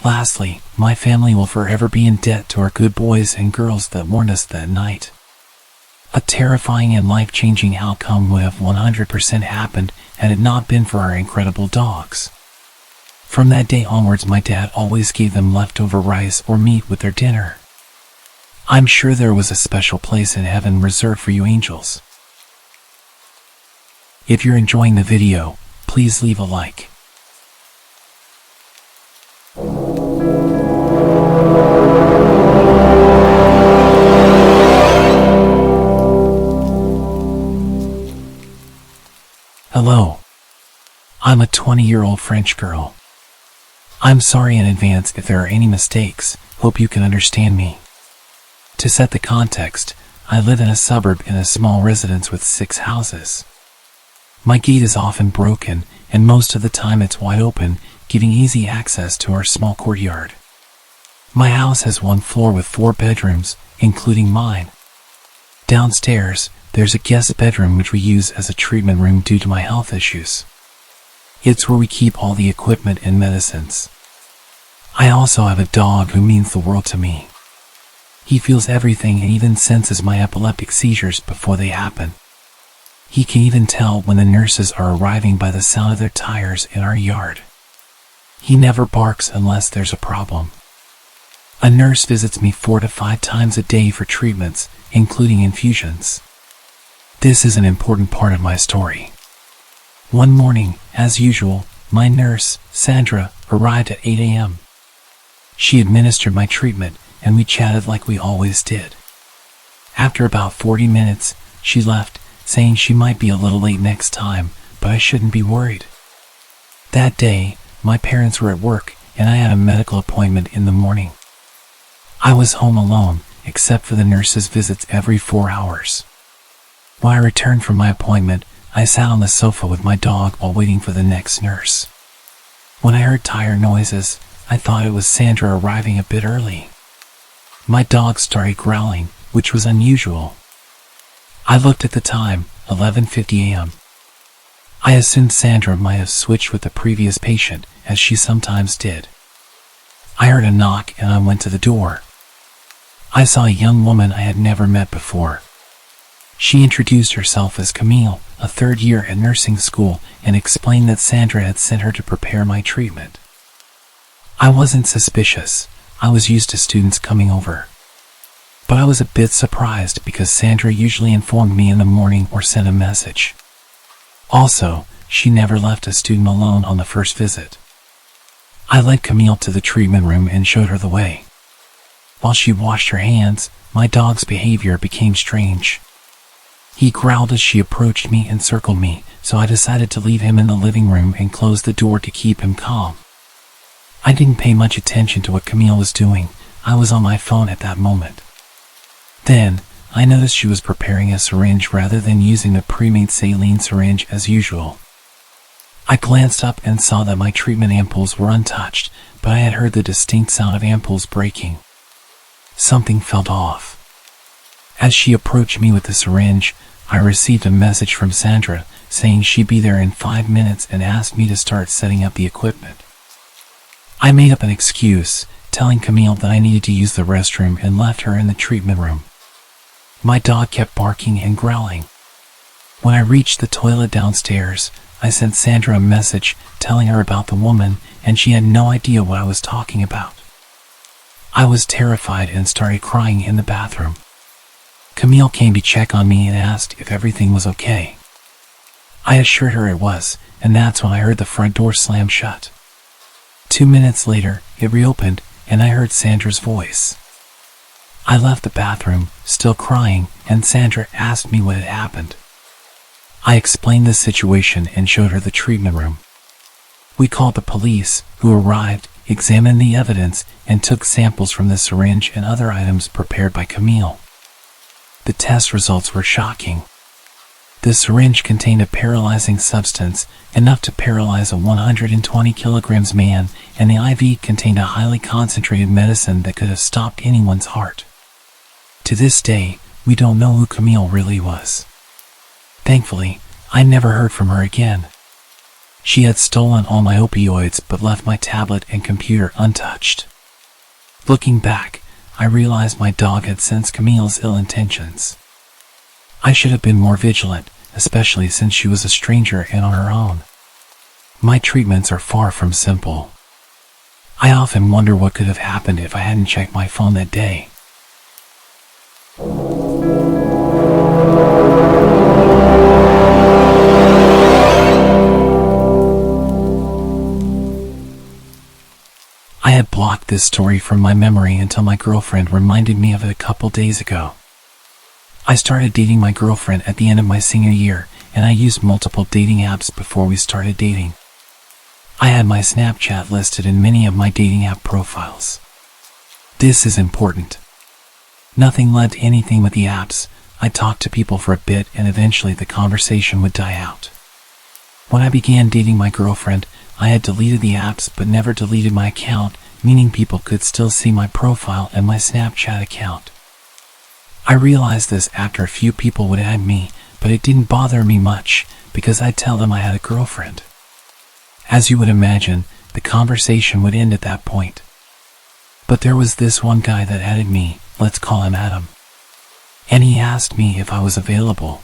Lastly, my family will forever be in debt to our good boys and girls that warned us that night. A terrifying and life-changing outcome would have 100% happened had it not been for our incredible dogs. From that day onwards, my dad always gave them leftover rice or meat with their dinner. I'm sure there was a special place in heaven reserved for you angels. If you're enjoying the video, please leave a like. Hello. I'm a 20-year-old French girl. I'm sorry in advance if there are any mistakes, hope you can understand me. To set the context, I live in a suburb in a small residence with 6 houses. My gate is often broken, and most of the time it's wide open, giving easy access to our small courtyard. My house has 1 floor with 4 bedrooms, including mine. Downstairs, there's a guest bedroom which we use as a treatment room due to my health issues. It's where we keep all the equipment and medicines. I also have a dog who means the world to me. He feels everything and even senses my epileptic seizures before they happen. He can even tell when the nurses are arriving by the sound of their tires in our yard. He never barks unless there's a problem. A nurse visits me 4 to 5 times a day for treatments, including infusions. This is an important part of my story. One morning, as usual, my nurse, Sandra, arrived at 8 a.m. She administered my treatment, and we chatted like we always did. After about 40 minutes, she left, saying she might be a little late next time, but I shouldn't be worried. That day, my parents were at work, and I had a medical appointment in the morning. I was home alone, except for the nurse's visits every 4 hours. When I returned from my appointment, I sat on the sofa with my dog while waiting for the next nurse. When I heard tire noises, I thought it was Sandra arriving a bit early. My dog started growling, which was unusual. I looked at the time, 11:50 a.m. I assumed Sandra might have switched with the previous patient, as she sometimes did. I heard a knock and I went to the door. I saw a young woman I had never met before. She introduced herself as Camille, a 3rd year at nursing school, and explained that Sandra had sent her to prepare my treatment. I wasn't suspicious. I was used to students coming over. But I was a bit surprised because Sandra usually informed me in the morning or sent a message. Also, she never left a student alone on the first visit. I led Camille to the treatment room and showed her the way. While she washed her hands, my dog's behavior became strange. He growled as she approached me and circled me, so I decided to leave him in the living room and close the door to keep him calm. I didn't pay much attention to what Camille was doing. I was on my phone at that moment. Then, I noticed she was preparing a syringe rather than using the pre-made saline syringe as usual. I glanced up and saw that my treatment ampoules were untouched, but I had heard the distinct sound of ampoules breaking. Something felt off. As she approached me with the syringe, I received a message from Sandra saying she'd be there in 5 minutes and asked me to start setting up the equipment. I made up an excuse, telling Camille that I needed to use the restroom and left her in the treatment room. My dog kept barking and growling. When I reached the toilet downstairs, I sent Sandra a message telling her about the woman, and she had no idea what I was talking about. I was terrified and started crying in the bathroom. Camille came to check on me and asked if everything was okay. I assured her it was, and that's when I heard the front door slam shut. 2 minutes later, it reopened, and I heard Sandra's voice. I left the bathroom, still crying, and Sandra asked me what had happened. I explained the situation and showed her the treatment room. We called the police, who arrived, examined the evidence, and took samples from the syringe and other items prepared by Camille. The test results were shocking. The syringe contained a paralyzing substance, enough to paralyze a 120 kilograms man, and the IV contained a highly concentrated medicine that could have stopped anyone's heart. To this day, we don't know who Camille really was. Thankfully, I never heard from her again. She had stolen all my opioids but left my tablet and computer untouched. Looking back, I realized my dog had sensed Camille's ill intentions. I should have been more vigilant, especially since she was a stranger and on her own. My treatments are far from simple. I often wonder what could have happened if I hadn't checked my phone that day. I had blocked this story from my memory until my girlfriend reminded me of it a couple days ago. I started dating my girlfriend at the end of my senior year, and I used multiple dating apps before we started dating. I had my Snapchat listed in many of my dating app profiles. This is important. Nothing led to anything with the apps. I talked to people for a bit and eventually the conversation would die out. When I began dating my girlfriend, I had deleted the apps but never deleted my account, meaning people could still see my profile and my Snapchat account. I realized this after a few people would add me, but it didn't bother me much because I'd tell them I had a girlfriend. As you would imagine, the conversation would end at that point. But there was this one guy that added me, let's call him Adam. And he asked me if I was available.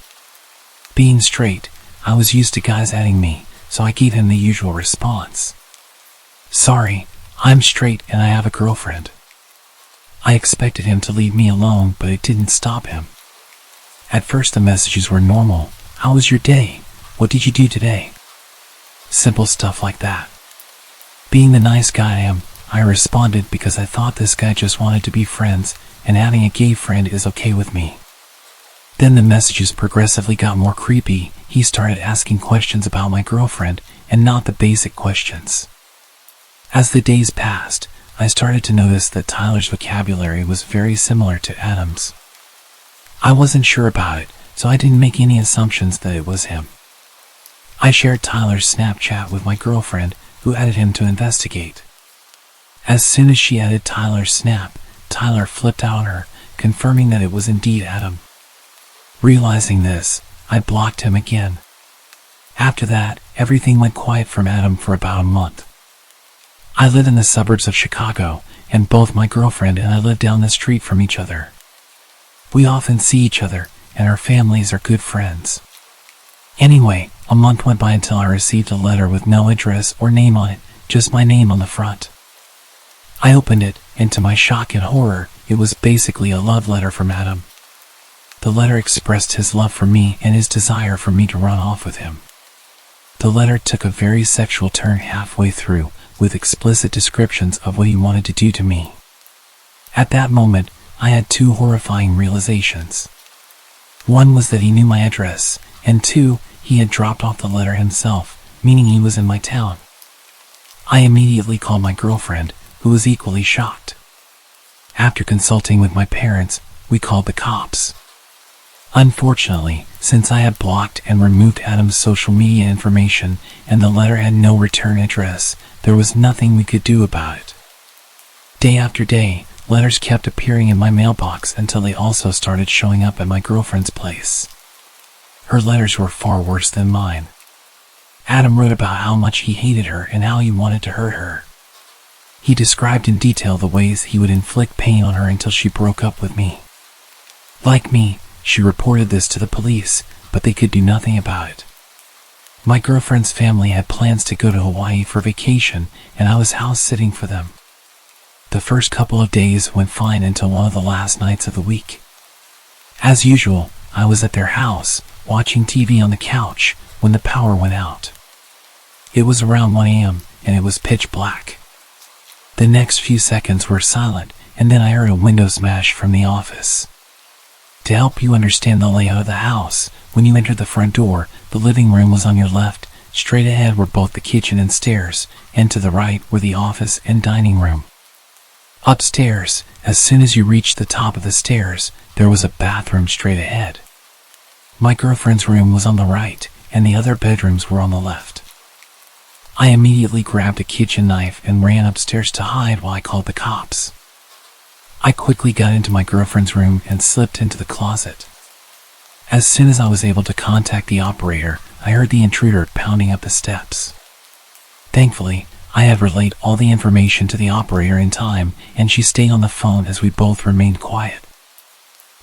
Being straight, I was used to guys adding me, so I gave him the usual response. Sorry, I'm straight and I have a girlfriend. I expected him to leave me alone, but it didn't stop him. At first the messages were normal. How was your day? What did you do today? Simple stuff like that. Being the nice guy I am, I responded because I thought this guy just wanted to be friends, and having a gay friend is okay with me. Then the messages progressively got more creepy. He started asking questions about my girlfriend, and not the basic questions. As the days passed, I started to notice that Tyler's vocabulary was very similar to Adam's. I wasn't sure about it, so I didn't make any assumptions that it was him. I shared Tyler's Snapchat with my girlfriend, who added him to investigate. As soon as she added Tyler's snap, Tyler flipped out on her, confirming that it was indeed Adam. Realizing this, I blocked him again. After that, everything went quiet from Adam for about a month. I live in the suburbs of Chicago, and both my girlfriend and I live down the street from each other. We often see each other, and our families are good friends. Anyway, a month went by until I received a letter with no address or name on it, just my name on the front. I opened it, and to my shock and horror, it was basically a love letter from Adam. The letter expressed his love for me and his desire for me to run off with him. The letter took a very sexual turn halfway through, with explicit descriptions of what he wanted to do to me. At that moment, I had two horrifying realizations. One was that he knew my address, and two, he had dropped off the letter himself, meaning he was in my town. I immediately called my girlfriend, who was equally shocked. After consulting with my parents, we called the cops. Unfortunately, since I had blocked and removed Adam's social media information and the letter had no return address, there was nothing we could do about it. Day after day, letters kept appearing in my mailbox until they also started showing up at my girlfriend's place. Her letters were far worse than mine. Adam wrote about how much he hated her and how he wanted to hurt her. He described in detail the ways he would inflict pain on her until she broke up with me. Like me, she reported this to the police, but they could do nothing about it. My girlfriend's family had plans to go to Hawaii for vacation, and I was house sitting for them. The first couple of days went fine until one of the last nights of the week. As usual, I was at their house, watching TV on the couch, when the power went out. It was around 1 a.m., and it was pitch black. The next few seconds were silent, and then I heard a window smash from the office. To help you understand the layout of the house, when you entered the front door, the living room was on your left, straight ahead were both the kitchen and stairs, and to the right were the office and dining room. Upstairs, as soon as you reached the top of the stairs, there was a bathroom straight ahead. My girlfriend's room was on the right, and the other bedrooms were on the left. I immediately grabbed a kitchen knife and ran upstairs to hide while I called the cops. I quickly got into my girlfriend's room and slipped into the closet. As soon as I was able to contact the operator, I heard the intruder pounding up the steps. Thankfully, I had relayed all the information to the operator in time, and she stayed on the phone as we both remained quiet.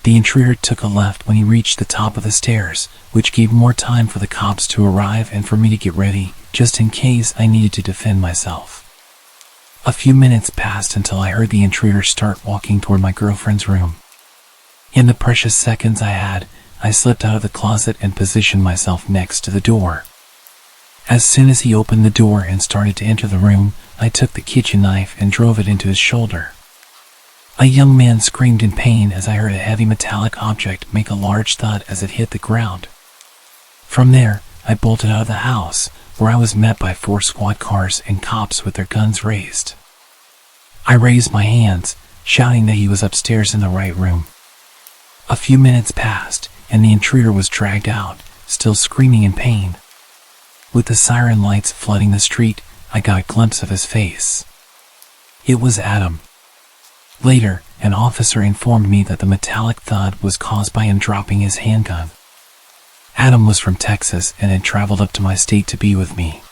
The intruder took a left when he reached the top of the stairs, which gave more time for the cops to arrive and for me to get ready, just in case I needed to defend myself. A few minutes passed until I heard the intruder start walking toward my girlfriend's room. In the precious seconds I had, I slipped out of the closet and positioned myself next to the door. As soon as he opened the door and started to enter the room, I took the kitchen knife and drove it into his shoulder. A young man screamed in pain as I heard a heavy metallic object make a large thud as it hit the ground. From there, I bolted out of the house, where I was met by 4 squad cars and cops with their guns raised. I raised my hands, shouting that he was upstairs in the right room. A few minutes passed, and the intruder was dragged out, still screaming in pain. With the siren lights flooding the street, I got a glimpse of his face. It was Adam. Later, an officer informed me that the metallic thud was caused by him dropping his handgun. Adam was from Texas and had traveled up to my state to be with me.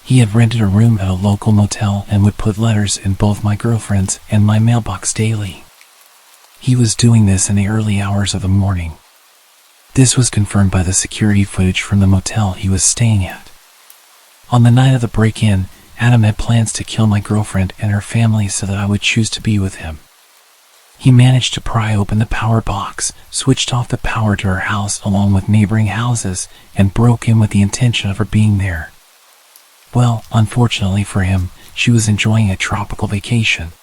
He had rented a room at a local motel and would put letters in both my girlfriend's and my mailbox daily. He was doing this in the early hours of the morning. This was confirmed by the security footage from the motel he was staying at. On the night of the break-in, Adam had plans to kill my girlfriend and her family so that I would choose to be with him. He managed to pry open the power box, switched off the power to her house along with neighboring houses, and broke in with the intention of her being there. Well, unfortunately for him, she was enjoying a tropical vacation.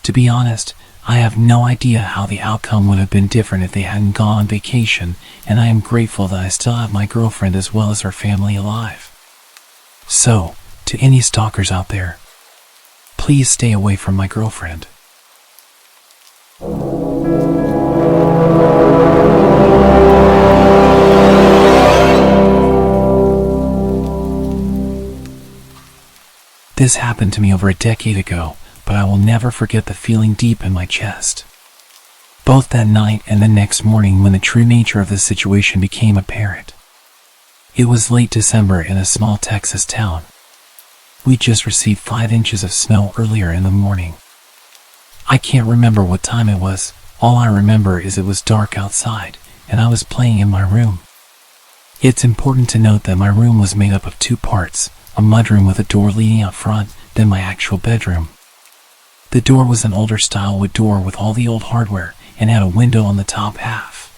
To be honest, I have no idea how the outcome would have been different if they hadn't gone on vacation, and I am grateful that I still have my girlfriend as well as her family alive. So, to any stalkers out there, please stay away from my girlfriend. This happened to me over a decade ago, but I will never forget the feeling deep in my chest. Both that night and the next morning when the true nature of the situation became apparent. It was late December in a small Texas town. We just received 5 inches of snow earlier in the morning. I can't remember what time it was. All I remember is it was dark outside, and I was playing in my room. It's important to note that my room was made up of 2 parts, a mudroom with a door leading out front, then my actual bedroom. The door was an older style wood door with all the old hardware, and had a window on the top half.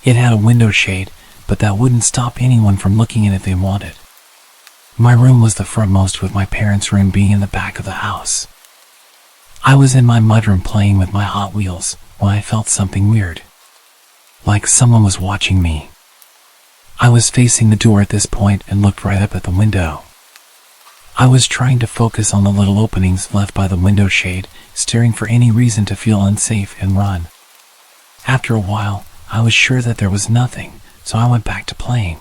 It had a window shade, but that wouldn't stop anyone from looking in if they wanted. My room was the frontmost, with my parents' room being in the back of the house. I was in my mudroom playing with my Hot Wheels when I felt something weird. Like someone was watching me. I was facing the door at this point and looked right up at the window. I was trying to focus on the little openings left by the window shade, staring for any reason to feel unsafe and run. After a while, I was sure that there was nothing, so I went back to playing.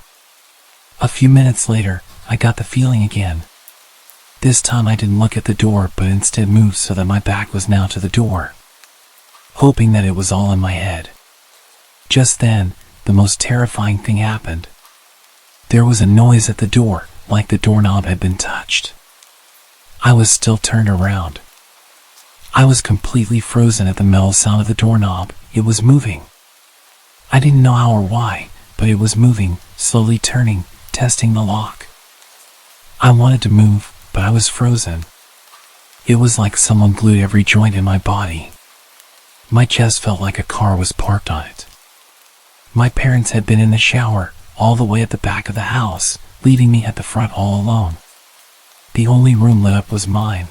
A few minutes later, I got the feeling again. This time I didn't look at the door, but instead moved so that my back was now to the door, hoping that it was all in my head. Just then, the most terrifying thing happened. There was a noise at the door, like the doorknob had been touched. I was still turned around. I was completely frozen at the metal sound of the doorknob. It was moving. I didn't know how or why, but it was moving, slowly turning, testing the lock. I wanted to move, but I was frozen. It was like someone glued every joint in my body. My chest felt like a car was parked on it. My parents had been in the shower, all the way at the back of the house, leaving me at the front all alone. The only room lit up was mine.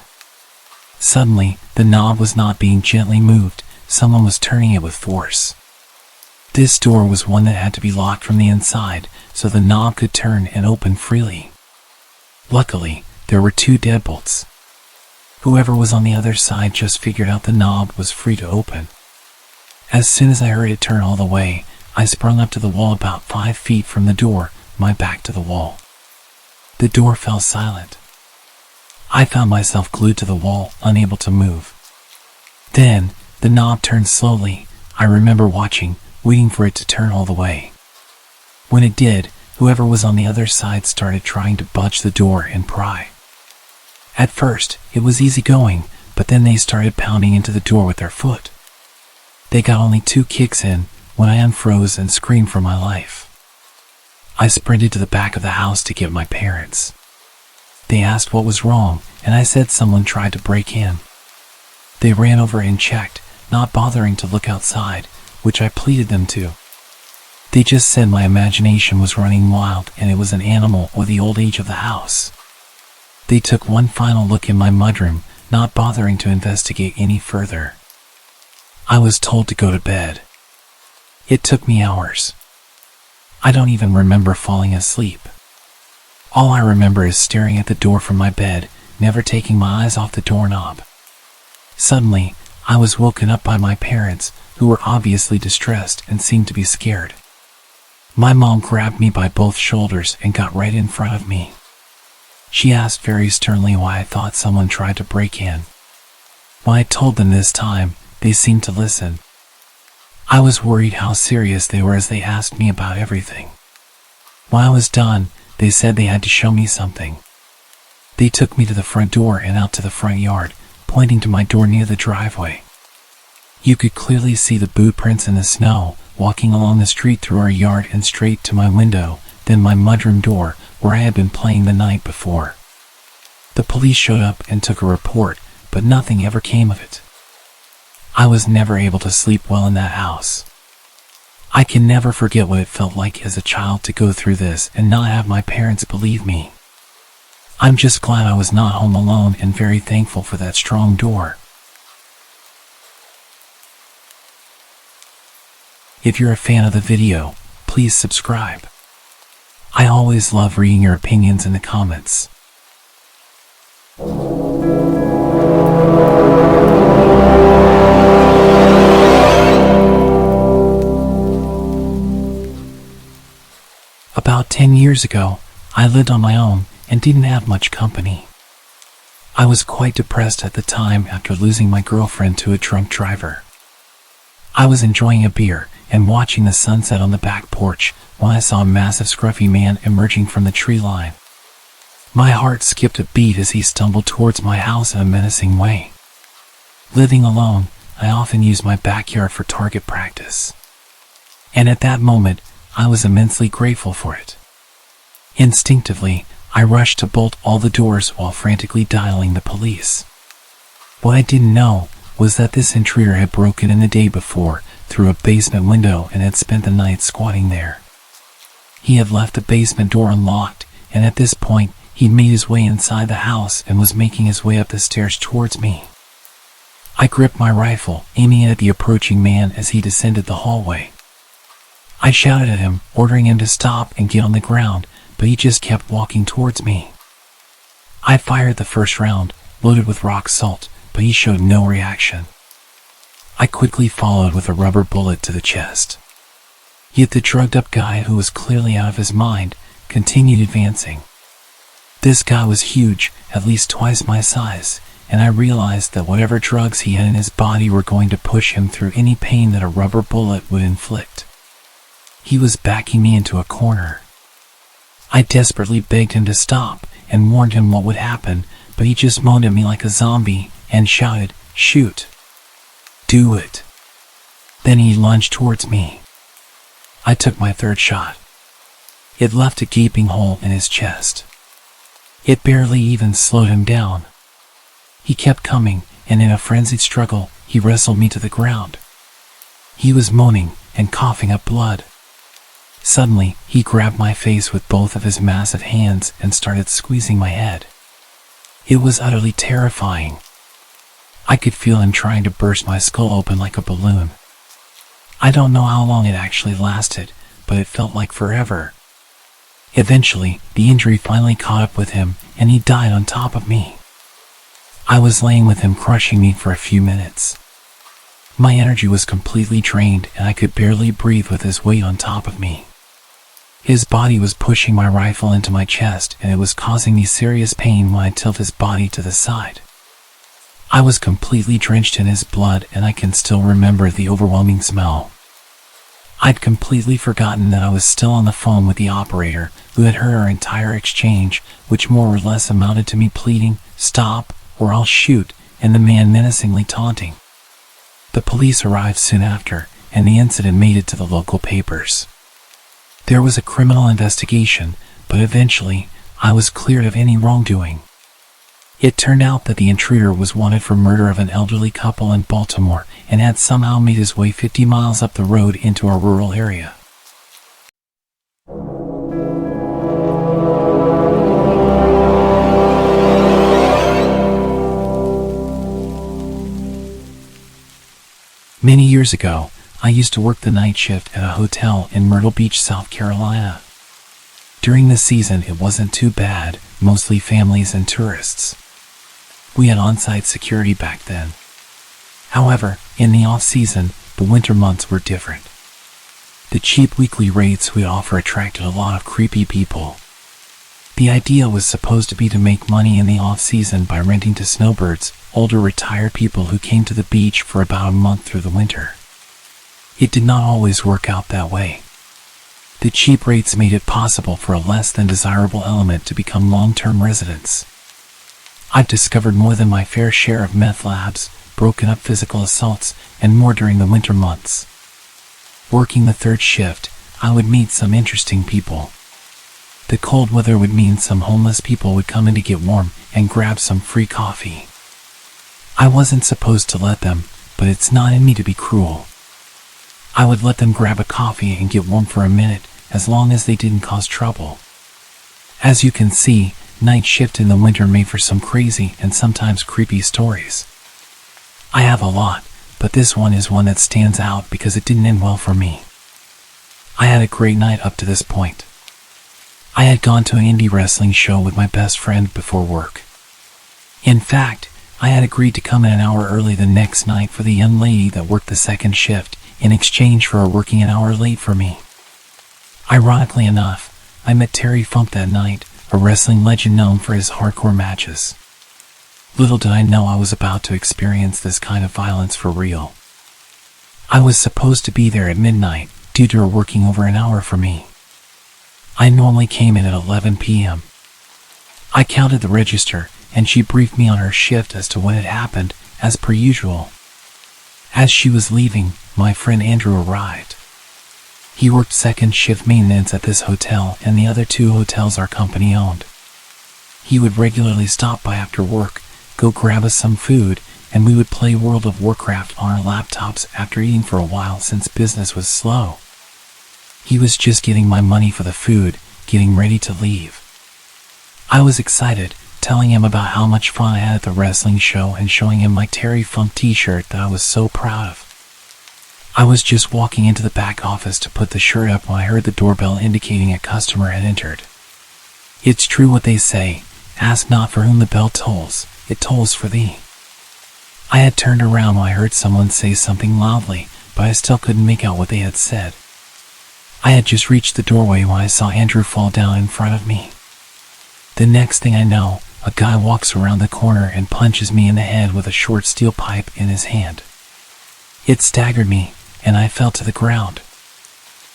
Suddenly, the knob was not being gently moved, someone was turning it with force. This door was one that had to be locked from the inside, so the knob could turn and open freely. Luckily, there were 2 deadbolts. Whoever was on the other side just figured out the knob was free to open. As soon as I heard it turn all the way, I sprung up to the wall about 5 feet from the door, my back to the wall. The door fell silent. I found myself glued to the wall, unable to move. Then, the knob turned slowly. I remember watching, waiting for it to turn all the way. When it did, whoever was on the other side started trying to budge the door and pry. At first, it was easy going, but then they started pounding into the door with their foot. They got only 2 kicks in when I unfroze and screamed for my life. I sprinted to the back of the house to get my parents. They asked what was wrong, and I said someone tried to break in. They ran over and checked, not bothering to look outside, which I pleaded them to. They just said my imagination was running wild and it was an animal or the old age of the house. They took one final look in my mudroom, not bothering to investigate any further. I was told to go to bed. It took me hours. I don't even remember falling asleep. All I remember is staring at the door from my bed, never taking my eyes off the doorknob. Suddenly, I was woken up by my parents, who were obviously distressed and seemed to be scared. My mom grabbed me by both shoulders and got right in front of me. She asked very sternly why I thought someone tried to break in. When I told them this time, they seemed to listen. I was worried how serious they were as they asked me about everything. When I was done, they said they had to show me something. They took me to the front door and out to the front yard, pointing to my door near the driveway. You could clearly see the boot prints in the snow, walking along the street through our yard and straight to my window, then my mudroom door, where I had been playing the night before. The police showed up and took a report, but nothing ever came of it. I was never able to sleep well in that house. I can never forget what it felt like as a child to go through this and not have my parents believe me. I'm just glad I was not home alone and very thankful for that strong door. If you're a fan of the video, please subscribe. I always love reading your opinions in the comments. About 10 years ago, I lived on my own and didn't have much company. I was quite depressed at the time after losing my girlfriend to a drunk driver. I was enjoying a beer and watching the sunset on the back porch when I saw a massive scruffy man emerging from the tree line. My heart skipped a beat as he stumbled towards my house in a menacing way. Living alone, I often used my backyard for target practice. And at that moment, I was immensely grateful for it. Instinctively, I rushed to bolt all the doors while frantically dialing the police. What I didn't know was that this intruder had broken in the day before through a basement window and had spent the night squatting there. He had left the basement door unlocked, and at this point, he'd made his way inside the house and was making his way up the stairs towards me. I gripped my rifle, aiming it at the approaching man as he descended the hallway. I shouted at him, ordering him to stop and get on the ground, but he just kept walking towards me. I fired the first round, loaded with rock salt, but he showed no reaction. I quickly followed with a rubber bullet to the chest. Yet the drugged-up guy, who was clearly out of his mind, continued advancing. This guy was huge, at least twice my size, and I realized that whatever drugs he had in his body were going to push him through any pain that a rubber bullet would inflict. He was backing me into a corner. I desperately begged him to stop and warned him what would happen, but he just moaned at me like a zombie and shouted, "Shoot! Do it!" Then he lunged towards me. I took my third shot. It left a gaping hole in his chest. It barely even slowed him down. He kept coming, and in a frenzied struggle, he wrestled me to the ground. He was moaning and coughing up blood. Suddenly, he grabbed my face with both of his massive hands and started squeezing my head. It was utterly terrifying. I could feel him trying to burst my skull open like a balloon. I don't know how long it actually lasted, but it felt like forever. Eventually, the injury finally caught up with him, and he died on top of me. I was laying with him crushing me for a few minutes. My energy was completely drained, and I could barely breathe with his weight on top of me. His body was pushing my rifle into my chest, and it was causing me serious pain when I tilted his body to the side. I was completely drenched in his blood, and I can still remember the overwhelming smell. I'd completely forgotten that I was still on the phone with the operator, who had heard our entire exchange, which more or less amounted to me pleading, "Stop, or I'll shoot," and the man menacingly taunting. The police arrived soon after, and the incident made it to the local papers. There was a criminal investigation, but eventually, I was cleared of any wrongdoing. It turned out that the intruder was wanted for murder of an elderly couple in Baltimore and had somehow made his way 50 miles up the road into a rural area. Many years ago, I used to work the night shift at a hotel in Myrtle Beach, South Carolina. During the season, it wasn't too bad, mostly families and tourists. We had on-site security back then. However, in the off-season, the winter months were different. The cheap weekly rates we offer attracted a lot of creepy people. The idea was supposed to be to make money in the off-season by renting to snowbirds, older retired people who came to the beach for about a month through the winter. It did not always work out that way. The cheap rates made it possible for a less than desirable element to become long-term residents. I've discovered more than my fair share of meth labs, broken up physical assaults, and more during the winter months. Working the third shift, I would meet some interesting people. The cold weather would mean some homeless people would come in to get warm and grab some free coffee. I wasn't supposed to let them, but it's not in me to be cruel. I would let them grab a coffee and get warm for a minute, as long as they didn't cause trouble. As you can see, night shift in the winter made for some crazy and sometimes creepy stories. I have a lot, but this one is one that stands out because it didn't end well for me. I had a great night up to this point. I had gone to an indie wrestling show with my best friend before work. In fact, I had agreed to come in an hour early the next night for the young lady that worked the second shift in exchange for her working an hour late for me. Ironically enough, I met Terry Funk that night, a wrestling legend known for his hardcore matches. Little did I know I was about to experience this kind of violence for real. I was supposed to be there at midnight, due to her working over an hour for me. I normally came in at 11 p.m. I counted the register, and she briefed me on her shift as to what had happened, as per usual. As she was leaving, my friend Andrew arrived. He worked second shift maintenance at this hotel, and the other two hotels our company owned. He would regularly stop by after work, go grab us some food, and we would play World of Warcraft on our laptops after eating for a while since business was slow. He was just getting my money for the food, getting ready to leave. I was excited, telling him about how much fun I had at the wrestling show and showing him my Terry Funk t-shirt that I was so proud of. I was just walking into the back office to put the shirt up when I heard the doorbell indicating a customer had entered. It's true what they say, ask not for whom the bell tolls, it tolls for thee. I had turned around when I heard someone say something loudly, but I still couldn't make out what they had said. I had just reached the doorway when I saw Andrew fall down in front of me. The next thing I know, a guy walks around the corner and punches me in the head with a short steel pipe in his hand. It staggered me, and I fell to the ground.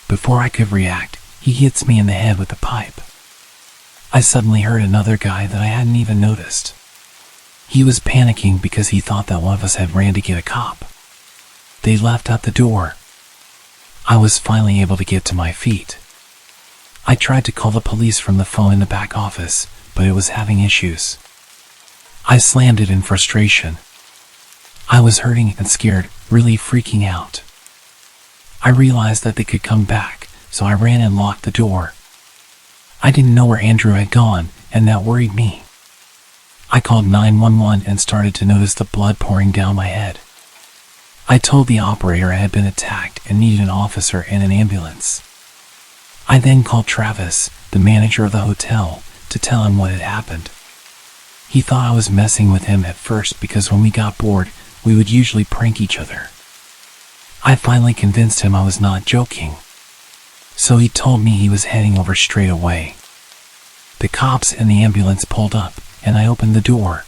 Before I could react, he hits me in the head with the pipe. I suddenly heard another guy that I hadn't even noticed. He was panicking because he thought that one of us had ran to get a cop. They left out the door. I was finally able to get to my feet. I tried to call the police from the phone in the back office, but it was having issues. I slammed it in frustration. I was hurting and scared, really freaking out. I realized that they could come back, so I ran and locked the door. I didn't know where Andrew had gone, and that worried me. I called 911 and started to notice the blood pouring down my head. I told the operator I had been attacked and needed an officer and an ambulance. I then called Travis, the manager of the hotel, to tell him what had happened. He thought I was messing with him at first because when we got bored, we would usually prank each other. I finally convinced him I was not joking. So he told me he was heading over straight away. The cops and the ambulance pulled up, and I opened the door.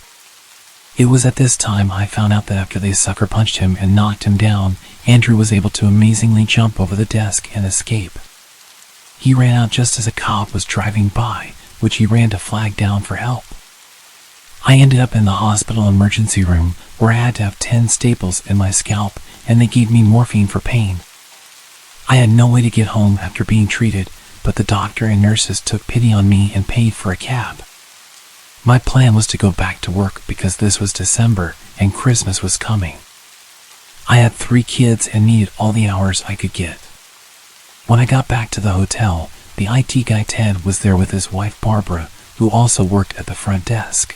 It was at this time I found out that after they sucker punched him and knocked him down, Andrew was able to amazingly jump over the desk and escape. He ran out just as a cop was driving by, which he ran to flag down for help. I ended up in the hospital emergency room where I had to have 10 staples in my scalp, and they gave me morphine for pain. I had no way to get home after being treated, but the doctor and nurses took pity on me and paid for a cab. My plan was to go back to work because this was December and Christmas was coming. I had 3 kids and needed all the hours I could get. When I got back to the hotel, the IT guy Ted was there with his wife Barbara, who also worked at the front desk.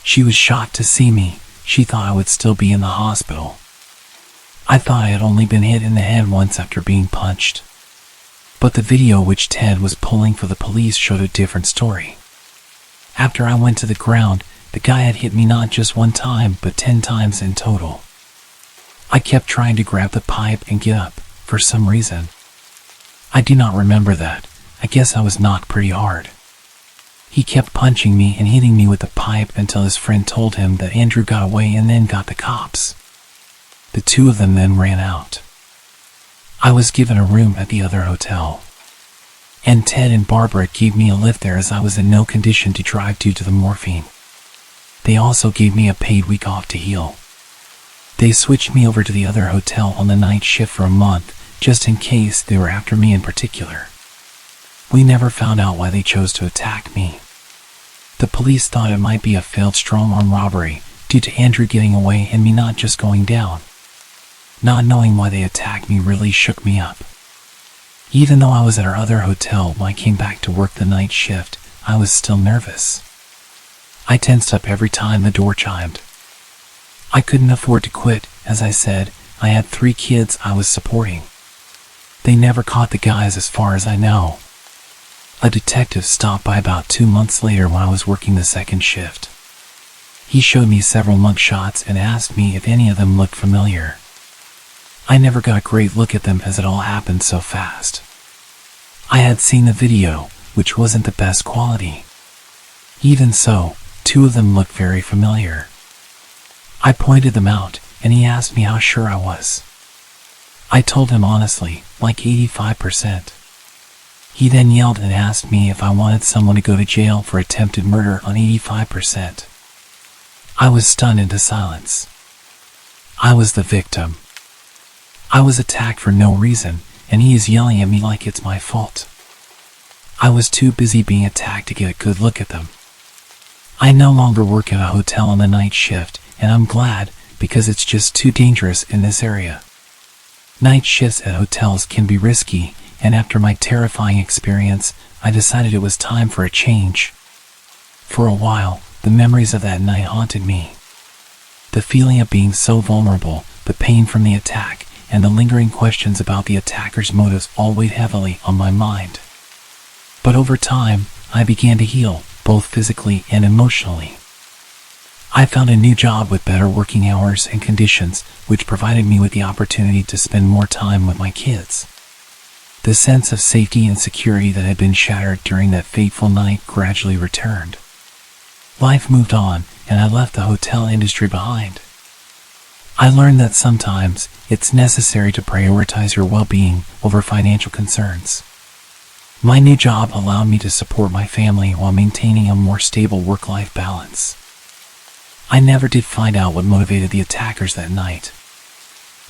She was shocked to see me. She thought I would still be in the hospital. I thought I had only been hit in the head once after being punched. But the video which Ted was pulling for the police showed a different story. After I went to the ground, the guy had hit me not just one time, but 10 times in total. I kept trying to grab the pipe and get up, for some reason. I do not remember that. I guess I was knocked pretty hard. He kept punching me and hitting me with the pipe until his friend told him that Andrew got away and then got the cops. The 2 of them then ran out. I was given a room at the other hotel. And Ted and Barbara gave me a lift there as I was in no condition to drive due to the morphine. They also gave me a paid week off to heal. They switched me over to the other hotel on the night shift for a month, just in case they were after me in particular. We never found out why they chose to attack me. The police thought it might be a failed strong-arm robbery due to Andrew getting away and me not just going down. Not knowing why they attacked me really shook me up. Even though I was at our other hotel when I came back to work the night shift, I was still nervous. I tensed up every time the door chimed. I couldn't afford to quit. As I said, I had 3 kids I was supporting. They never caught the guys as far as I know. A detective stopped by about 2 months later when I was working the second shift. He showed me several mug shots and asked me if any of them looked familiar. I never got a great look at them as it all happened so fast. I had seen the video, which wasn't the best quality. Even so, 2 of them looked very familiar. I pointed them out, and he asked me how sure I was. I told him honestly, like 85%. He then yelled and asked me if I wanted someone to go to jail for attempted murder on 85%. I was stunned into silence. I was the victim. I was attacked for no reason, and he is yelling at me like it's my fault. I was too busy being attacked to get a good look at them. I no longer work at a hotel on the night shift, and I'm glad, because it's just too dangerous in this area. Night shifts at hotels can be risky, and after my terrifying experience, I decided it was time for a change. For a while, the memories of that night haunted me. The feeling of being so vulnerable, the pain from the attack, and the lingering questions about the attacker's motives all weighed heavily on my mind. But over time, I began to heal, both physically and emotionally. I found a new job with better working hours and conditions, which provided me with the opportunity to spend more time with my kids. The sense of safety and security that had been shattered during that fateful night gradually returned. Life moved on, and I left the hotel industry behind. I learned that sometimes it's necessary to prioritize your well-being over financial concerns. My new job allowed me to support my family while maintaining a more stable work-life balance. I never did find out what motivated the attackers that night.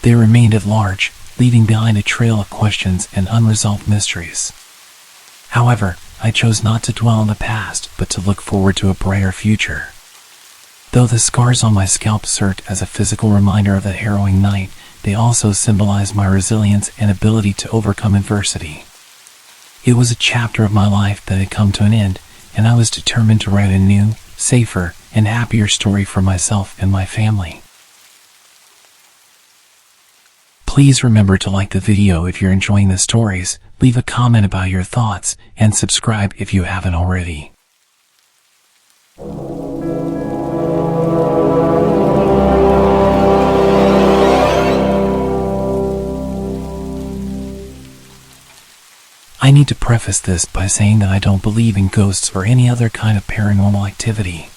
They remained at large, leaving behind a trail of questions and unresolved mysteries. However, I chose not to dwell on the past, but to look forward to a brighter future. Though the scars on my scalp served as a physical reminder of that harrowing night, they also symbolized my resilience and ability to overcome adversity. It was a chapter of my life that had come to an end, and I was determined to write a new, safer, and happier story for myself and my family. Please remember to like the video if you're enjoying the stories, leave a comment about your thoughts, and subscribe if you haven't already. I need to preface this by saying that I don't believe in ghosts or any other kind of paranormal activity.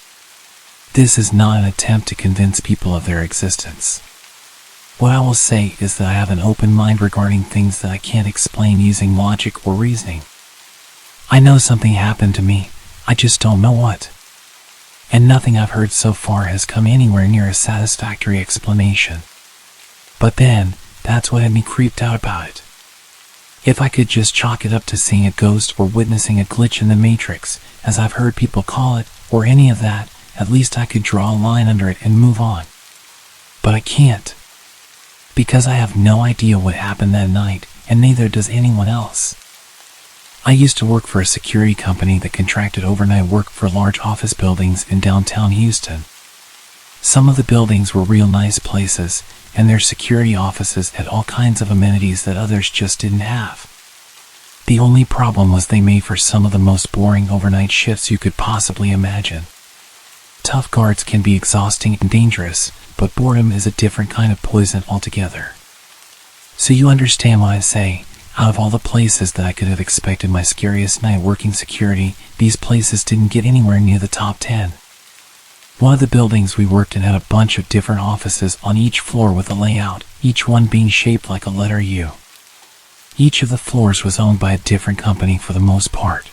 This is not an attempt to convince people of their existence. What I will say is that I have an open mind regarding things that I can't explain using logic or reasoning. I know something happened to me, I just don't know what. And nothing I've heard so far has come anywhere near a satisfactory explanation. But then, that's what had me creeped out about it. If I could just chalk it up to seeing a ghost or witnessing a glitch in the matrix, as I've heard people call it, or any of that, at least I could draw a line under it and move on. But I can't. Because I have no idea what happened that night, and neither does anyone else. I used to work for a security company that contracted overnight work for large office buildings in downtown Houston. Some of the buildings were real nice places, and their security offices had all kinds of amenities that others just didn't have. The only problem was they made for some of the most boring overnight shifts you could possibly imagine. Tough guards can be exhausting and dangerous, but boredom is a different kind of poison altogether. So you understand what I say, out of all the places that I could have expected my scariest night working security, these places didn't get anywhere near the top 10. One of the buildings we worked in had a bunch of different offices on each floor with a layout, each one being shaped like a letter U. Each of the floors was owned by a different company for the most part.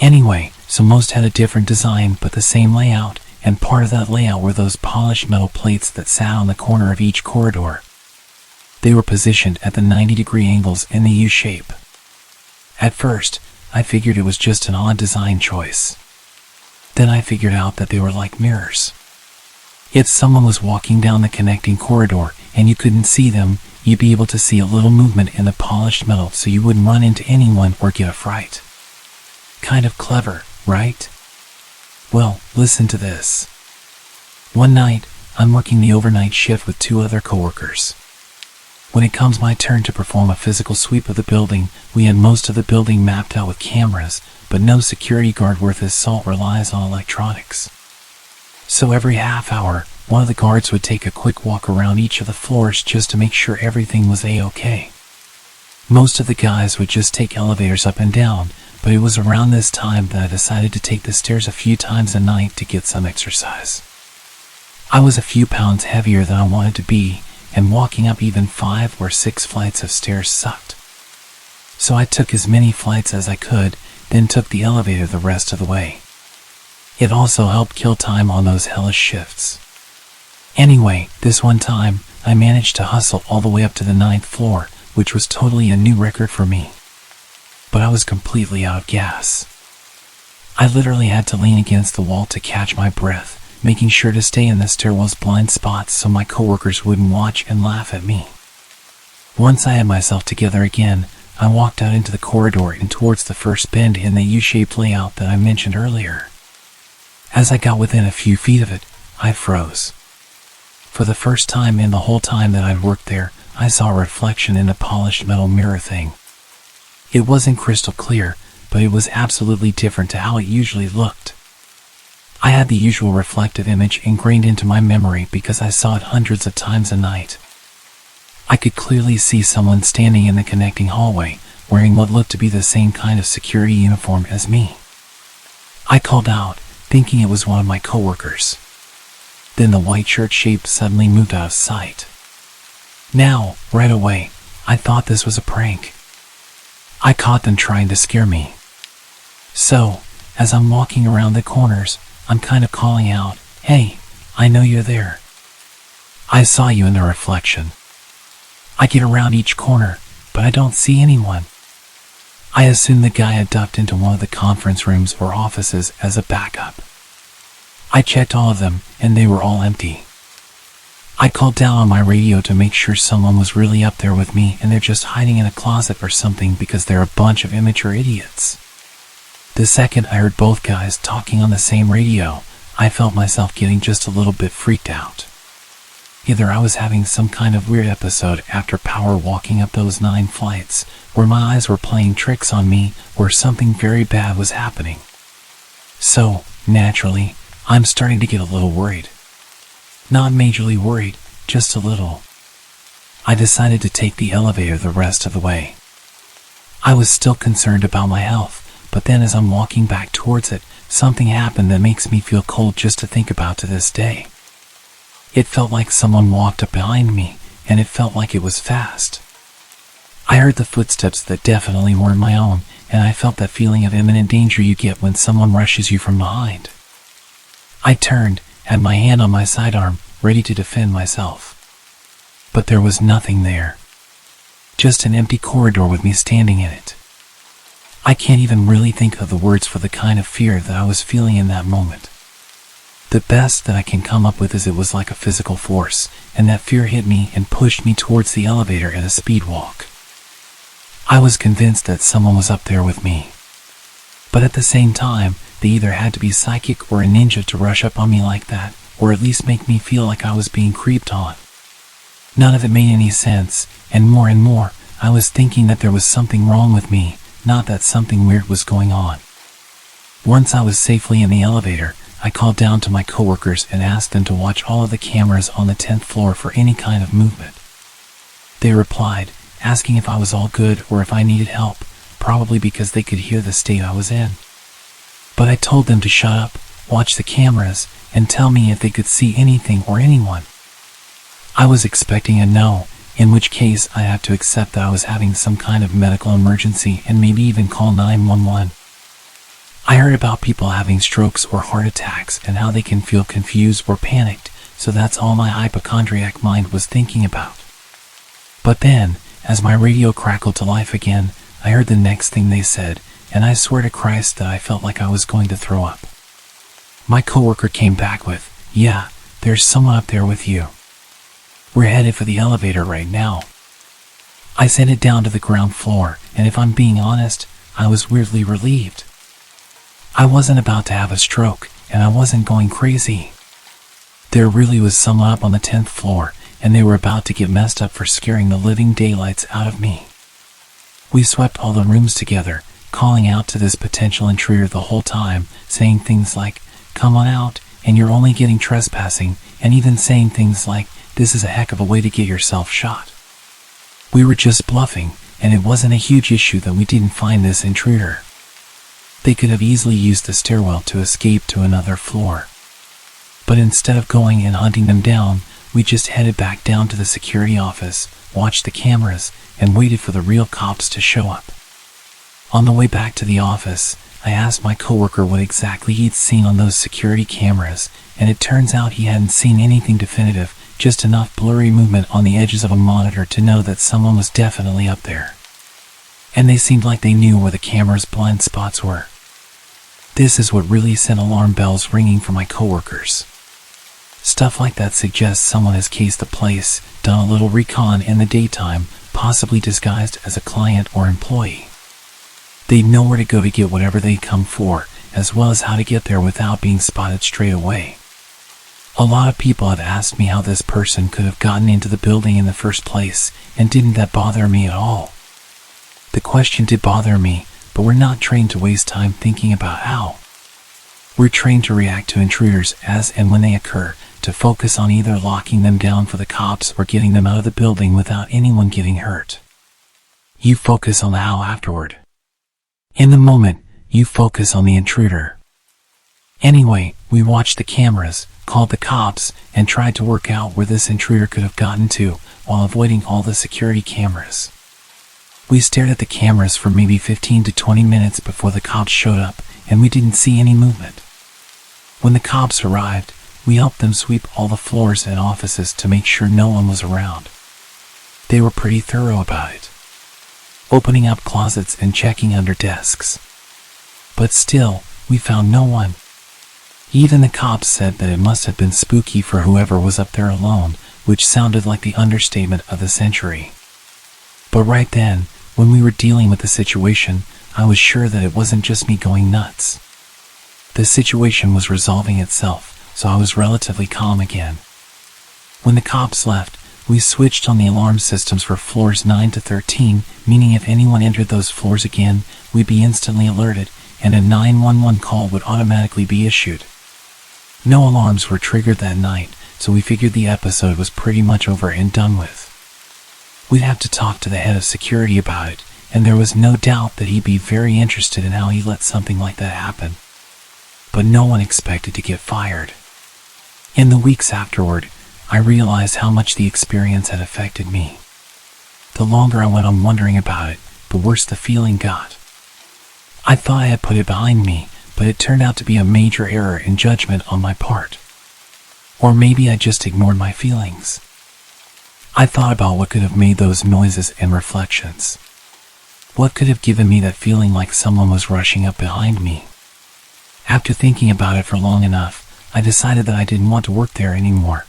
Anyway, so most had a different design but the same layout, and part of that layout were those polished metal plates that sat on the corner of each corridor. They were positioned at the 90-degree angles in the U shape. At first, I figured it was just an odd design choice. Then I figured out that they were like mirrors. If someone was walking down the connecting corridor and you couldn't see them, you'd be able to see a little movement in the polished metal so you wouldn't run into anyone or get a fright. Kind of clever, right? Well, listen to this. One night, I'm working the overnight shift with 2 other coworkers. When it comes my turn to perform a physical sweep of the building, we had most of the building mapped out with cameras, but no security guard worth his salt relies on electronics. So every half hour, one of the guards would take a quick walk around each of the floors just to make sure everything was A-okay. Most of the guys would just take elevators up and down, but it was around this time that I decided to take the stairs a few times a night to get some exercise. I was a few pounds heavier than I wanted to be, and walking up even 5 or 6 flights of stairs sucked. So I took as many flights as I could, then took the elevator the rest of the way. It also helped kill time on those hellish shifts. Anyway, this one time, I managed to hustle all the way up to the 9th floor, which was totally a new record for me. But I was completely out of gas. I literally had to lean against the wall to catch my breath, making sure to stay in the stairwell's blind spots so my coworkers wouldn't watch and laugh at me. Once I had myself together again, I walked out into the corridor and towards the first bend in the U-shaped layout that I mentioned earlier. As I got within a few feet of it, I froze. For the first time in the whole time that I'd worked there, I saw a reflection in a polished metal mirror thing. It wasn't crystal clear, but it was absolutely different to how it usually looked. I had the usual reflective image ingrained into my memory because I saw it hundreds of times a night. I could clearly see someone standing in the connecting hallway, wearing what looked to be the same kind of security uniform as me. I called out, thinking it was one of my coworkers. Then the white shirt shape suddenly moved out of sight. Now, right away, I thought this was a prank. I caught them trying to scare me. So, as I'm walking around the corners, I'm kind of calling out, "Hey, I know you're there. I saw you in the reflection." I get around each corner, but I don't see anyone. I assume the guy had ducked into one of the conference rooms or offices as a backup. I checked all of them, and they were all empty. I called down on my radio to make sure someone was really up there with me and they're just hiding in a closet or something because they're a bunch of immature idiots. The second I heard both guys talking on the same radio, I felt myself getting just a little bit freaked out. Either I was having some kind of weird episode after power walking up those 9 flights, where my eyes were playing tricks on me, or something very bad was happening. So, naturally, I'm starting to get a little worried. Not majorly worried, just a little. I decided to take the elevator the rest of the way. I was still concerned about my health, but then as I'm walking back towards it, something happened that makes me feel cold just to think about to this day. It felt like someone walked up behind me, and it felt like it was fast. I heard the footsteps that definitely weren't my own, and I felt that feeling of imminent danger you get when someone rushes you from behind. I turned, had my hand on my sidearm, ready to defend myself. But there was nothing there. Just an empty corridor with me standing in it. I can't even really think of the words for the kind of fear that I was feeling in that moment. The best that I can come up with is it was like a physical force, and that fear hit me and pushed me towards the elevator at a speed walk. I was convinced that someone was up there with me. But at the same time, they either had to be psychic or a ninja to rush up on me like that, or at least make me feel like I was being creeped on. None of it made any sense, and more, I was thinking that there was something wrong with me, not that something weird was going on. Once I was safely in the elevator, I called down to my coworkers and asked them to watch all of the cameras on the 10th floor for any kind of movement. They replied, asking if I was all good or if I needed help, probably because they could hear the state I was in. But I told them to shut up, watch the cameras, and tell me if they could see anything or anyone. I was expecting a no, in which case I had to accept that I was having some kind of medical emergency and maybe even call 911. I heard about people having strokes or heart attacks and how they can feel confused or panicked, so that's all my hypochondriac mind was thinking about. But then, as my radio crackled to life again, I heard the next thing they said, and I swear to Christ that I felt like I was going to throw up. My coworker came back with, "Yeah, there's someone up there with you. We're headed for the elevator right now." I sent it down to the ground floor, and if I'm being honest, I was weirdly relieved. I wasn't about to have a stroke, and I wasn't going crazy. There really was someone up on the 10th floor, and they were about to get messed up for scaring the living daylights out of me. We swept all the rooms together, calling out to this potential intruder the whole time, saying things like, "Come on out, and you're only getting trespassing," and even saying things like, "This is a heck of a way to get yourself shot." We were just bluffing, and it wasn't a huge issue that we didn't find this intruder. They could have easily used the stairwell to escape to another floor. But instead of going and hunting them down, we just headed back down to the security office, watched the cameras, and waited for the real cops to show up. On the way back to the office, I asked my coworker what exactly he'd seen on those security cameras, and it turns out he hadn't seen anything definitive, just enough blurry movement on the edges of a monitor to know that someone was definitely up there. And they seemed like they knew where the camera's blind spots were. This is what really sent alarm bells ringing for my coworkers. Stuff like that suggests someone has cased the place, done a little recon in the daytime, possibly disguised as a client or employee. They'd know where to go to get whatever they'd come for, as well as how to get there without being spotted straight away. A lot of people have asked me how this person could have gotten into the building in the first place, and didn't that bother me at all? The question did bother me, but we're not trained to waste time thinking about how. We're trained to react to intruders as and when they occur, to focus on either locking them down for the cops or getting them out of the building without anyone getting hurt. You focus on the how afterward. In the moment, you focus on the intruder. Anyway, we watched the cameras, called the cops, and tried to work out where this intruder could have gotten to while avoiding all the security cameras. We stared at the cameras for maybe 15 to 20 minutes before the cops showed up, and we didn't see any movement. When the cops arrived, we helped them sweep all the floors and offices to make sure no one was around. They were pretty thorough about it, opening up closets and checking under desks. But still, we found no one. Even the cops said that it must have been spooky for whoever was up there alone, which sounded like the understatement of the century. But right then, when we were dealing with the situation, I was sure that it wasn't just me going nuts. The situation was resolving itself, so I was relatively calm again. When the cops left, we switched on the alarm systems for floors 9 to 13, meaning if anyone entered those floors again, we'd be instantly alerted, and a 911 call would automatically be issued. No alarms were triggered that night, so we figured the episode was pretty much over and done with. We'd have to talk to the head of security about it, and there was no doubt that he'd be very interested in how he let something like that happen. But no one expected to get fired. In the weeks afterward, I realized how much the experience had affected me. The longer I went on wondering about it, the worse the feeling got. I thought I had put it behind me, but it turned out to be a major error in judgment on my part. Or maybe I just ignored my feelings. I thought about what could have made those noises and reflections. What could have given me that feeling like someone was rushing up behind me? After thinking about it for long enough, I decided that I didn't want to work there anymore.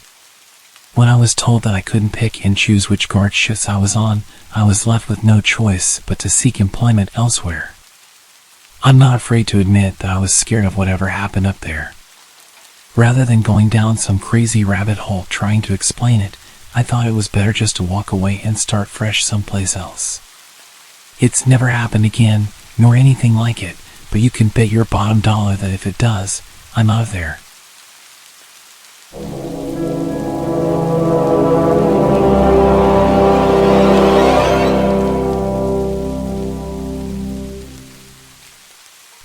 When I was told that I couldn't pick and choose which guard shifts I was on, I was left with no choice but to seek employment elsewhere. I'm not afraid to admit that I was scared of whatever happened up there. Rather than going down some crazy rabbit hole trying to explain it, I thought it was better just to walk away and start fresh someplace else. It's never happened again, nor anything like it, but you can bet your bottom dollar that if it does, I'm out of there.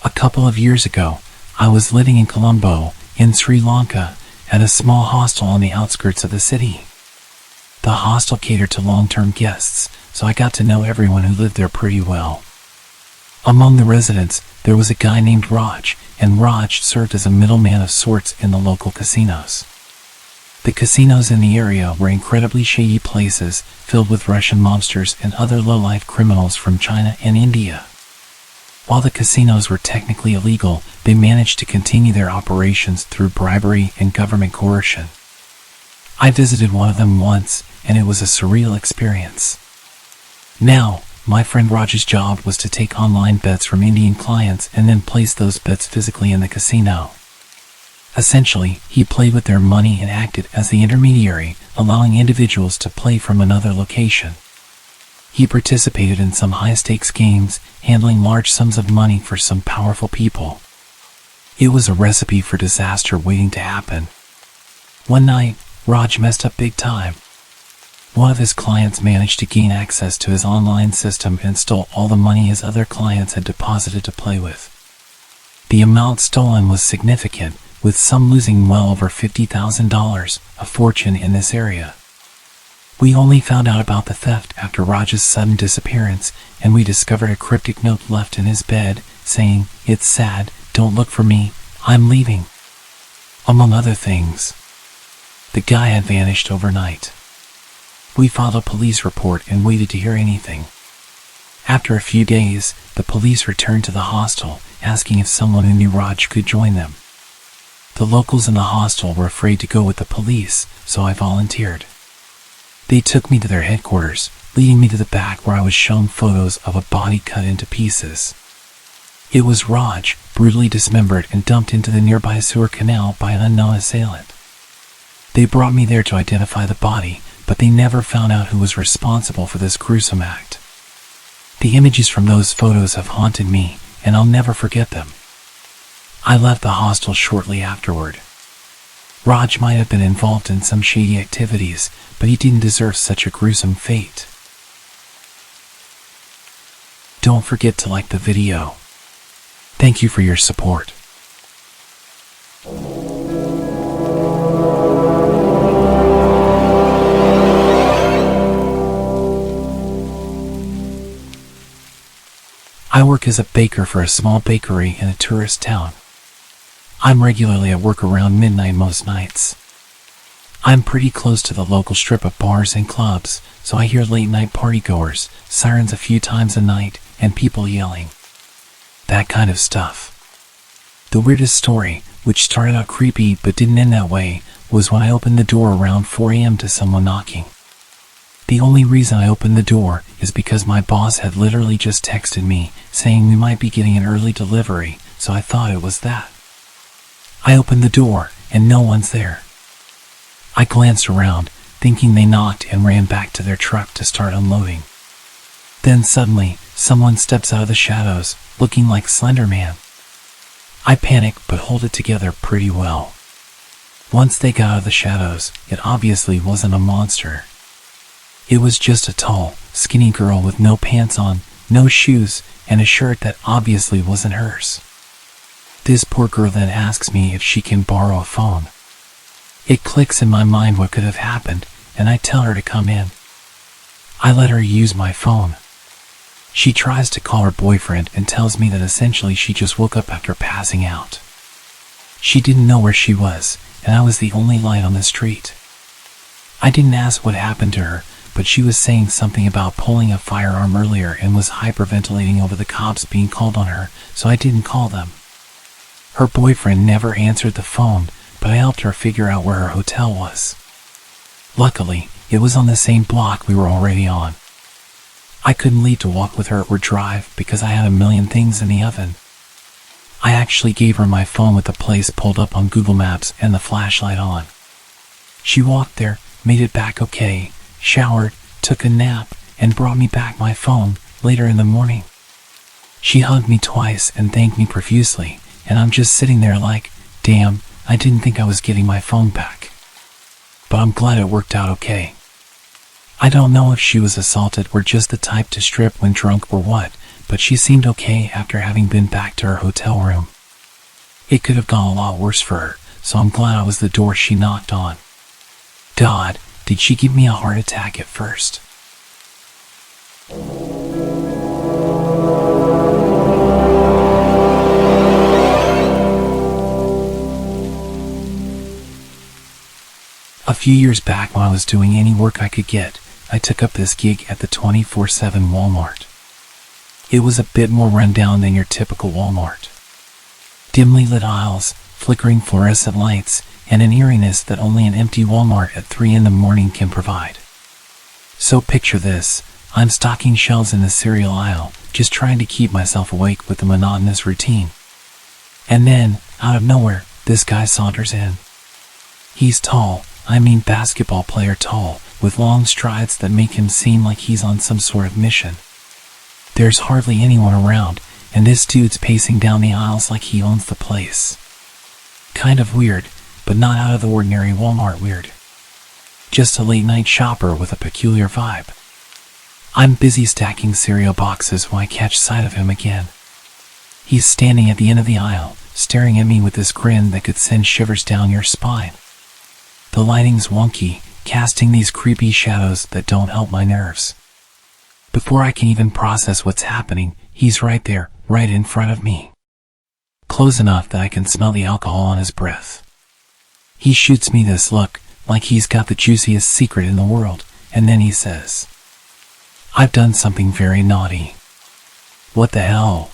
A couple of years ago, I was living in Colombo, in Sri Lanka, at a small hostel on the outskirts of the city. The hostel catered to long-term guests, so I got to know everyone who lived there pretty well. Among the residents, there was a guy named Raj, and Raj served as a middleman of sorts in the local casinos. The casinos in the area were incredibly shady places, filled with Russian mobsters and other low-life criminals from China and India. While the casinos were technically illegal, they managed to continue their operations through bribery and government coercion. I visited one of them once, and it was a surreal experience. Now, my friend Raj's job was to take online bets from Indian clients and then place those bets physically in the casino. Essentially, he played with their money and acted as the intermediary, allowing individuals to play from another location. He participated in some high-stakes games, handling large sums of money for some powerful people. It was a recipe for disaster waiting to happen. One night, Raj messed up big time. One of his clients managed to gain access to his online system and stole all the money his other clients had deposited to play with. The amount stolen was significant, with some losing well over $50,000, a fortune in this area. We only found out about the theft after Raj's sudden disappearance, and we discovered a cryptic note left in his bed, saying, "It's sad, don't look for me, I'm leaving." Among other things. The guy had vanished overnight. We filed a police report and waited to hear anything. After a few days, the police returned to the hostel, asking if someone who knew Raj could join them. The locals in the hostel were afraid to go with the police, so I volunteered. They took me to their headquarters, leading me to the back where I was shown photos of a body cut into pieces. It was Raj, brutally dismembered and dumped into the nearby sewer canal by an unknown assailant. They brought me there to identify the body, but they never found out who was responsible for this gruesome act. The images from those photos have haunted me, and I'll never forget them. I left the hostel shortly afterward. Raj might have been involved in some shady activities, but he didn't deserve such a gruesome fate. don't forget to like the video. Thank you for your support. I work as a baker for a small bakery in a tourist town. I'm regularly at work around midnight most nights. I'm pretty close to the local strip of bars and clubs, so I hear late night partygoers, sirens a few times a night, and people yelling. That kind of stuff. The weirdest story, which started out creepy but didn't end that way, was when I opened the door around 4 a.m. to someone knocking. The only reason I opened the door is because my boss had literally just texted me saying we might be getting an early delivery, so I thought it was that. I opened the door and no one's there. I glanced around, thinking they knocked, and ran back to their truck to start unloading. Then suddenly, someone steps out of the shadows, looking like Slender Man. I panic but hold it together pretty well. Once they got out of the shadows, it obviously wasn't a monster. It was just a tall, skinny girl with no pants on, no shoes, and a shirt that obviously wasn't hers. This poor girl then asks me if she can borrow a phone. It clicks in my mind what could have happened, and I tell her to come in. I let her use my phone. She tries to call her boyfriend and tells me that essentially she just woke up after passing out. She didn't know where she was, and I was the only light on the street. I didn't ask what happened to her, but she was saying something about pulling a firearm earlier and was hyperventilating over the cops being called on her, so I didn't call them. Her boyfriend never answered the phone, but I helped her figure out where her hotel was. Luckily, it was on the same block we were already on. I couldn't leave to walk with her or drive because I had a million things in the oven. I actually gave her my phone with the place pulled up on Google Maps and the flashlight on. She walked there, made it back okay, showered, took a nap, and brought me back my phone later in the morning. She hugged me twice and thanked me profusely, and I'm just sitting there like, damn, I didn't think I was getting my phone back. But I'm glad it worked out okay. I don't know if she was assaulted or just the type to strip when drunk or what, but she seemed okay after having been back to her hotel room. It could have gone a lot worse for her, so I'm glad I was the door she knocked on. God, did she give me a heart attack at first? A few years back, when I was doing any work I could get, I took up this gig at the 24/7 Walmart. It was a bit more rundown than your typical Walmart. Dimly lit aisles, flickering fluorescent lights, and an eeriness that only an empty Walmart at 3 in the morning can provide. So picture this, I'm stocking shelves in the cereal aisle, just trying to keep myself awake with the monotonous routine. And then, out of nowhere, this guy saunters in. He's tall, I mean basketball player tall, with long strides that make him seem like he's on some sort of mission. There's hardly anyone around, and this dude's pacing down the aisles like he owns the place. Kind of weird, but not out of the ordinary Walmart weird. Just a late night shopper with a peculiar vibe. I'm busy stacking cereal boxes when I catch sight of him again. He's standing at the end of the aisle, staring at me with this grin that could send shivers down your spine. The lighting's wonky, casting these creepy shadows that don't help my nerves. Before I can even process what's happening, he's right there, right in front of me. Close enough that I can smell the alcohol on his breath. He shoots me this look, like he's got the juiciest secret in the world, and then he says, "I've done something very naughty." What the hell?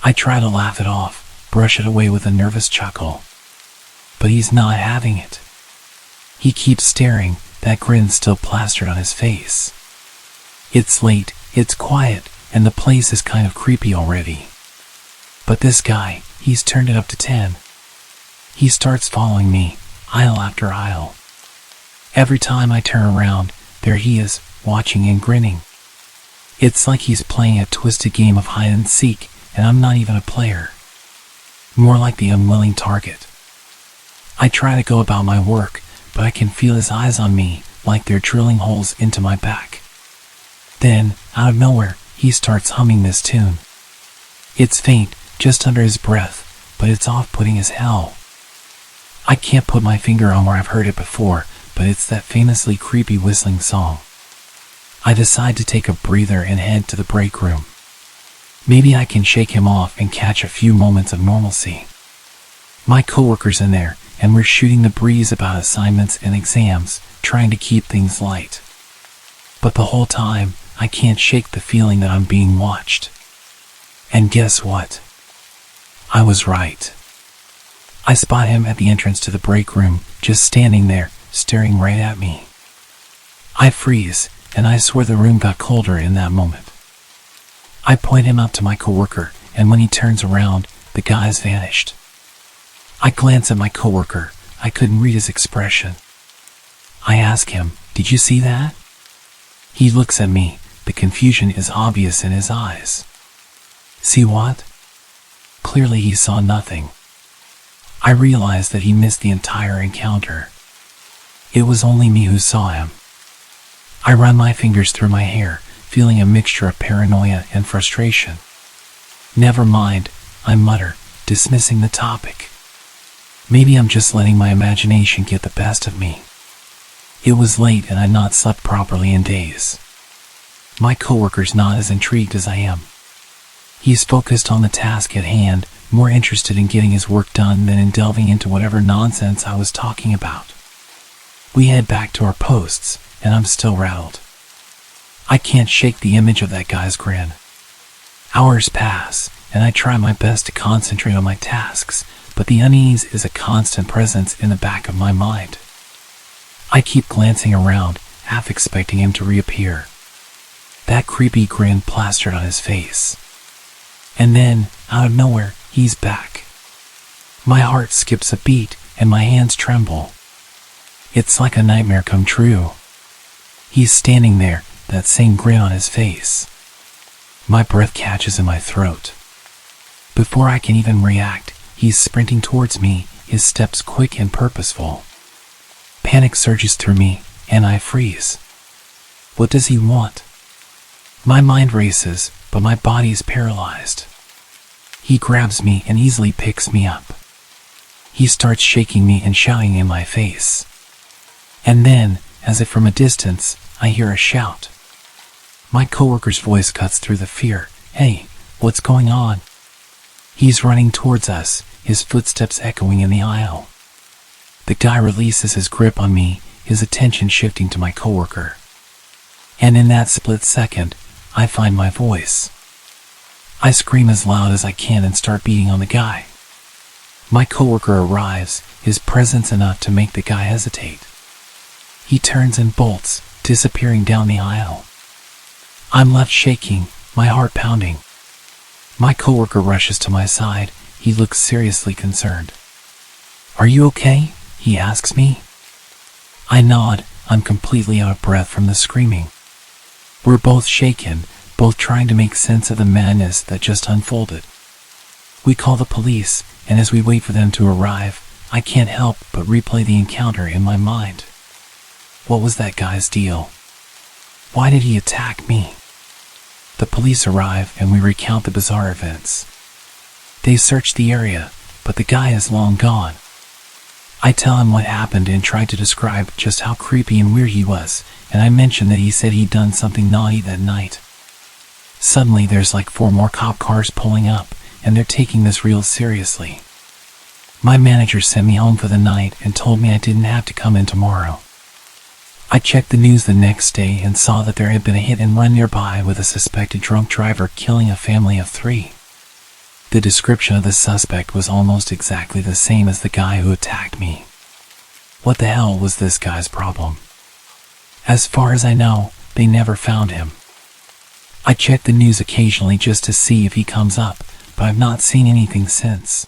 I try to laugh it off, brush it away with a nervous chuckle. But he's not having it. He keeps staring, that grin still plastered on his face. It's late, it's quiet, and the place is kind of creepy already. But this guy, he's turned it up to 10. He starts following me, aisle after aisle. Every time I turn around, there he is, watching and grinning. It's like he's playing a twisted game of hide and seek, and I'm not even a player. More like the unwilling target. I try to go about my work, but I can feel his eyes on me, like they're drilling holes into my back. Then, out of nowhere, he starts humming this tune. It's faint, just under his breath, but it's off-putting as hell. I can't put my finger on where I've heard it before, but it's that famously creepy whistling song. I decide to take a breather and head to the break room. Maybe I can shake him off and catch a few moments of normalcy. My coworker's in there, and we're shooting the breeze about assignments and exams, trying to keep things light. But the whole time, I can't shake the feeling that I'm being watched. And guess what? I was right. I spot him at the entrance to the break room, just standing there, staring right at me. I freeze, and I swear the room got colder in that moment. I point him out to my coworker, and when he turns around, the guy's vanished. I glance at my coworker. I couldn't read his expression. I ask him, "Did you see that?" He looks at me. The confusion is obvious in his eyes. See what? Clearly he saw nothing. I realize that he missed the entire encounter. It was only me who saw him. I run my fingers through my hair, feeling a mixture of paranoia and frustration. "Never mind," I mutter, dismissing the topic. Maybe I'm just letting my imagination get the best of me. It was late and I'd not slept properly in days. My coworker's not as intrigued as I am. He's focused on the task at hand, more interested in getting his work done than in delving into whatever nonsense I was talking about. We head back to our posts, and I'm still rattled. I can't shake the image of that guy's grin. Hours pass, and I try my best to concentrate on my tasks, but the unease is a constant presence in the back of my mind. I keep glancing around, half expecting him to reappear. That creepy grin plastered on his face. And then, out of nowhere, he's back. My heart skips a beat, and my hands tremble. It's like a nightmare come true. He's standing there, that same grin on his face. My breath catches in my throat. Before I can even react, he's sprinting towards me, his steps quick and purposeful. Panic surges through me, and I freeze. What does he want? My mind races, but my body's paralyzed. He grabs me and easily picks me up. He starts shaking me and shouting in my face. And then, as if from a distance, I hear a shout. My coworker's voice cuts through the fear. "Hey, what's going on?" He's running towards us, his footsteps echoing in the aisle. The guy releases his grip on me, his attention shifting to my coworker. And in that split second, I find my voice. I scream as loud as I can and start beating on the guy. My coworker arrives, his presence enough to make the guy hesitate. He turns and bolts, disappearing down the aisle. I'm left shaking, my heart pounding. My coworker rushes to my side. He looks seriously concerned. "Are you okay?" he asks me. I nod. I'm completely out of breath from the screaming. We're both shaken, both trying to make sense of the madness that just unfolded. We call the police, and as we wait for them to arrive, I can't help but replay the encounter in my mind. What was that guy's deal? Why did he attack me? The police arrive and we recount the bizarre events. They search the area, but the guy is long gone. I tell him what happened and try to describe just how creepy and weird he was, and I mention that he said he'd done something naughty that night. Suddenly there's like 4 more cop cars pulling up, and they're taking this real seriously. My manager sent me home for the night and told me I didn't have to come in tomorrow. I checked the news the next day and saw that there had been a hit and run nearby with a suspected drunk driver killing a family of 3. The description of the suspect was almost exactly the same as the guy who attacked me. What the hell was this guy's problem? As far as I know, they never found him. I check the news occasionally just to see if he comes up, but I've not seen anything since.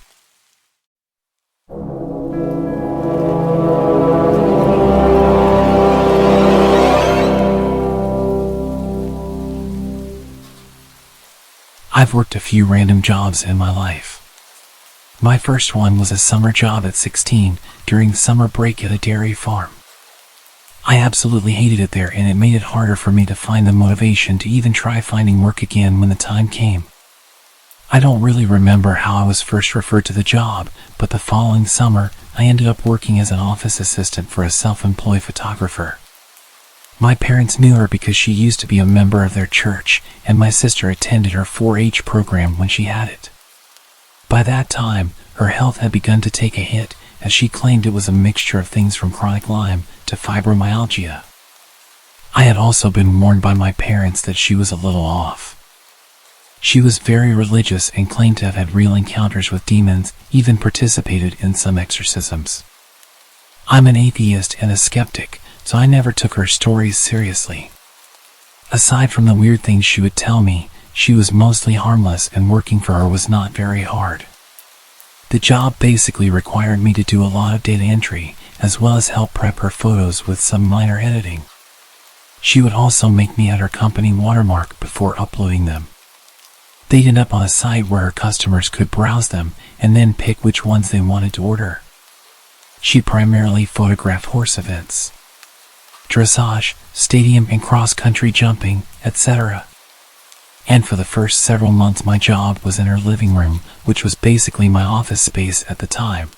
I've worked a few random jobs in my life. My first one was a summer job at 16 during summer break at a dairy farm. I absolutely hated it there, and it made it harder for me to find the motivation to even try finding work again when the time came. I don't really remember how I was first referred to the job, but the following summer, I ended up working as an office assistant for a self-employed photographer. My parents knew her because she used to be a member of their church, and my sister attended her 4-H program when she had it. By that time, her health had begun to take a hit, as she claimed it was a mixture of things from chronic Lyme to fibromyalgia. I had also been warned by my parents that she was a little off. She was very religious and claimed to have had real encounters with demons, even participated in some exorcisms. I'm an atheist and a skeptic, so I never took her stories seriously. Aside from the weird things she would tell me, she was mostly harmless, and working for her was not very hard. The job basically required me to do a lot of data entry, as well as help prep her photos with some minor editing. She would also make me add her company watermark before uploading them. They'd end up on a site where her customers could browse them and then pick which ones they wanted to order. She primarily photographed horse events, dressage, stadium and cross-country jumping, etc. And for the first several months my job was in her living room, which was basically my office space at the time.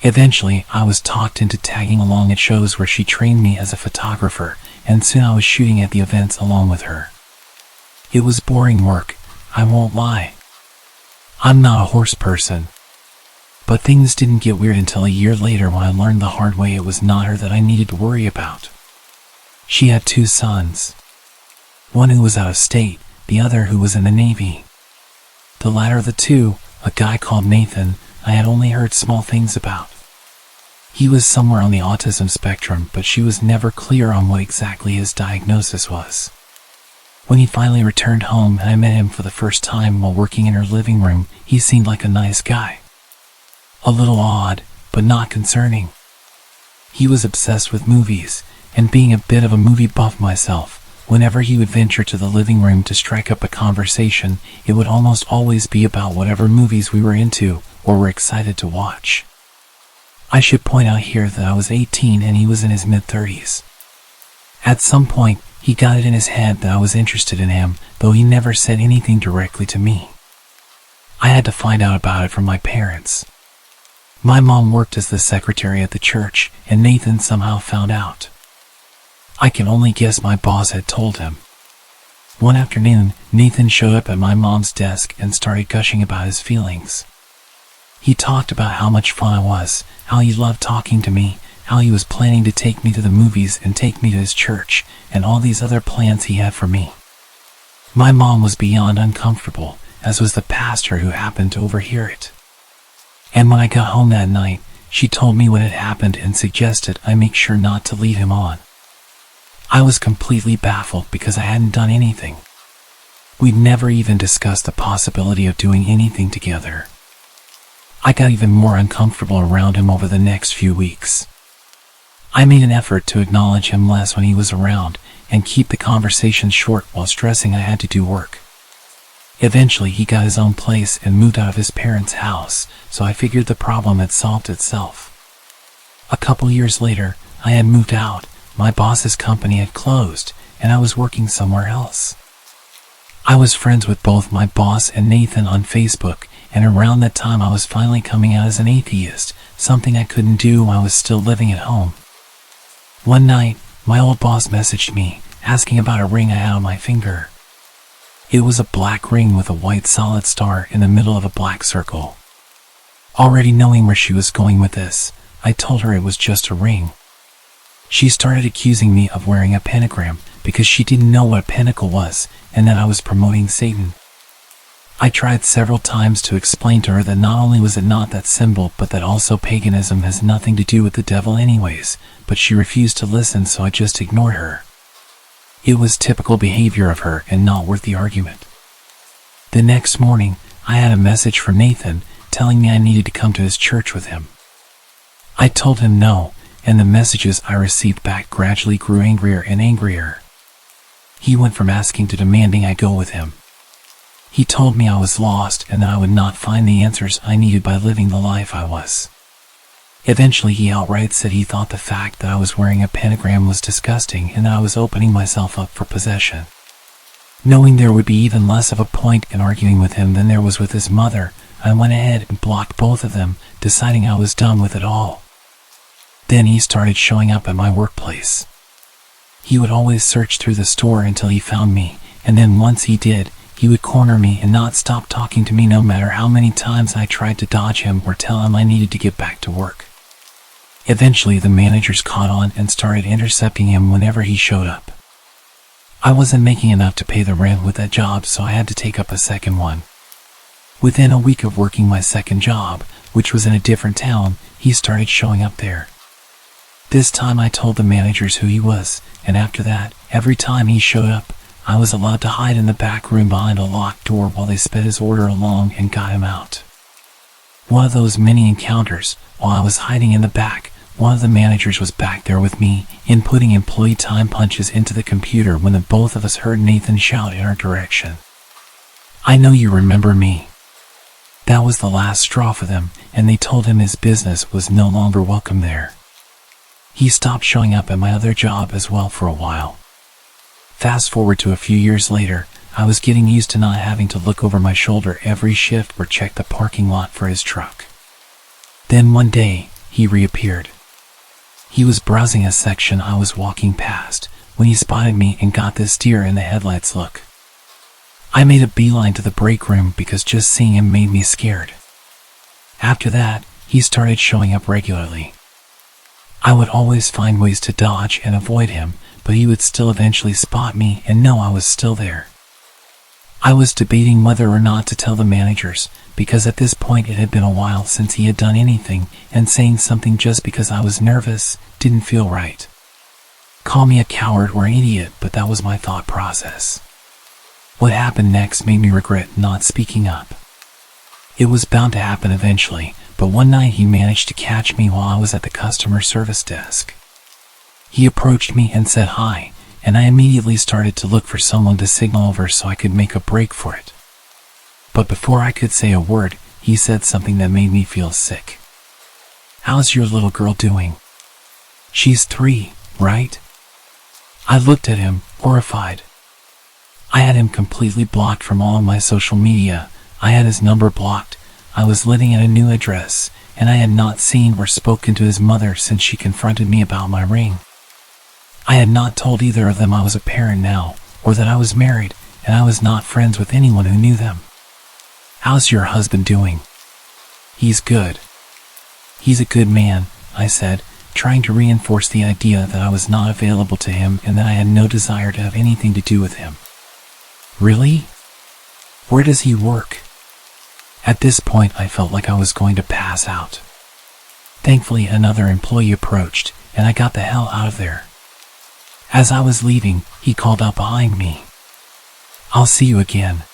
Eventually, I was talked into tagging along at shows where she trained me as a photographer, and soon I was shooting at the events along with her. It was boring work, I won't lie. I'm not a horse person. But things didn't get weird until a year later when I learned the hard way it was not her that I needed to worry about. She had 2 sons. One who was out of state, the other who was in the Navy. The latter of the two, a guy called Nathan, I had only heard small things about. He was somewhere on the autism spectrum, but she was never clear on what exactly his diagnosis was. When he finally returned home and I met him for the first time while working in her living room, he seemed like a nice guy. A little odd, but not concerning. He was obsessed with movies, and being a bit of a movie buff myself, whenever he would venture to the living room to strike up a conversation, it would almost always be about whatever movies we were into or were excited to watch. I should point out here that I was 18 and he was in his mid-30s. At some point, he got it in his head that I was interested in him, though he never said anything directly to me. I had to find out about it from my parents. My mom worked as the secretary at the church, and Nathan somehow found out. I can only guess my boss had told him. One afternoon, Nathan showed up at my mom's desk and started gushing about his feelings. He talked about how much fun I was, how he loved talking to me, how he was planning to take me to the movies and take me to his church, and all these other plans he had for me. My mom was beyond uncomfortable, as was the pastor who happened to overhear it. And when I got home that night, she told me what had happened and suggested I make sure not to lead him on. I was completely baffled because I hadn't done anything. We'd never even discussed the possibility of doing anything together. I got even more uncomfortable around him over the next few weeks. I made an effort to acknowledge him less when he was around and keep the conversation short while stressing I had to do work. Eventually he got his own place and moved out of his parents' house, so I figured the problem had solved itself. A couple years later, I had moved out, my boss's company had closed, and I was working somewhere else. I was friends with both my boss and Nathan on Facebook, and around that time I was finally coming out as an atheist, something I couldn't do while I was still living at home. One night, my old boss messaged me, asking about a ring I had on my finger. It was a black ring with a white solid star in the middle of a black circle. Already knowing where she was going with this, I told her it was just a ring. She started accusing me of wearing a pentagram because she didn't know what a pentacle was and that I was promoting Satan. I tried several times to explain to her that not only was it not that symbol, but that also paganism has nothing to do with the devil anyways, but she refused to listen, so I just ignored her. It was typical behavior of her and not worth the argument. The next morning, I had a message from Nathan telling me I needed to come to his church with him. I told him no, and the messages I received back gradually grew angrier and angrier. He went from asking to demanding I go with him. He told me I was lost and that I would not find the answers I needed by living the life I was. Eventually he outright said he thought the fact that I was wearing a pentagram was disgusting and that I was opening myself up for possession. Knowing there would be even less of a point in arguing with him than there was with his mother, I went ahead and blocked both of them, deciding I was done with it all. Then he started showing up at my workplace. He would always search through the store until he found me, and then once he did, he would corner me and not stop talking to me no matter how many times I tried to dodge him or tell him I needed to get back to work. Eventually the managers caught on and started intercepting him whenever he showed up. I wasn't making enough to pay the rent with that job, so I had to take up a second one. Within a week of working my second job, which was in a different town, he started showing up there. This time I told the managers who he was, and after that, every time he showed up, I was allowed to hide in the back room behind a locked door while they sped his order along and got him out. One of those many encounters, while I was hiding in the back, one of the managers was back there with me, inputting employee time punches into the computer when the both of us heard Nathan shout in our direction. "I know you remember me." That was the last straw for them, and they told him his business was no longer welcome there. He stopped showing up at my other job as well for a while. Fast forward to a few years later, I was getting used to not having to look over my shoulder every shift or check the parking lot for his truck. Then one day, he reappeared. He was browsing a section I was walking past when he spotted me and got this deer in the headlights look. I made a beeline to the break room because just seeing him made me scared. After that, he started showing up regularly. I would always find ways to dodge and avoid him, but he would still eventually spot me and know I was still there. I was debating whether or not to tell the managers, because at this point it had been a while since he had done anything, and saying something just because I was nervous didn't feel right. Call me a coward or an idiot, but that was my thought process. What happened next made me regret not speaking up. It was bound to happen eventually, but one night he managed to catch me while I was at the customer service desk. He approached me and said hi, and I immediately started to look for someone to signal over so I could make a break for it. But before I could say a word, he said something that made me feel sick. "How's your little girl doing?" "She's 3, right?" I looked at him, horrified. I had him completely blocked from all of my social media. I had his number blocked. I was living at a new address, and I had not seen or spoken to his mother since she confronted me about my ring. I had not told either of them I was a parent now, or that I was married, and I was not friends with anyone who knew them. "How's your husband doing?" "He's good." "He's a good man," I said, trying to reinforce the idea that I was not available to him and that I had no desire to have anything to do with him. "Really? Where does he work?" At this point, I felt like I was going to pass out. Thankfully, another employee approached, and I got the hell out of there. As I was leaving, he called out behind me. "I'll see you again.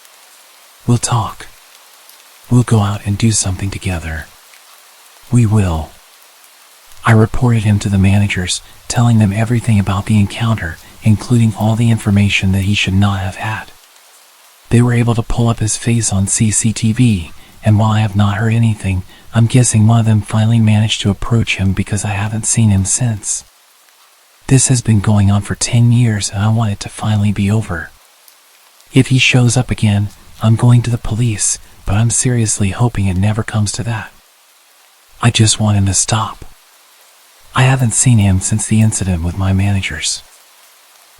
We'll talk. We'll go out and do something together." "We will." I reported him to the managers, telling them everything about the encounter, including all the information that he should not have had. They were able to pull up his face on CCTV, and while I have not heard anything, I'm guessing one of them finally managed to approach him because I haven't seen him since. This has been going on for 10 years and I want it to finally be over. If he shows up again, I'm going to the police, but I'm seriously hoping it never comes to that. I just want him to stop. I haven't seen him since the incident with my managers.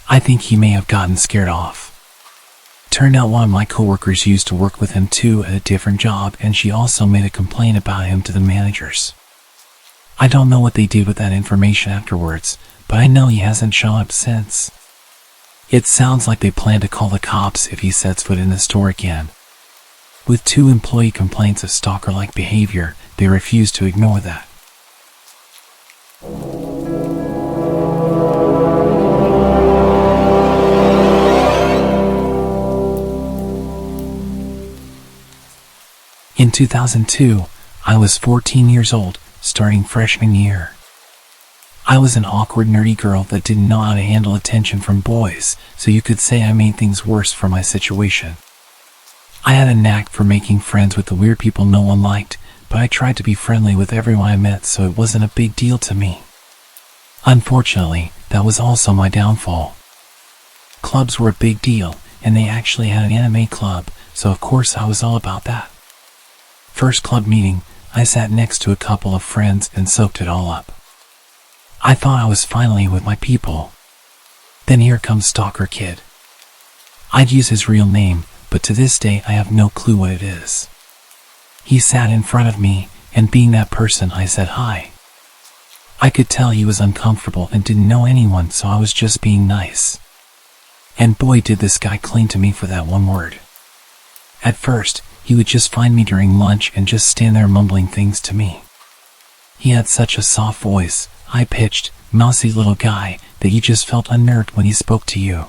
I think he may have gotten scared off. Turned out one of my coworkers used to work with him too at a different job, and she also made a complaint about him to the managers. I don't know what they did with that information afterwards, but I know he hasn't shown up since. It sounds like they plan to call the cops if he sets foot in the store again. With 2 employee complaints of stalker-like behavior, they refuse to ignore that. In 2002, I was 14 years old, starting freshman year. I was an awkward, nerdy girl that didn't know how to handle attention from boys, so you could say I made things worse for my situation. I had a knack for making friends with the weird people no one liked, but I tried to be friendly with everyone I met, so it wasn't a big deal to me. Unfortunately, that was also my downfall. Clubs were a big deal, and they actually had an anime club, so of course I was all about that. First club meeting, I sat next to a couple of friends and soaked it all up. I thought I was finally with my people. Then here comes Stalker Kid. I'd use his real name, but to this day I have no clue what it is. He sat in front of me, and being that person, I said hi. I could tell he was uncomfortable and didn't know anyone, so I was just being nice. And boy, did this guy cling to me for that one word. At first, he would just find me during lunch and just stand there mumbling things to me. He had such a soft voice, high-pitched, mousy little guy, that you just felt unnerved when he spoke to you.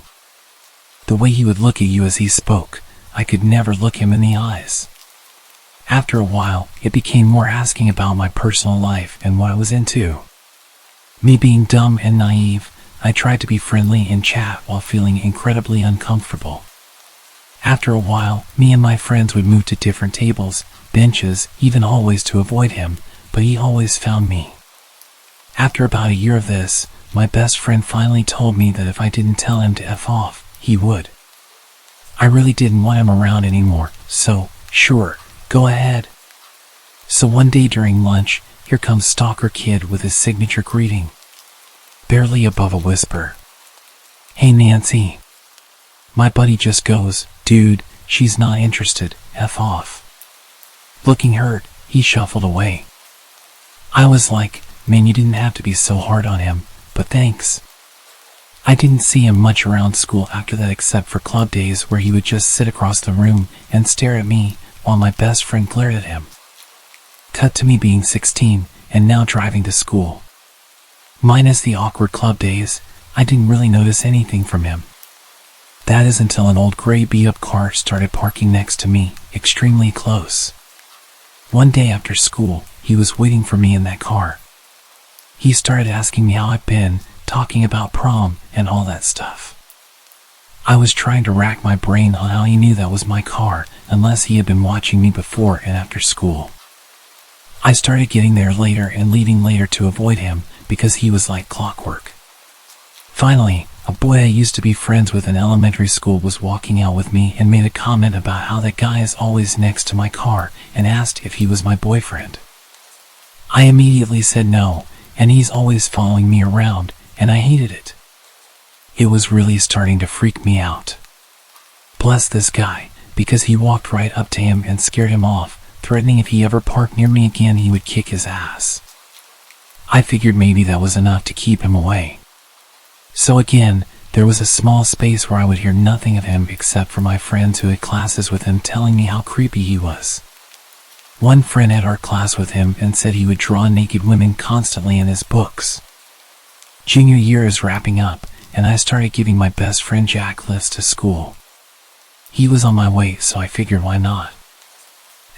The way he would look at you as he spoke, I could never look him in the eyes. After a while, it became more asking about my personal life and what I was into. Me being dumb and naive, I tried to be friendly and chat while feeling incredibly uncomfortable. After a while, me and my friends would move to different tables, benches, even hallways to avoid him, but he always found me. After about a year of this, my best friend finally told me that if I didn't tell him to F off, he would. I really didn't want him around anymore, so, sure, go ahead. So one day during lunch, here comes Stalker Kid with his signature greeting. Barely above a whisper. Hey Nancy. My buddy just goes, dude, she's not interested, F off. Looking hurt, he shuffled away. I was like, man, you didn't have to be so hard on him, but thanks. I didn't see him much around school after that except for club days where he would just sit across the room and stare at me while my best friend glared at him. Cut to me being 16 and now driving to school. Minus the awkward club days, I didn't really notice anything from him. That is until an old gray beat-up car started parking next to me, extremely close. One day after school, he was waiting for me in that car. He started asking me how I've been, talking about prom and all that stuff. I was trying to rack my brain on how he knew that was my car, unless he had been watching me before and after school. I started getting there later and leaving later to avoid him, because he was like clockwork. Finally, a boy I used to be friends with in elementary school was walking out with me and made a comment about how that guy is always next to my car and asked if he was my boyfriend. I immediately said no, and he's always following me around, and I hated it. It was really starting to freak me out. Bless this guy, because he walked right up to him and scared him off, threatening if he ever parked near me again he would kick his ass. I figured maybe that was enough to keep him away. So again, there was a small space where I would hear nothing of him except for my friends who had classes with him telling me how creepy he was. One friend had art class with him and said he would draw naked women constantly in his books. Junior year is wrapping up, and I started giving my best friend Jack lifts to school. He was on my way, so I figured why not.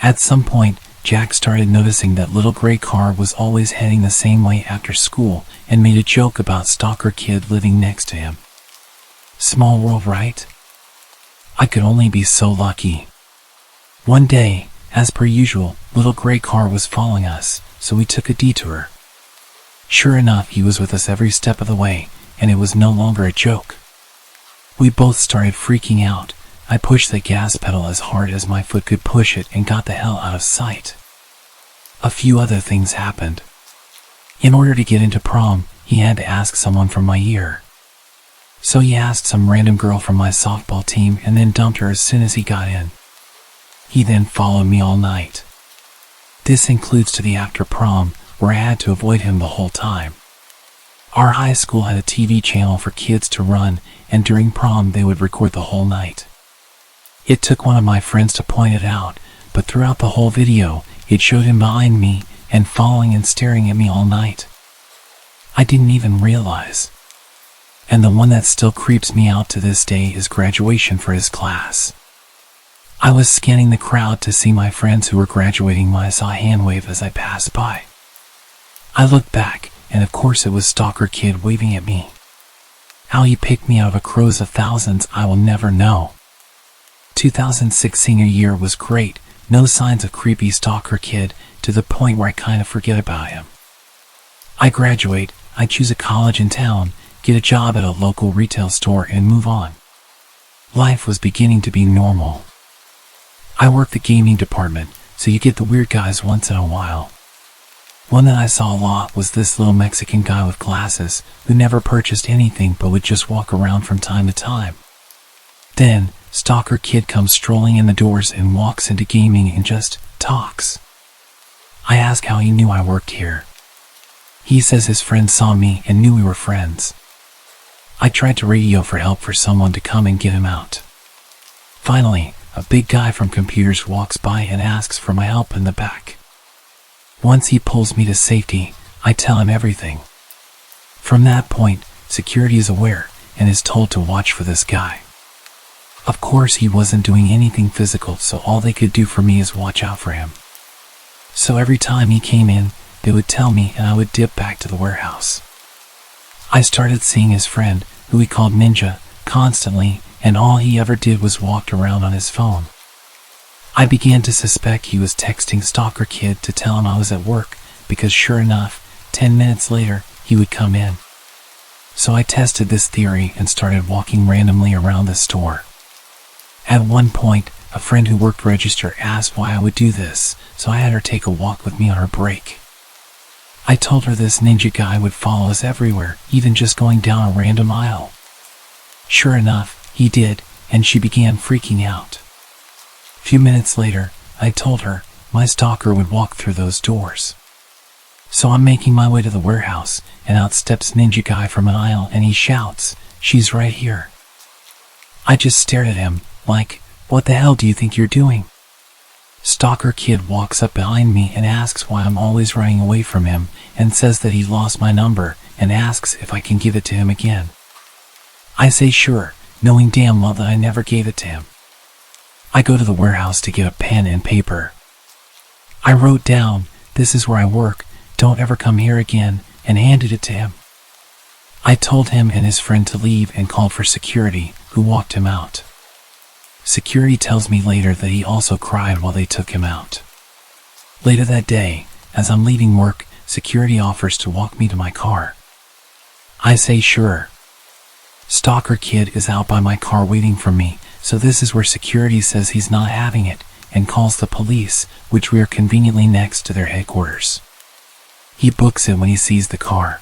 At some point, Jack started noticing that little gray car was always heading the same way after school and made a joke about Stalker Kid living next to him. Small world, right? I could only be so lucky. One day, as per usual, little gray car was following us, so we took a detour. Sure enough, he was with us every step of the way, and it was no longer a joke. We both started freaking out. I pushed the gas pedal as hard as my foot could push it and got the hell out of sight. A few other things happened. In order to get into prom, he had to ask someone from my year. So he asked some random girl from my softball team and then dumped her as soon as he got in. He then followed me all night. This includes to the after prom, where I had to avoid him the whole time. Our high school had a TV channel for kids to run, and during prom they would record the whole night. It took one of my friends to point it out, but throughout the whole video, it showed him behind me and following and staring at me all night. I didn't even realize. And the one that still creeps me out to this day is graduation for his class. I was scanning the crowd to see my friends who were graduating when I saw a hand wave as I passed by. I looked back, and of course it was Stalker Kid waving at me. How he picked me out of a crowd of thousands I will never know. 2006 senior year was great, No signs of creepy stalker kid, to the point where I kind of forget about him. I graduate, I choose a college in town, get a job at a local retail store, and move on. Life was beginning to be normal. I work the gaming department, so you get the weird guys once in a while. One that I saw a lot was this little Mexican guy with glasses who never purchased anything but would just walk around from time to time. Then, stalker kid comes strolling in the doors and walks into gaming and just talks. I ask how he knew I worked here. He says his friend saw me and knew we were friends. I tried to radio for help for someone to come and get him out. Finally, a big guy from computers walks by and asks for my help in the back. Once he pulls me to safety, I tell him everything. From that point, security is aware and is told to watch for this guy. Of course, he wasn't doing anything physical, so all they could do for me is watch out for him. So every time he came in, they would tell me and I would dip back to the warehouse. I started seeing his friend, who he called Ninja, constantly, and all he ever did was walked around on his phone. I began to suspect he was texting stalker kid to tell him I was at work, because sure enough, 10 minutes later, he would come in. So I tested this theory and started walking randomly around the store. At one point, a friend who worked register asked why I would do this, so I had her take a walk with me on her break. I told her this ninja guy would follow us everywhere, even just going down a random aisle. Sure enough, he did, and she began freaking out. A few minutes later, I told her my stalker would walk through those doors. So I'm making my way to the warehouse, and out steps ninja guy from an aisle and he shouts, "She's right here." I just stared at him, like, what the hell do you think you're doing? Stalker kid walks up behind me and asks why I'm always running away from him, and says that he lost my number and asks if I can give it to him again. I say sure, knowing damn well that I never gave it to him. I go to the warehouse to get a pen and paper. I wrote down, "This is where I work, don't ever come here again," and handed it to him. I told him and his friend to leave and called for security, who walked him out. Security tells me later that he also cried while they took him out. Later that day, as I'm leaving work, security offers to walk me to my car. I say sure. Stalker kid is out by my car waiting for me, so this is where security says he's not having it, and calls the police, which we are conveniently next to their headquarters. He books it when he sees the car.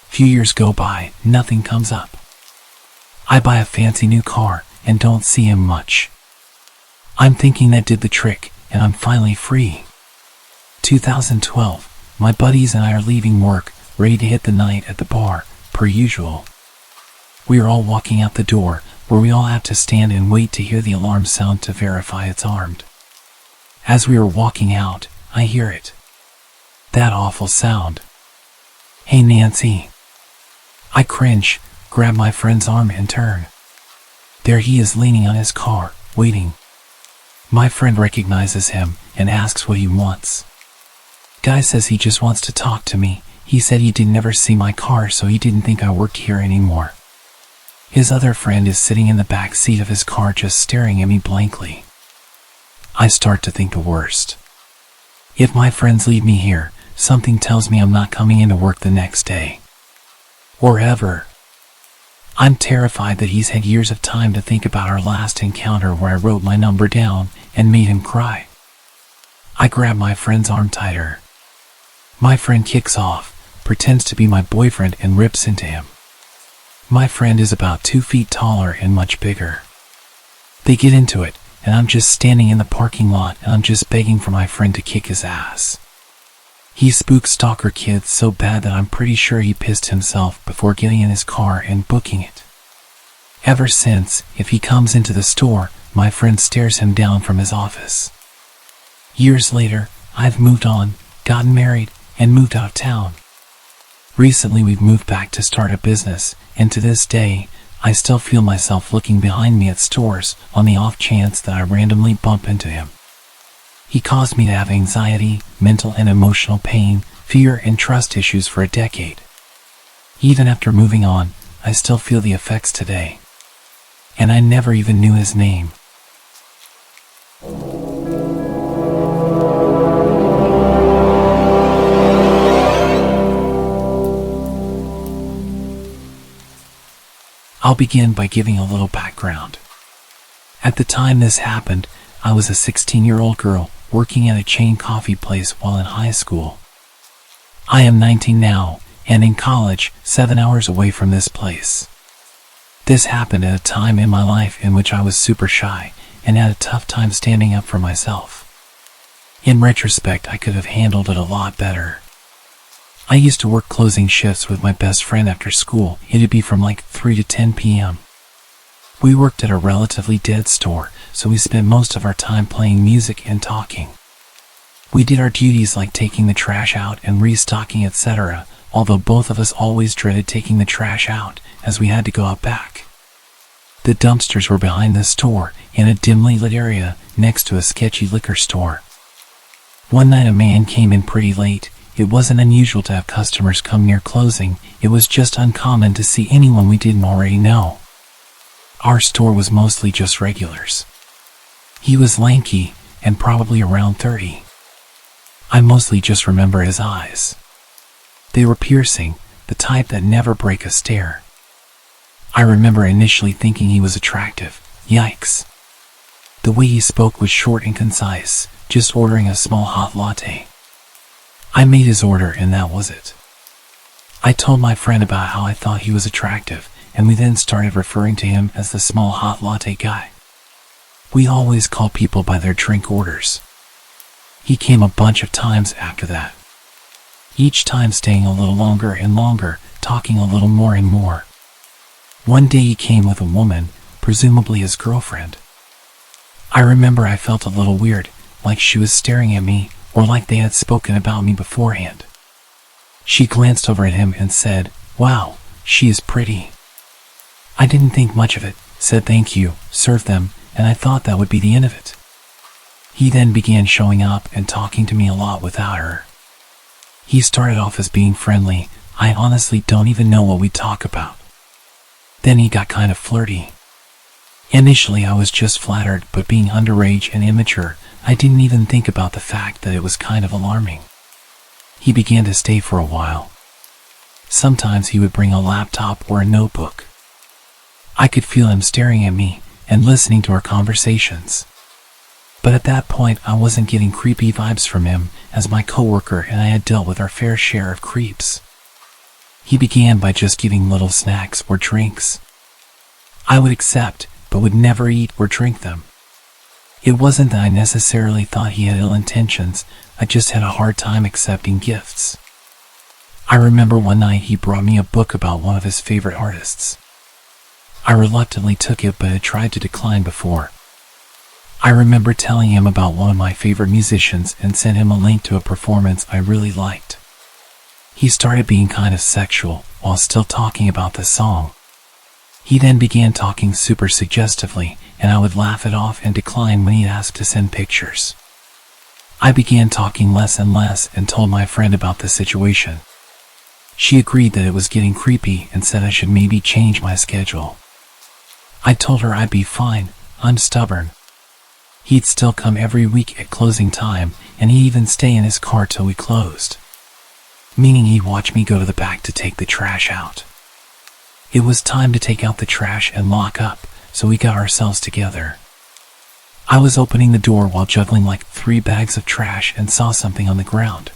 Few years go by, nothing comes up. I buy a fancy new car, and don't see him much. I'm thinking that did the trick, and I'm finally free. 2012, my buddies and I are leaving work, ready to hit the night at the bar, per usual. We are all walking out the door, where we all have to stand and wait to hear the alarm sound to verify it's armed. As we are walking out, I hear it. That awful sound. "Hey Nancy." I cringe, grab my friend's arm and turn. There he is leaning on his car, waiting. My friend recognizes him and asks what he wants. Guy says he just wants to talk to me. He said he didn't ever see my car, so he didn't think I worked here anymore. His other friend is sitting in the back seat of his car just staring at me blankly. I start to think the worst. If my friends leave me here, something tells me I'm not coming into work the next day. Or ever. I'm terrified that he's had years of time to think about our last encounter where I wrote my number down and made him cry. I grab my friend's arm tighter. My friend kicks off, pretends to be my boyfriend, and rips into him. My friend is about 2 feet taller and much bigger. They get into it, and I'm just standing in the parking lot and I'm just begging for my friend to kick his ass. He spooked stalker kids so bad that I'm pretty sure he pissed himself before getting in his car and booking it. Ever since, if he comes into the store, my friend stares him down from his office. Years later, I've moved on, gotten married, and moved out of town. Recently we've moved back to start a business, and to this day, I still feel myself looking behind me at stores on the off chance that I randomly bump into him. He caused me to have anxiety, mental and emotional pain, fear and trust issues for a decade. Even after moving on, I still feel the effects today. And I never even knew his name. I'll begin by giving a little background. At the time this happened, I was a 16-year-old girl working at a chain coffee place while in high school. I am 19 now, and in college, 7 hours away from this place. This happened at a time in my life in which I was super shy and had a tough time standing up for myself. In retrospect, I could have handled it a lot better. I used to work closing shifts with my best friend after school. It'd be from like 3 to 10 p.m. We worked at a relatively dead store, so we spent most of our time playing music and talking. We did our duties like taking the trash out and restocking, etc., although both of us always dreaded taking the trash out, as we had to go out back. The dumpsters were behind the store, in a dimly lit area, next to a sketchy liquor store. One night a man came in pretty late. It wasn't unusual to have customers come near closing. It was just uncommon to see anyone we didn't already know. Our store was mostly just regulars. He was lanky, and probably around 30. I mostly just remember his eyes. They were piercing, the type that never break a stare. I remember initially thinking he was attractive. Yikes. The way he spoke was short and concise, just ordering a small hot latte. I made his order and that was it. I told my friend about how I thought he was attractive, and we then started referring to him as the small hot latte guy. We always call people by their drink orders. He came a bunch of times after that. Each time staying a little longer and longer, talking a little more and more. One day he came with a woman, presumably his girlfriend. I remember I felt a little weird, like she was staring at me, or like they had spoken about me beforehand. She glanced over at him and said, "Wow, she is pretty." I didn't think much of it, said thank you, served them, and I thought that would be the end of it. He then began showing up and talking to me a lot without her. He started off as being friendly. I honestly don't even know what we'd talk about. Then he got kind of flirty. Initially I was just flattered, but being underage and immature, I didn't even think about the fact that it was kind of alarming. He began to stay for a while. Sometimes he would bring a laptop or a notebook. I could feel him staring at me and listening to our conversations. But at that point I wasn't getting creepy vibes from him, as my coworker and I had dealt with our fair share of creeps. He began by just giving little snacks or drinks. I would accept, but would never eat or drink them. It wasn't that I necessarily thought he had ill intentions, I just had a hard time accepting gifts. I remember one night he brought me a book about one of his favorite artists. I reluctantly took it but had tried to decline before. I remember telling him about one of my favorite musicians and sent him a link to a performance I really liked. He started being kind of sexual while still talking about the song. He then began talking super suggestively, and I would laugh it off and decline when he asked to send pictures. I began talking less and less and told my friend about the situation. She agreed that it was getting creepy and said I should maybe change my schedule. I told her I'd be fine, I'm stubborn. He'd still come every week at closing time, and he'd even stay in his car till we closed. Meaning he'd watch me go to the back to take the trash out. It was time to take out the trash and lock up, so we got ourselves together. I was opening the door while juggling like 3 bags of trash and saw something on the ground.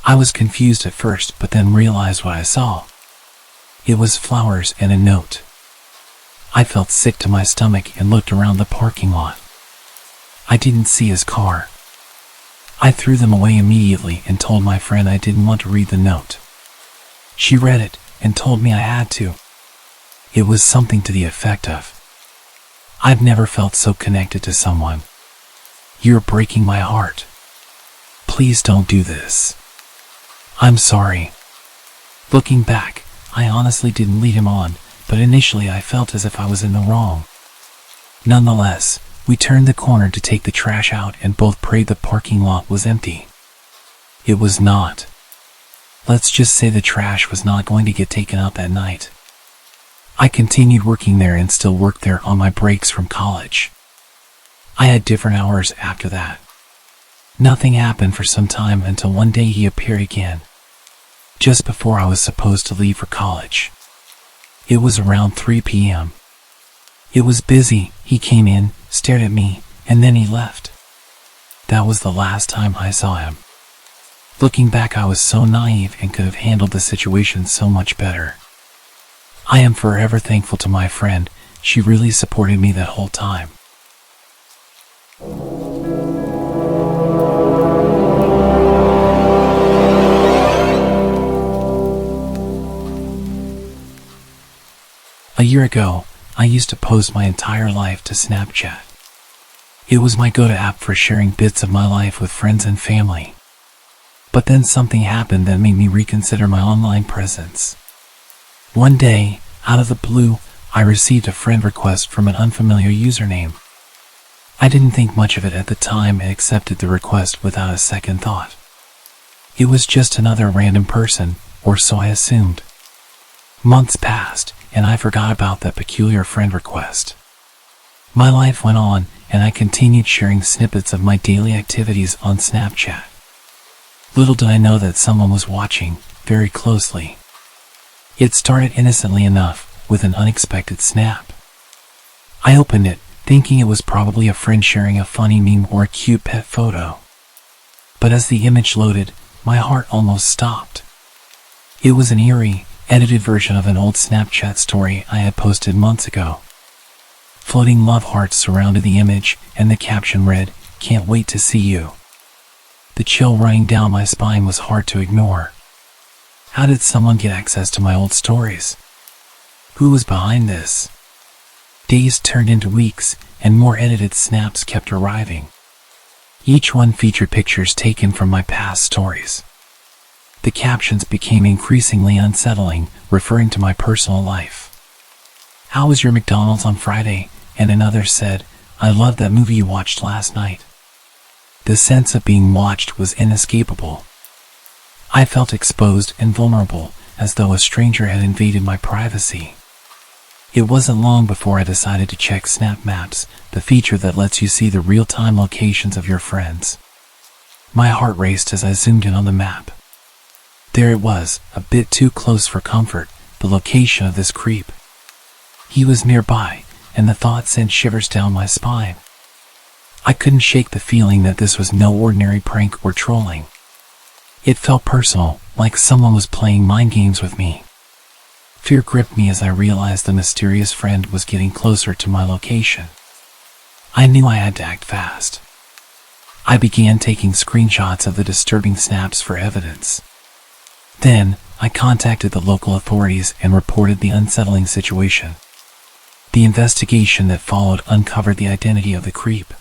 I was confused at first, but then realized what I saw. It was flowers and a note. I felt sick to my stomach and looked around the parking lot. I didn't see his car. I threw them away immediately and told my friend I didn't want to read the note. She read it and told me I had to. It was something to the effect of, "I've never felt so connected to someone. You're breaking my heart. Please don't do this. I'm sorry." Looking back, I honestly didn't lead him on, but initially I felt as if I was in the wrong. Nonetheless, we turned the corner to take the trash out and both prayed the parking lot was empty. It was not. Let's just say the trash was not going to get taken out that night. I continued working there and still worked there on my breaks from college. I had different hours after that. Nothing happened for some time until one day he appeared again, just before I was supposed to leave for college. It was around 3 p.m. It was busy. He came in, stared at me, and then he left. That was the last time I saw him. Looking back, I was so naive and could have handled the situation so much better. I am forever thankful to my friend. She really supported me that whole time. A year ago, I used to post my entire life to Snapchat. It was my go-to app for sharing bits of my life with friends and family. But then something happened that made me reconsider my online presence. One day, out of the blue, I received a friend request from an unfamiliar username. I didn't think much of it at the time and accepted the request without a second thought. It was just another random person, or so I assumed. Months passed, and I forgot about that peculiar friend request. My life went on, and I continued sharing snippets of my daily activities on Snapchat. Little did I know that someone was watching, very closely. It started innocently enough, with an unexpected snap. I opened it, thinking it was probably a friend sharing a funny meme or a cute pet photo. But as the image loaded, my heart almost stopped. It was an eerie, edited version of an old Snapchat story I had posted months ago. Floating love hearts surrounded the image, and the caption read, "Can't wait to see you." The chill running down my spine was hard to ignore. How did someone get access to my old stories? Who was behind this? Days turned into weeks, and more edited snaps kept arriving. Each one featured pictures taken from my past stories. The captions became increasingly unsettling, referring to my personal life. "How was your McDonald's on Friday?" And another said, "I loved that movie you watched last night." The sense of being watched was inescapable. I felt exposed and vulnerable, as though a stranger had invaded my privacy. It wasn't long before I decided to check Snap Maps, the feature that lets you see the real-time locations of your friends. My heart raced as I zoomed in on the map. There it was, a bit too close for comfort, the location of this creep. He was nearby, and the thought sent shivers down my spine. I couldn't shake the feeling that this was no ordinary prank or trolling. It felt personal, like someone was playing mind games with me. Fear gripped me as I realized the mysterious friend was getting closer to my location. I knew I had to act fast. I began taking screenshots of the disturbing snaps for evidence. Then, I contacted the local authorities and reported the unsettling situation. The investigation that followed uncovered the identity of the creep.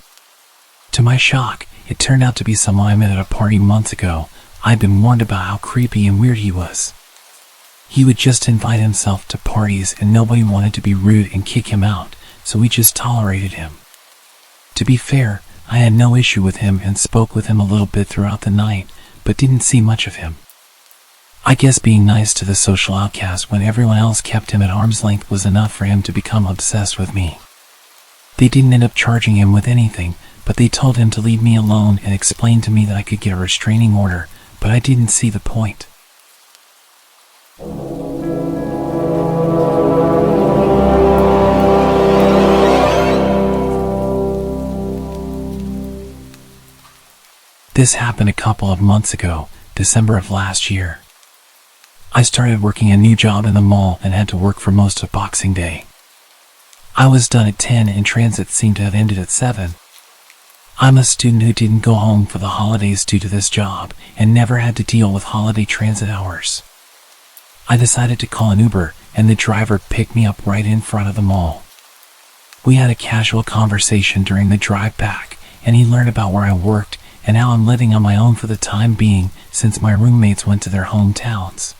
To my shock, it turned out to be someone I met at a party months ago. I'd been warned about how creepy and weird he was. He would just invite himself to parties and nobody wanted to be rude and kick him out, so we just tolerated him. To be fair, I had no issue with him and spoke with him a little bit throughout the night, but didn't see much of him. I guess being nice to the social outcast when everyone else kept him at arm's length was enough for him to become obsessed with me. They didn't end up charging him with anything, but they told him to leave me alone and explained to me that I could get a restraining order, but I didn't see the point. This happened a couple of months ago, December of last year. I started working a new job in the mall and had to work for most of Boxing Day. I was done at 10 and transit seemed to have ended at 7. I'm a student who didn't go home for the holidays due to this job and never had to deal with holiday transit hours. I decided to call an Uber and the driver picked me up right in front of the mall. We had a casual conversation during the drive back and he learned about where I worked and how I'm living on my own for the time being since my roommates went to their hometowns.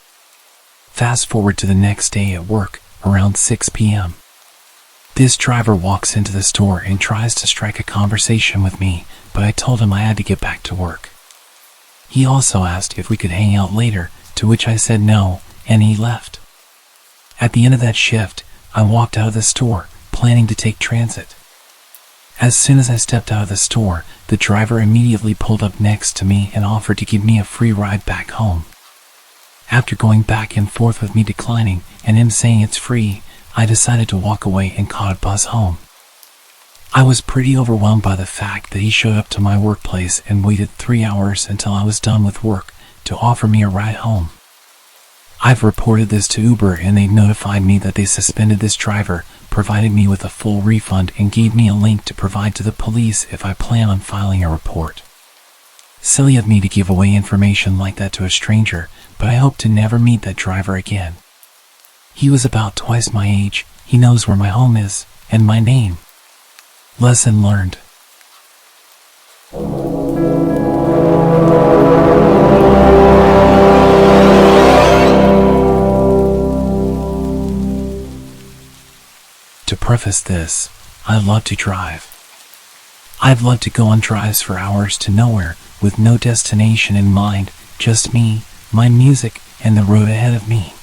Fast forward to the next day at work, around 6 p.m. This driver walks into the store and tries to strike a conversation with me, but I told him I had to get back to work. He also asked if we could hang out later, to which I said no, and he left. At the end of that shift, I walked out of the store, planning to take transit. As soon as I stepped out of the store, the driver immediately pulled up next to me and offered to give me a free ride back home. After going back and forth with me declining and him saying it's free, I decided to walk away and caught a bus home. I was pretty overwhelmed by the fact that he showed up to my workplace and waited 3 hours until I was done with work to offer me a ride home. I've reported this to Uber and they notified me that they suspended this driver, provided me with a full refund, and gave me a link to provide to the police if I plan on filing a report. Silly of me to give away information like that to a stranger, but I hope to never meet that driver again. He was about twice my age, he knows where my home is, and my name. Lesson learned. To preface this, I love to drive. I've loved to go on drives for hours to nowhere with no destination in mind, just me, my music, and the road ahead of me.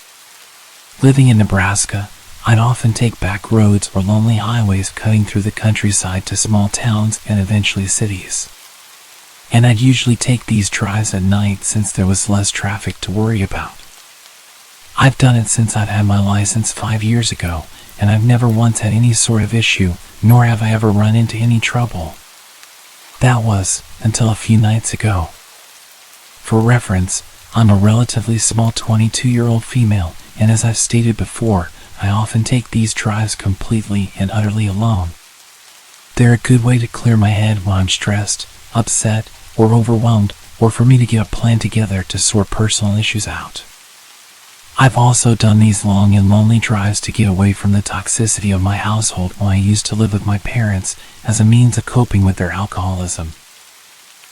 Living in Nebraska, I'd often take back roads or lonely highways cutting through the countryside to small towns and eventually cities. And I'd usually take these drives at night since there was less traffic to worry about. I've done it since I've had my license 5 years ago, and I've never once had any sort of issue, nor have I ever run into any trouble. That was, until a few nights ago. For reference, I'm a relatively small 22-year-old female, and as I've stated before, I often take these drives completely and utterly alone. They're a good way to clear my head when I'm stressed, upset, or overwhelmed, or for me to get a plan together to sort personal issues out. I've also done these long and lonely drives to get away from the toxicity of my household when I used to live with my parents as a means of coping with their alcoholism.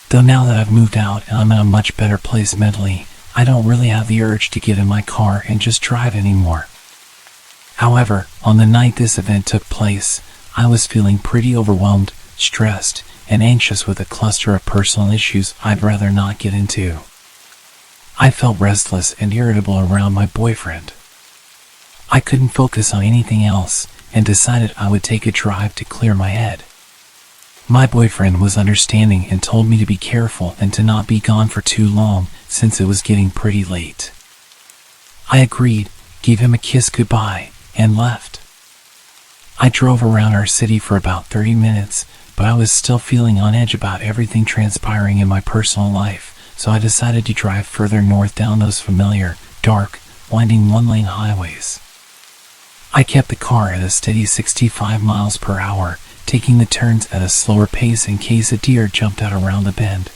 Though now that I've moved out and I'm in a much better place mentally, I don't really have the urge to get in my car and just drive anymore. However, on the night this event took place, I was feeling pretty overwhelmed, stressed, and anxious with a cluster of personal issues I'd rather not get into. I felt restless and irritable around my boyfriend. I couldn't focus on anything else and decided I would take a drive to clear my head. My boyfriend was understanding and told me to be careful and to not be gone for too long since it was getting pretty late. I agreed, gave him a kiss goodbye, and left. I drove around our city for about 30 minutes, but I was still feeling on edge about everything transpiring in my personal life, so I decided to drive further north down those familiar, dark, winding one-lane highways. I kept the car at a steady 65 miles per hour, taking the turns at a slower pace in case a deer jumped out around the bend.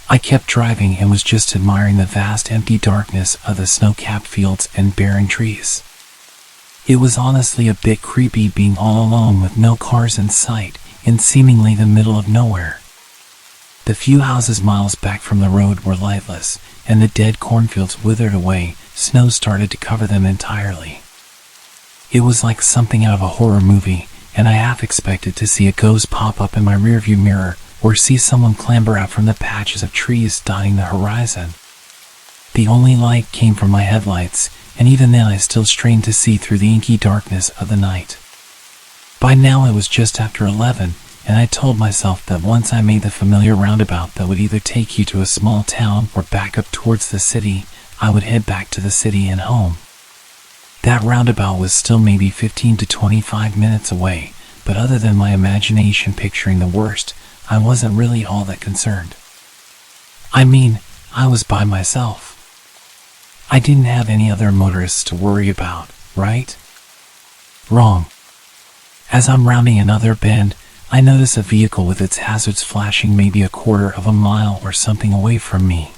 I kept driving and was just admiring the vast empty darkness of the snow-capped fields and barren trees. It was honestly a bit creepy being all alone with no cars in sight in seemingly the middle of nowhere. The few houses miles back from the road were lightless, and the dead cornfields withered away. Snow started to cover them entirely. It was like something out of a horror movie, and I half expected to see a ghost pop up in my rearview mirror or see someone clamber out from the patches of trees dotting the horizon. The only light came from my headlights, and even then I still strained to see through the inky darkness of the night. By now it was just after 11, and I told myself that once I made the familiar roundabout that would either take you to a small town or back up towards the city, I would head back to the city and home. That roundabout was still maybe 15 to 25 minutes away, but other than my imagination picturing the worst, I wasn't really all that concerned. I mean, I was by myself. I didn't have any other motorists to worry about, right? Wrong. As I'm rounding another bend, I notice a vehicle with its hazards flashing maybe a quarter of a mile or something away from me.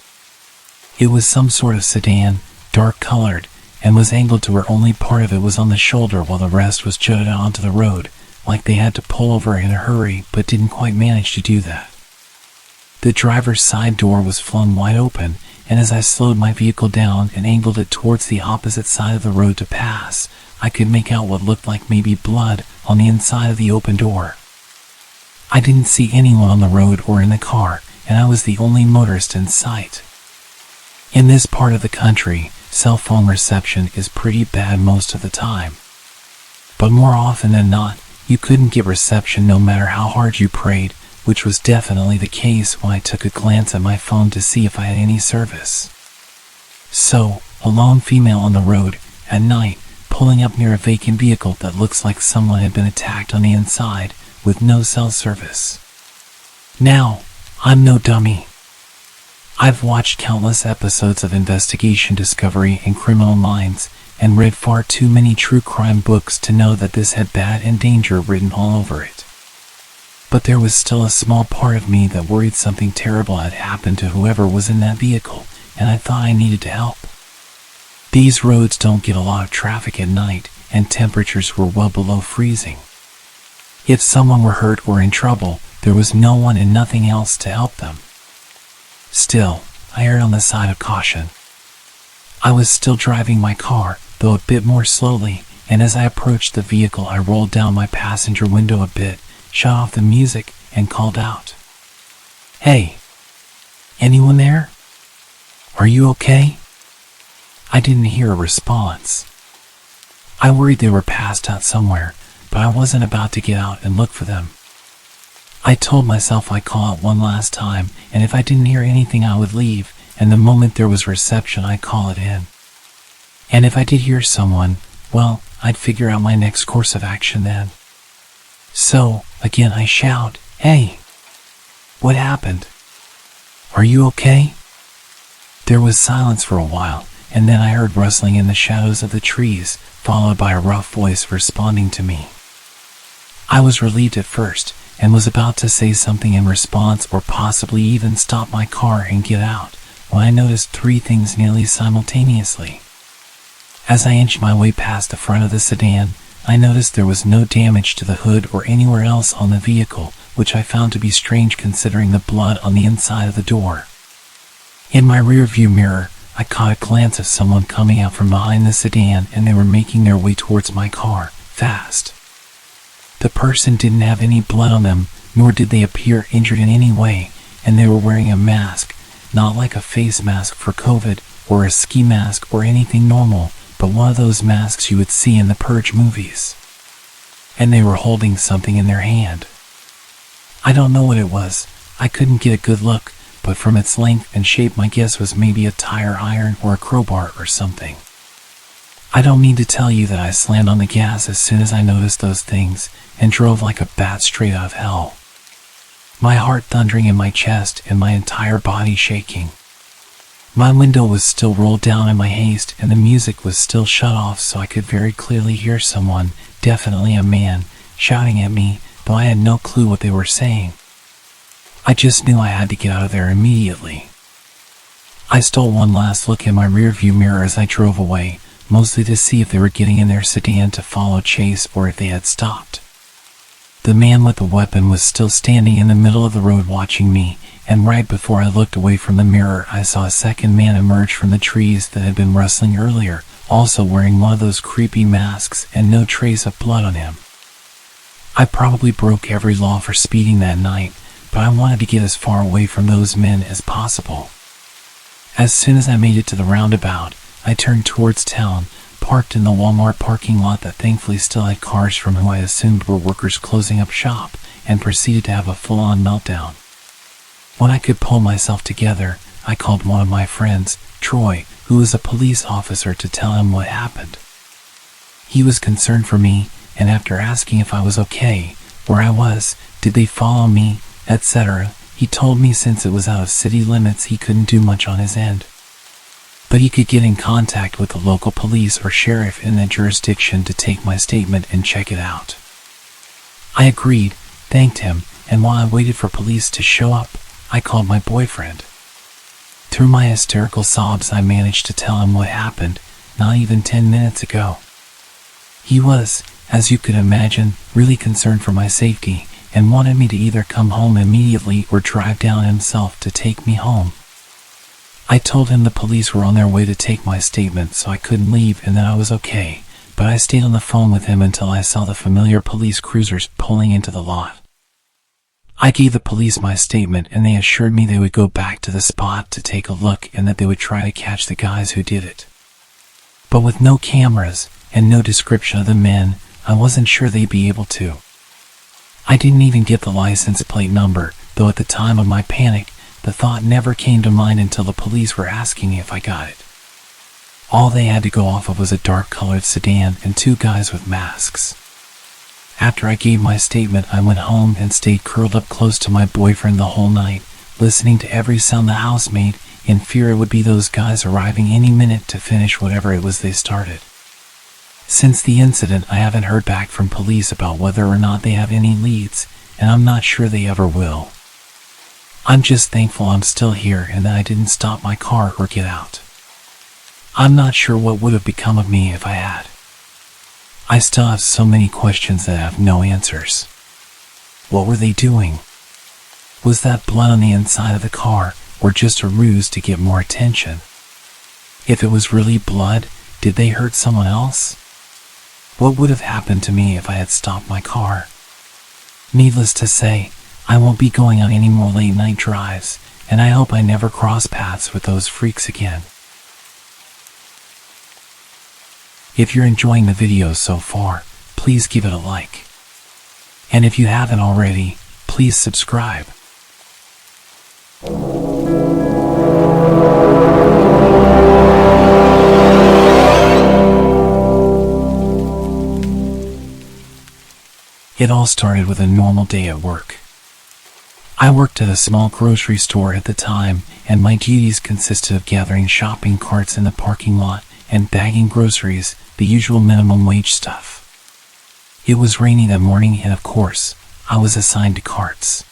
It was some sort of sedan, dark-colored, and was angled to where only part of it was on the shoulder while the rest was jutted onto the road, like they had to pull over in a hurry but didn't quite manage to do that. The driver's side door was flung wide open, and as I slowed my vehicle down and angled it towards the opposite side of the road to pass, I could make out what looked like maybe blood on the inside of the open door. I didn't see anyone on the road or in the car, and I was the only motorist in sight. In this part of the country, cell phone reception is pretty bad most of the time. But more often than not, you couldn't get reception no matter how hard you prayed, which was definitely the case when I took a glance at my phone to see if I had any service. So, a lone female on the road, at night, pulling up near a vacant vehicle that looks like someone had been attacked on the inside, with no cell service. Now, I'm no dummy. I've watched countless episodes of Investigation Discovery and Criminal Minds, and read far too many true crime books to know that this had bad and danger written all over it. But there was still a small part of me that worried something terrible had happened to whoever was in that vehicle, and I thought I needed to help. These roads don't get a lot of traffic at night, and temperatures were well below freezing. If someone were hurt or in trouble, there was no one and nothing else to help them. Still, I erred on the side of caution. I was still driving my car, though a bit more slowly, and as I approached the vehicle I rolled down my passenger window a bit, shut off the music, and called out, "Hey! Anyone there? Are you okay?" I didn't hear a response. I worried they were passed out somewhere, but I wasn't about to get out and look for them. I told myself I'd call out one last time, and if I didn't hear anything I would leave, and the moment there was reception I'd call it in. And if I did hear someone, well, I'd figure out my next course of action then. So, again I shout, "Hey! What happened? Are you okay?" There was silence for a while, and then I heard rustling in the shadows of the trees, followed by a rough voice responding to me. I was relieved at first, and was about to say something in response or possibly even stop my car and get out, when I noticed three things nearly simultaneously. As I inched my way past the front of the sedan, I noticed there was no damage to the hood or anywhere else on the vehicle, which I found to be strange considering the blood on the inside of the door. In my rearview mirror, I caught a glance of someone coming out from behind the sedan, and they were making their way towards my car, fast. The person didn't have any blood on them, nor did they appear injured in any way, and they were wearing a mask, not like a face mask for COVID, or a ski mask or anything normal, but one of those masks you would see in the Purge movies. And they were holding something in their hand. I don't know what it was. I couldn't get a good look, but from its length and shape my guess was maybe a tire iron or a crowbar or something. I don't need to tell you that I slammed on the gas as soon as I noticed those things, and drove like a bat straight out of hell. My heart thundering in my chest and my entire body shaking. My window was still rolled down in my haste, and the music was still shut off, so I could very clearly hear someone, definitely a man, shouting at me, though I had no clue what they were saying. I just knew I had to get out of there immediately. I stole one last look in my rearview mirror as I drove away, mostly to see if they were getting in their sedan to follow chase or if they had stopped. The man with the weapon was still standing in the middle of the road watching me, and right before I looked away from the mirror I saw a second man emerge from the trees that had been rustling earlier, also wearing one of those creepy masks and no trace of blood on him. I probably broke every law for speeding that night, but I wanted to get as far away from those men as possible. As soon as I made it to the roundabout, I turned towards town, parked in the Walmart parking lot that thankfully still had cars from who I assumed were workers closing up shop, and proceeded to have a full-on meltdown. When I could pull myself together, I called one of my friends, Troy, who was a police officer, to tell him what happened. He was concerned for me, and after asking if I was okay, where I was, did they follow me, etc., he told me since it was out of city limits he couldn't do much on his end. But he could get in contact with the local police or sheriff in that jurisdiction to take my statement and check it out. I agreed, thanked him, and while I waited for police to show up, I called my boyfriend. Through my hysterical sobs I managed to tell him what happened, not even 10 minutes ago. He was, as you could imagine, really concerned for my safety, and wanted me to either come home immediately or drive down himself to take me home. I told him the police were on their way to take my statement, so I couldn't leave and that I was okay, but I stayed on the phone with him until I saw the familiar police cruisers pulling into the lot. I gave the police my statement, and they assured me they would go back to the spot to take a look and that they would try to catch the guys who did it. But with no cameras and no description of the men, I wasn't sure they'd be able to. I didn't even get the license plate number, though at the time of my panic, the thought never came to mind until the police were asking me if I got it. All they had to go off of was a dark-colored sedan and two guys with masks. After I gave my statement, I went home and stayed curled up close to my boyfriend the whole night, listening to every sound the house made, in fear it would be those guys arriving any minute to finish whatever it was they started. Since the incident, I haven't heard back from police about whether or not they have any leads, and I'm not sure they ever will. I'm just thankful I'm still here and that I didn't stop my car or get out. I'm not sure what would have become of me if I had. I still have so many questions that have no answers. What were they doing? Was that blood on the inside of the car or just a ruse to get more attention? If it was really blood, did they hurt someone else? What would have happened to me if I had stopped my car? Needless to say, I won't be going on any more late night drives, and I hope I never cross paths with those freaks again. If you're enjoying the video so far, please give it a like. And if you haven't already, please subscribe. It all started with a normal day at work. I worked at a small grocery store at the time, and my duties consisted of gathering shopping carts in the parking lot and bagging groceries, the usual minimum wage stuff. It was rainy that morning, and of course, I was assigned to carts.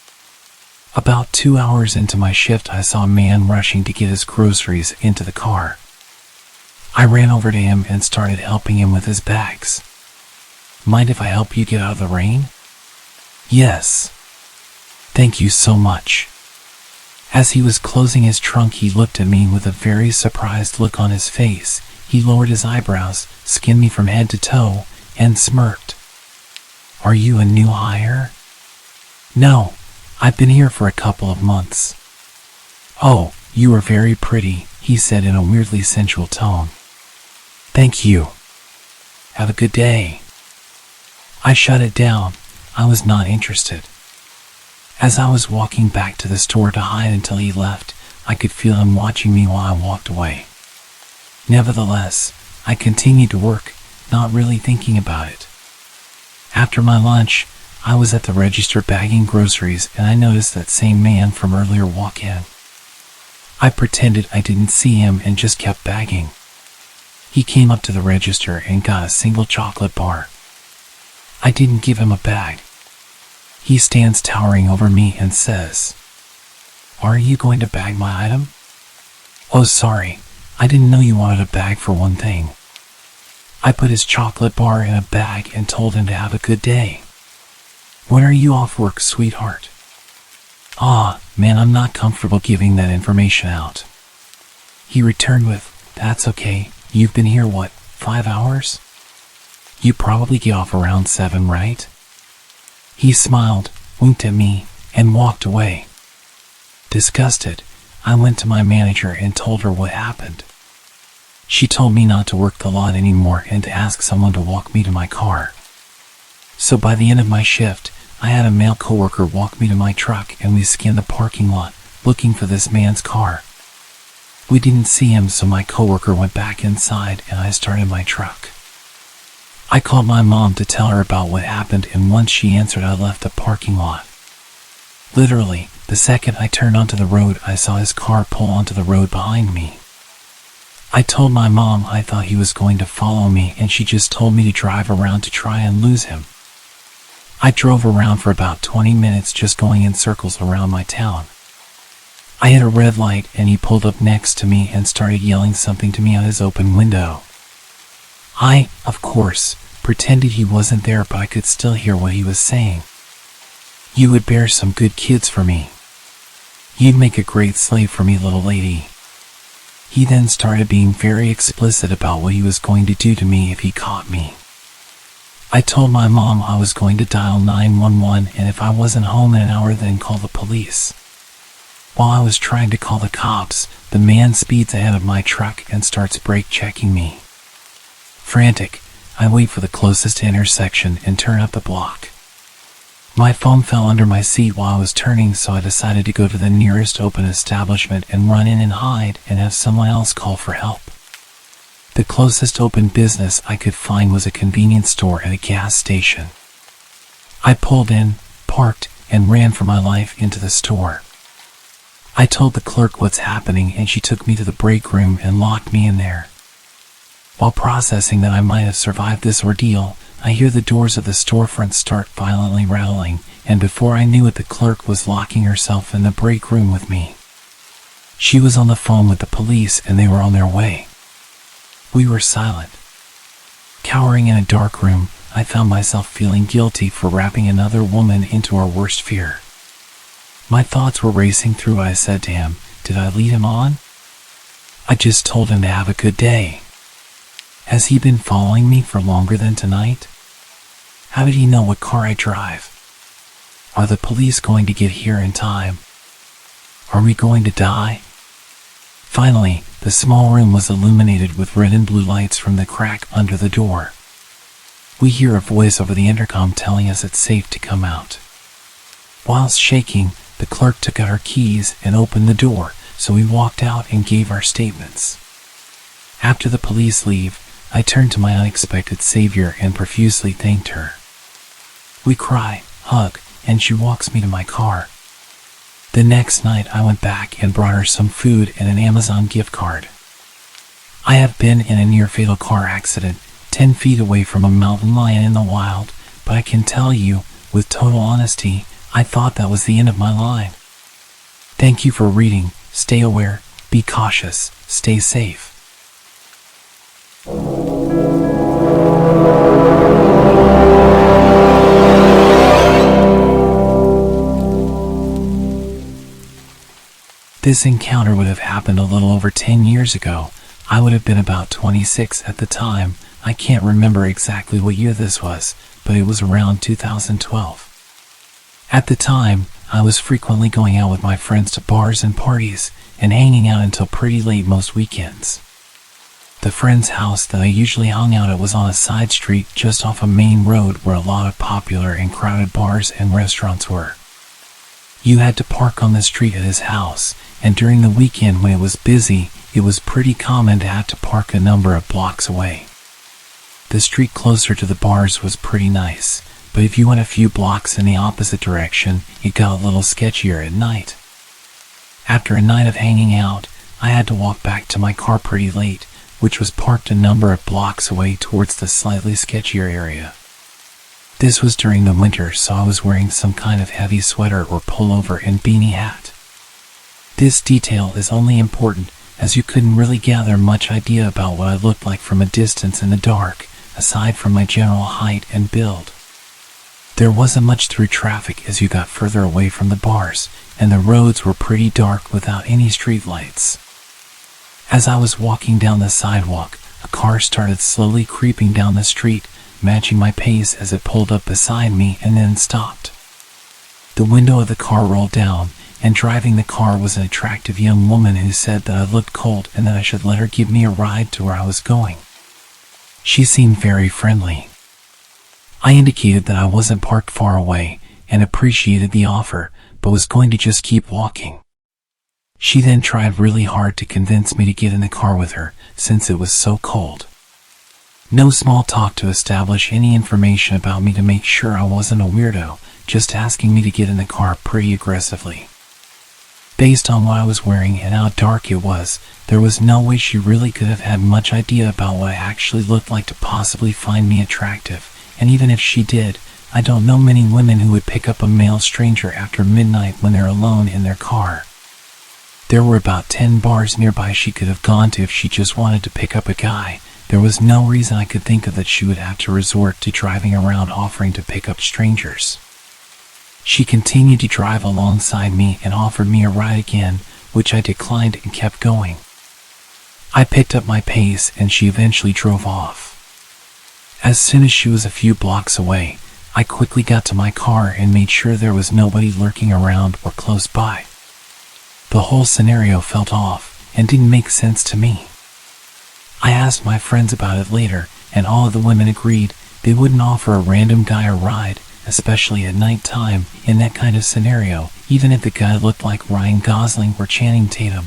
About 2 hours into my shift, I saw a man rushing to get his groceries into the car. I ran over to him and started helping him with his bags. Mind if I help you get out of the rain? Yes. Thank you so much. As he was closing his trunk, he looked at me with a very surprised look on his face. He lowered his eyebrows, skinned me from head to toe, and smirked. Are you a new hire? No, I've been here for a couple of months. Oh, you are very pretty, he said in a weirdly sensual tone. Thank you. Have a good day. I shut it down. I was not interested. As I was walking back to the store to hide until he left, I could feel him watching me while I walked away. Nevertheless, I continued to work, not really thinking about it. After my lunch, I was at the register bagging groceries, and I noticed that same man from earlier walk in. I pretended I didn't see him and just kept bagging. He came up to the register and got a single chocolate bar. I didn't give him a bag. He stands towering over me and says, "Are you going to bag my item?" "Oh, sorry, I didn't know you wanted a bag for one thing." I put his chocolate bar in a bag and told him to have a good day. "When are you off work, sweetheart?" Man, I'm not comfortable giving that information out." He returned with, "That's okay, you've been here, 5 hours? You probably get off around 7, right?" He smiled, winked at me, and walked away. Disgusted, I went to my manager and told her what happened. She told me not to work the lot anymore and to ask someone to walk me to my car. So by the end of my shift, I had a male coworker walk me to my truck, and we scanned the parking lot, looking for this man's car. We didn't see him, so my coworker went back inside and I started my truck. I called my mom to tell her about what happened, and once she answered, I left the parking lot. Literally, the second I turned onto the road, I saw his car pull onto the road behind me. I told my mom I thought he was going to follow me, and she just told me to drive around to try and lose him. I drove around for about 20 minutes, just going in circles around my town. I hit a red light and he pulled up next to me and started yelling something to me out his open window. I, of course, pretended he wasn't there, but I could still hear what he was saying. "You would bear some good kids for me. You'd make a great slave for me, little lady." He then started being very explicit about what he was going to do to me if he caught me. I told my mom I was going to dial 911, and if I wasn't home in an hour, then call the police. While I was trying to call the cops, the man speeds ahead of my truck and starts brake checking me. Frantic, I wait for the closest intersection and turn up the block. My phone fell under my seat while I was turning, so I decided to go to the nearest open establishment and run in and hide and have someone else call for help. The closest open business I could find was a convenience store and a gas station. I pulled in, parked, and ran for my life into the store. I told the clerk what's happening and she took me to the break room and locked me in there. While processing that I might have survived this ordeal, I hear the doors of the storefront start violently rattling, and before I knew it, the clerk was locking herself in the break room with me. She was on the phone with the police and they were on their way. We were silent. Cowering in a dark room, I found myself feeling guilty for wrapping another woman into our worst fear. My thoughts were racing through what I said to him. Did I lead him on? I just told him to have a good day. Has he been following me for longer than tonight? How did he know what car I drive? Are the police going to get here in time? Are we going to die? Finally, the small room was illuminated with red and blue lights from the crack under the door. We hear a voice over the intercom telling us it's safe to come out. Whilst shaking, the clerk took out her keys and opened the door, so we walked out and gave our statements. After the police leave, I turned to my unexpected savior and profusely thanked her. We cry, hug, and she walks me to my car. The next night I went back and brought her some food and an Amazon gift card. I have been in a near-fatal car accident 10 feet away from a mountain lion in the wild, but I can tell you, with total honesty, I thought that was the end of my line. Thank you for reading. Stay aware, be cautious, stay safe. This encounter would have happened a little over 10 years ago. I would have been about 26 at the time. I can't remember exactly what year this was, but it was around 2012. At the time, I was frequently going out with my friends to bars and parties, and hanging out until pretty late most weekends. The friend's house that I usually hung out at was on a side street just off a main road where a lot of popular and crowded bars and restaurants were. You had to park on the street at his house, and during the weekend when it was busy, it was pretty common to have to park a number of blocks away. The street closer to the bars was pretty nice, but if you went a few blocks in the opposite direction, it got a little sketchier at night. After a night of hanging out, I had to walk back to my car pretty late, which was parked a number of blocks away towards the slightly sketchier area. This was during the winter, so I was wearing some kind of heavy sweater or pullover and beanie hat. This detail is only important as you couldn't really gather much idea about what I looked like from a distance in the dark, aside from my general height and build. There wasn't much through traffic as you got further away from the bars, and the roads were pretty dark without any street lights. As I was walking down the sidewalk, a car started slowly creeping down the street, matching my pace as it pulled up beside me and then stopped. The window of the car rolled down, and driving the car was an attractive young woman who said that I looked cold and that I should let her give me a ride to where I was going. She seemed very friendly. I indicated that I wasn't parked far away and appreciated the offer, but was going to just keep walking. She then tried really hard to convince me to get in the car with her, since it was so cold. No small talk to establish any information about me to make sure I wasn't a weirdo, just asking me to get in the car pretty aggressively. Based on what I was wearing and how dark it was, there was no way she really could have had much idea about what I actually looked like to possibly find me attractive, and even if she did, I don't know many women who would pick up a male stranger after midnight when they're alone in their car. There were about 10 bars nearby she could have gone to if she just wanted to pick up a guy. There was no reason I could think of that she would have to resort to driving around offering to pick up strangers. She continued to drive alongside me and offered me a ride again, which I declined and kept going. I picked up my pace and she eventually drove off. As soon as she was a few blocks away, I quickly got to my car and made sure there was nobody lurking around or close by. The whole scenario felt off and didn't make sense to me. I asked my friends about it later, and all of the women agreed they wouldn't offer a random guy a ride, especially at night time, in that kind of scenario, even if the guy looked like Ryan Gosling or Channing Tatum.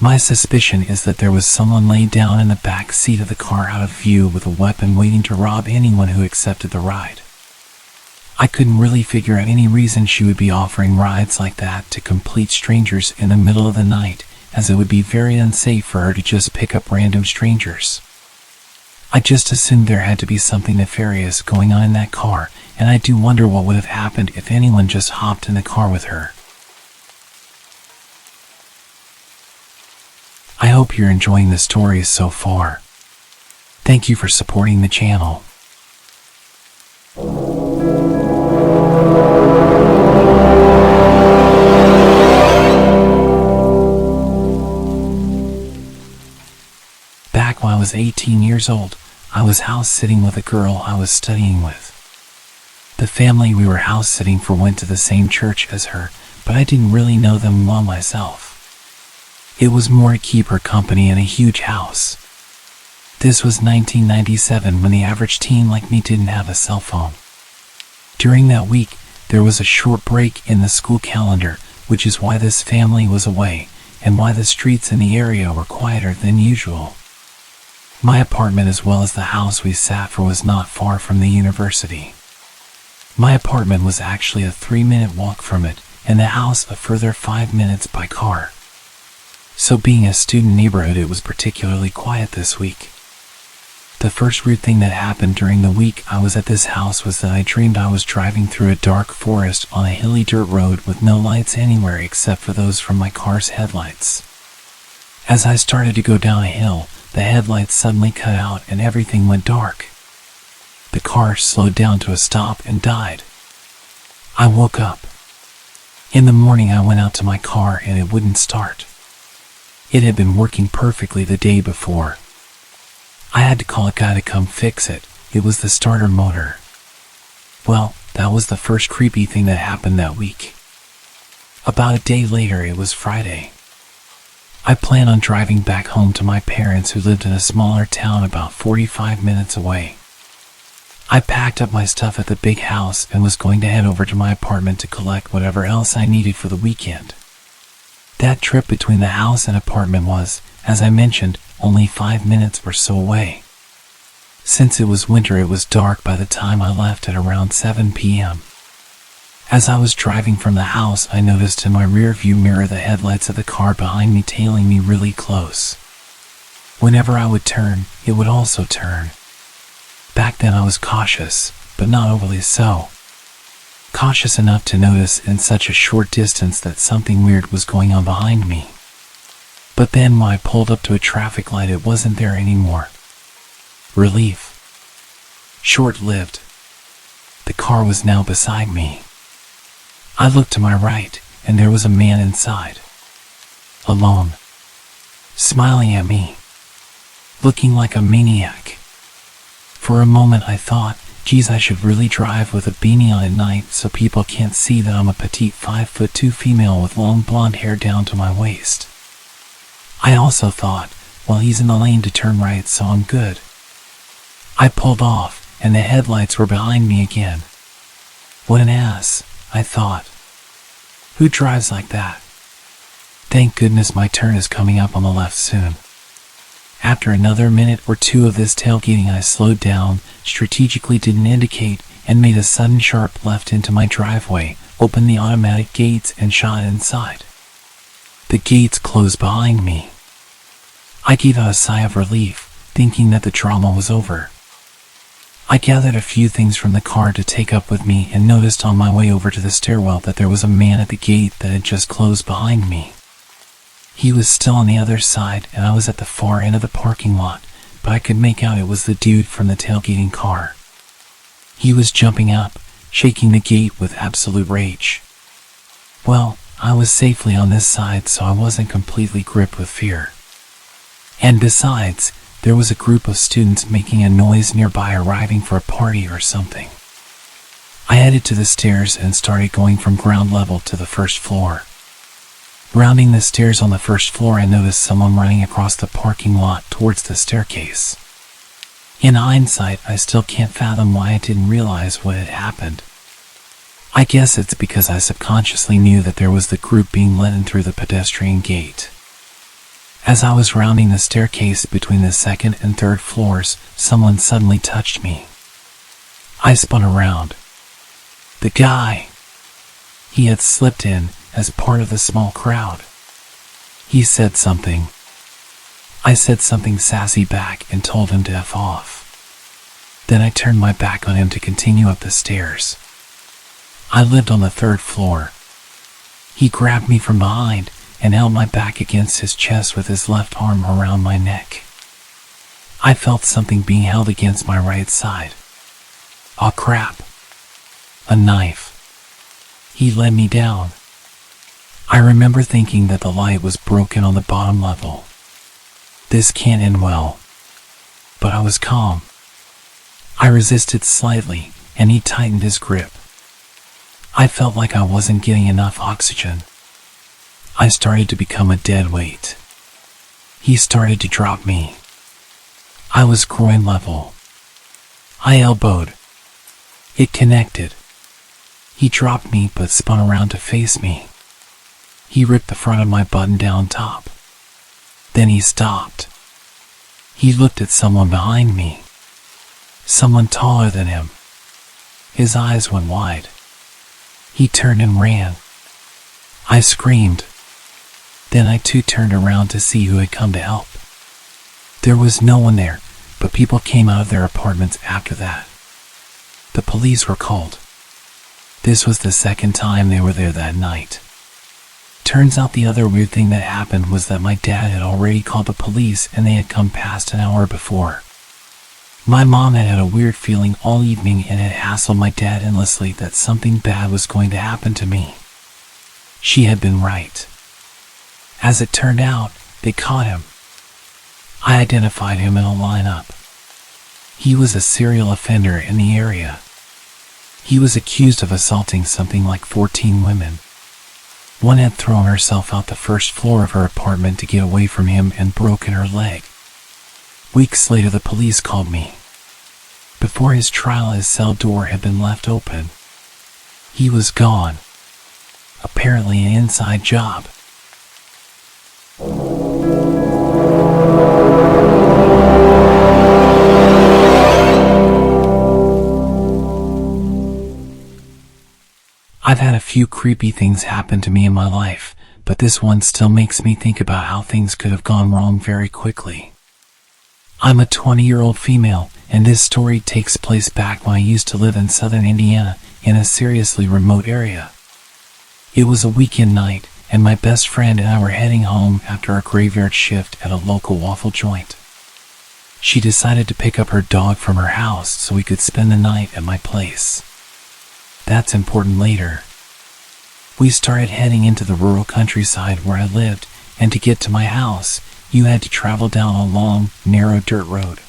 My suspicion is that there was someone laid down in the back seat of the car out of view with a weapon waiting to rob anyone who accepted the ride. I couldn't really figure out any reason she would be offering rides like that to complete strangers in the middle of the night, as it would be very unsafe for her to just pick up random strangers. I just assumed there had to be something nefarious going on in that car, and I do wonder what would have happened if anyone just hopped in the car with her. I hope you're enjoying the stories so far. Thank you for supporting the channel. Back when I was 18 years old, I was house sitting with a girl I was studying with. The family we were house sitting for went to the same church as her, but I didn't really know them well myself. It was more to keep her company in a huge house. This was 1997, when the average teen like me didn't have a cell phone. During that week, there was a short break in the school calendar, which is why this family was away, and why the streets in the area were quieter than usual. My apartment, as well as the house we sat for, was not far from the university. My apartment was actually a 3-minute walk from it, and the house a further 5 minutes by car. So being a student neighborhood, it was particularly quiet this week. The first weird thing that happened during the week I was at this house was that I dreamed I was driving through a dark forest on a hilly dirt road with no lights anywhere except for those from my car's headlights. As I started to go down a hill, the headlights suddenly cut out and everything went dark. The car slowed down to a stop and died. I woke up. In the morning, I went out to my car and it wouldn't start. It had been working perfectly the day before. I had to call a guy to come fix it. It was the starter motor. Well, that was the first creepy thing that happened that week. About a day later, it was Friday. I planned on driving back home to my parents, who lived in a smaller town about 45 minutes away. I packed up my stuff at the big house and was going to head over to my apartment to collect whatever else I needed for the weekend. That trip between the house and apartment was, as I mentioned, only 5 minutes or so away. Since it was winter, it was dark by the time I left at around 7 p.m. As I was driving from the house, I noticed in my rear view mirror the headlights of the car behind me tailing me really close. Whenever I would turn, it would also turn. Back then I was cautious, but not overly so. Cautious enough to notice in such a short distance that something weird was going on behind me. But then when I pulled up to a traffic light, it wasn't there anymore. Relief. Short-lived. The car was now beside me. I looked to my right, and there was a man inside. Alone. Smiling at me. Looking like a maniac. For a moment I thought, geez, I should really drive with a beanie on at night so people can't see that I'm a petite 5'2" female with long blonde hair down to my waist. I also thought, well, he's in the lane to turn right, so I'm good. I pulled off, and the headlights were behind me again. What an ass, I thought. Who drives like that? Thank goodness my turn is coming up on the left soon. After another minute or two of this tailgating, I slowed down, strategically didn't indicate, and made a sudden sharp left into my driveway, opened the automatic gates and shot inside. The gates closed behind me. I gave out a sigh of relief, thinking that the drama was over. I gathered a few things from the car to take up with me and noticed on my way over to the stairwell that there was a man at the gate that had just closed behind me. He was still on the other side, and I was at the far end of the parking lot, but I could make out it was the dude from the tailgating car. He was jumping up, shaking the gate with absolute rage. Well, I was safely on this side, so I wasn't completely gripped with fear. And besides, there was a group of students making a noise nearby, arriving for a party or something. I headed to the stairs and started going from ground level to the first floor. Rounding the stairs on the first floor, I noticed someone running across the parking lot towards the staircase. In hindsight, I still can't fathom why I didn't realize what had happened. I guess it's because I subconsciously knew that there was the group being let in through the pedestrian gate. As I was rounding the staircase between the second and third floors, someone suddenly touched me. I spun around. The guy. He had slipped in as part of the small crowd. He said something. I said something sassy back and told him to F off. Then I turned my back on him to continue up the stairs. I lived on the third floor. He grabbed me from behind and held my back against his chest with his left arm around my neck. I felt something being held against my right side. Oh crap. A knife. He led me down. I remember thinking that the light was broken on the bottom level. This can't end well. But I was calm. I resisted slightly, and he tightened his grip. I felt like I wasn't getting enough oxygen. I started to become a dead weight. He started to drop me. I was groin level. I elbowed. It connected. He dropped me but spun around to face me. He ripped the front of my button-down top. Then he stopped. He looked at someone behind me. Someone taller than him. His eyes went wide. He turned and ran. I screamed. Then I too turned around to see who had come to help. There was no one there, but people came out of their apartments after that. The police were called. This was the second time they were there that night. Turns out the other weird thing that happened was that my dad had already called the police and they had come past an hour before. My mom had had a weird feeling all evening and had hassled my dad endlessly that something bad was going to happen to me. She had been right. As it turned out, they caught him. I identified him in a lineup. He was a serial offender in the area. He was accused of assaulting something like 14 women. One had thrown herself out the first floor of her apartment to get away from him and broken her leg. Weeks later, the police called me. Before his trial, his cell door had been left open. He was gone. Apparently an inside job. I've had a few creepy things happen to me in my life, but this one still makes me think about how things could have gone wrong very quickly. I'm a 20-year-old female, and this story takes place back when I used to live in southern Indiana, in a seriously remote area. It was a weekend night, and my best friend and I were heading home after a graveyard shift at a local waffle joint. She decided to pick up her dog from her house so we could spend the night at my place. That's important later. We started heading into the rural countryside where I lived, and to get to my house, you had to travel down a long, narrow dirt road.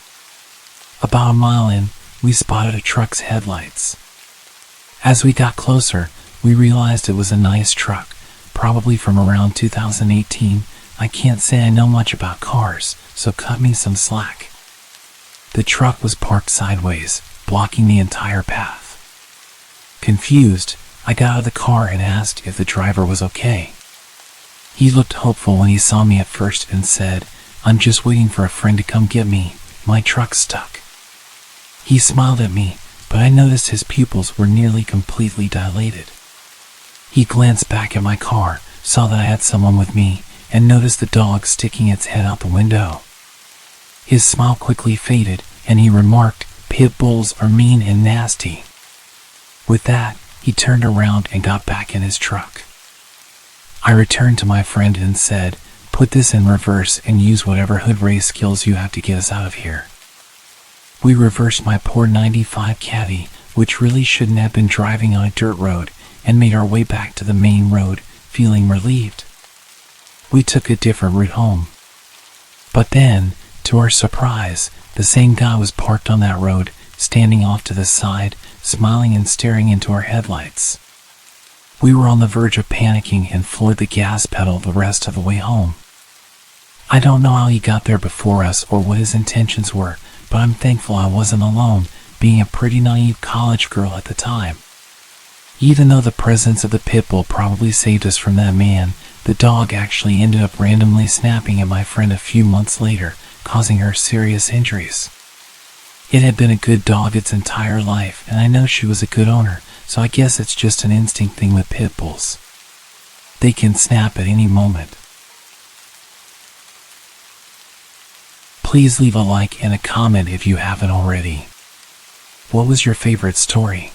About a mile in, we spotted a truck's headlights. As we got closer, we realized it was a nice truck, probably from around 2018. I can't say I know much about cars, so cut me some slack. The truck was parked sideways, blocking the entire path. Confused, I got out of the car and asked if the driver was okay. He looked hopeful when he saw me at first and said, "I'm just waiting for a friend to come get me. My truck's stuck." He smiled at me, but I noticed his pupils were nearly completely dilated. He glanced back at my car, saw that I had someone with me, and noticed the dog sticking its head out the window. His smile quickly faded, and he remarked, "Pit bulls are mean and nasty." With that, he turned around and got back in his truck. I returned to my friend and said, "Put this in reverse and use whatever hood race skills you have to get us out of here." We reversed my poor 95 Caddy, which really shouldn't have been driving on a dirt road, and made our way back to the main road, feeling relieved. We took a different route home. But then, to our surprise, the same guy was parked on that road, standing off to the side, smiling and staring into our headlights. We were on the verge of panicking and floored the gas pedal the rest of the way home. I don't know how he got there before us or what his intentions were, but I'm thankful I wasn't alone, being a pretty naive college girl at the time. Even though the presence of the pit bull probably saved us from that man, The dog actually ended up randomly snapping at my friend a few months later, causing her serious injuries. It had been a good dog its entire life, and I know she was a good owner, so I guess it's just an instinct thing with pit bulls. They can snap at any moment. Please leave a like and a comment if you haven't already. What was your favorite story?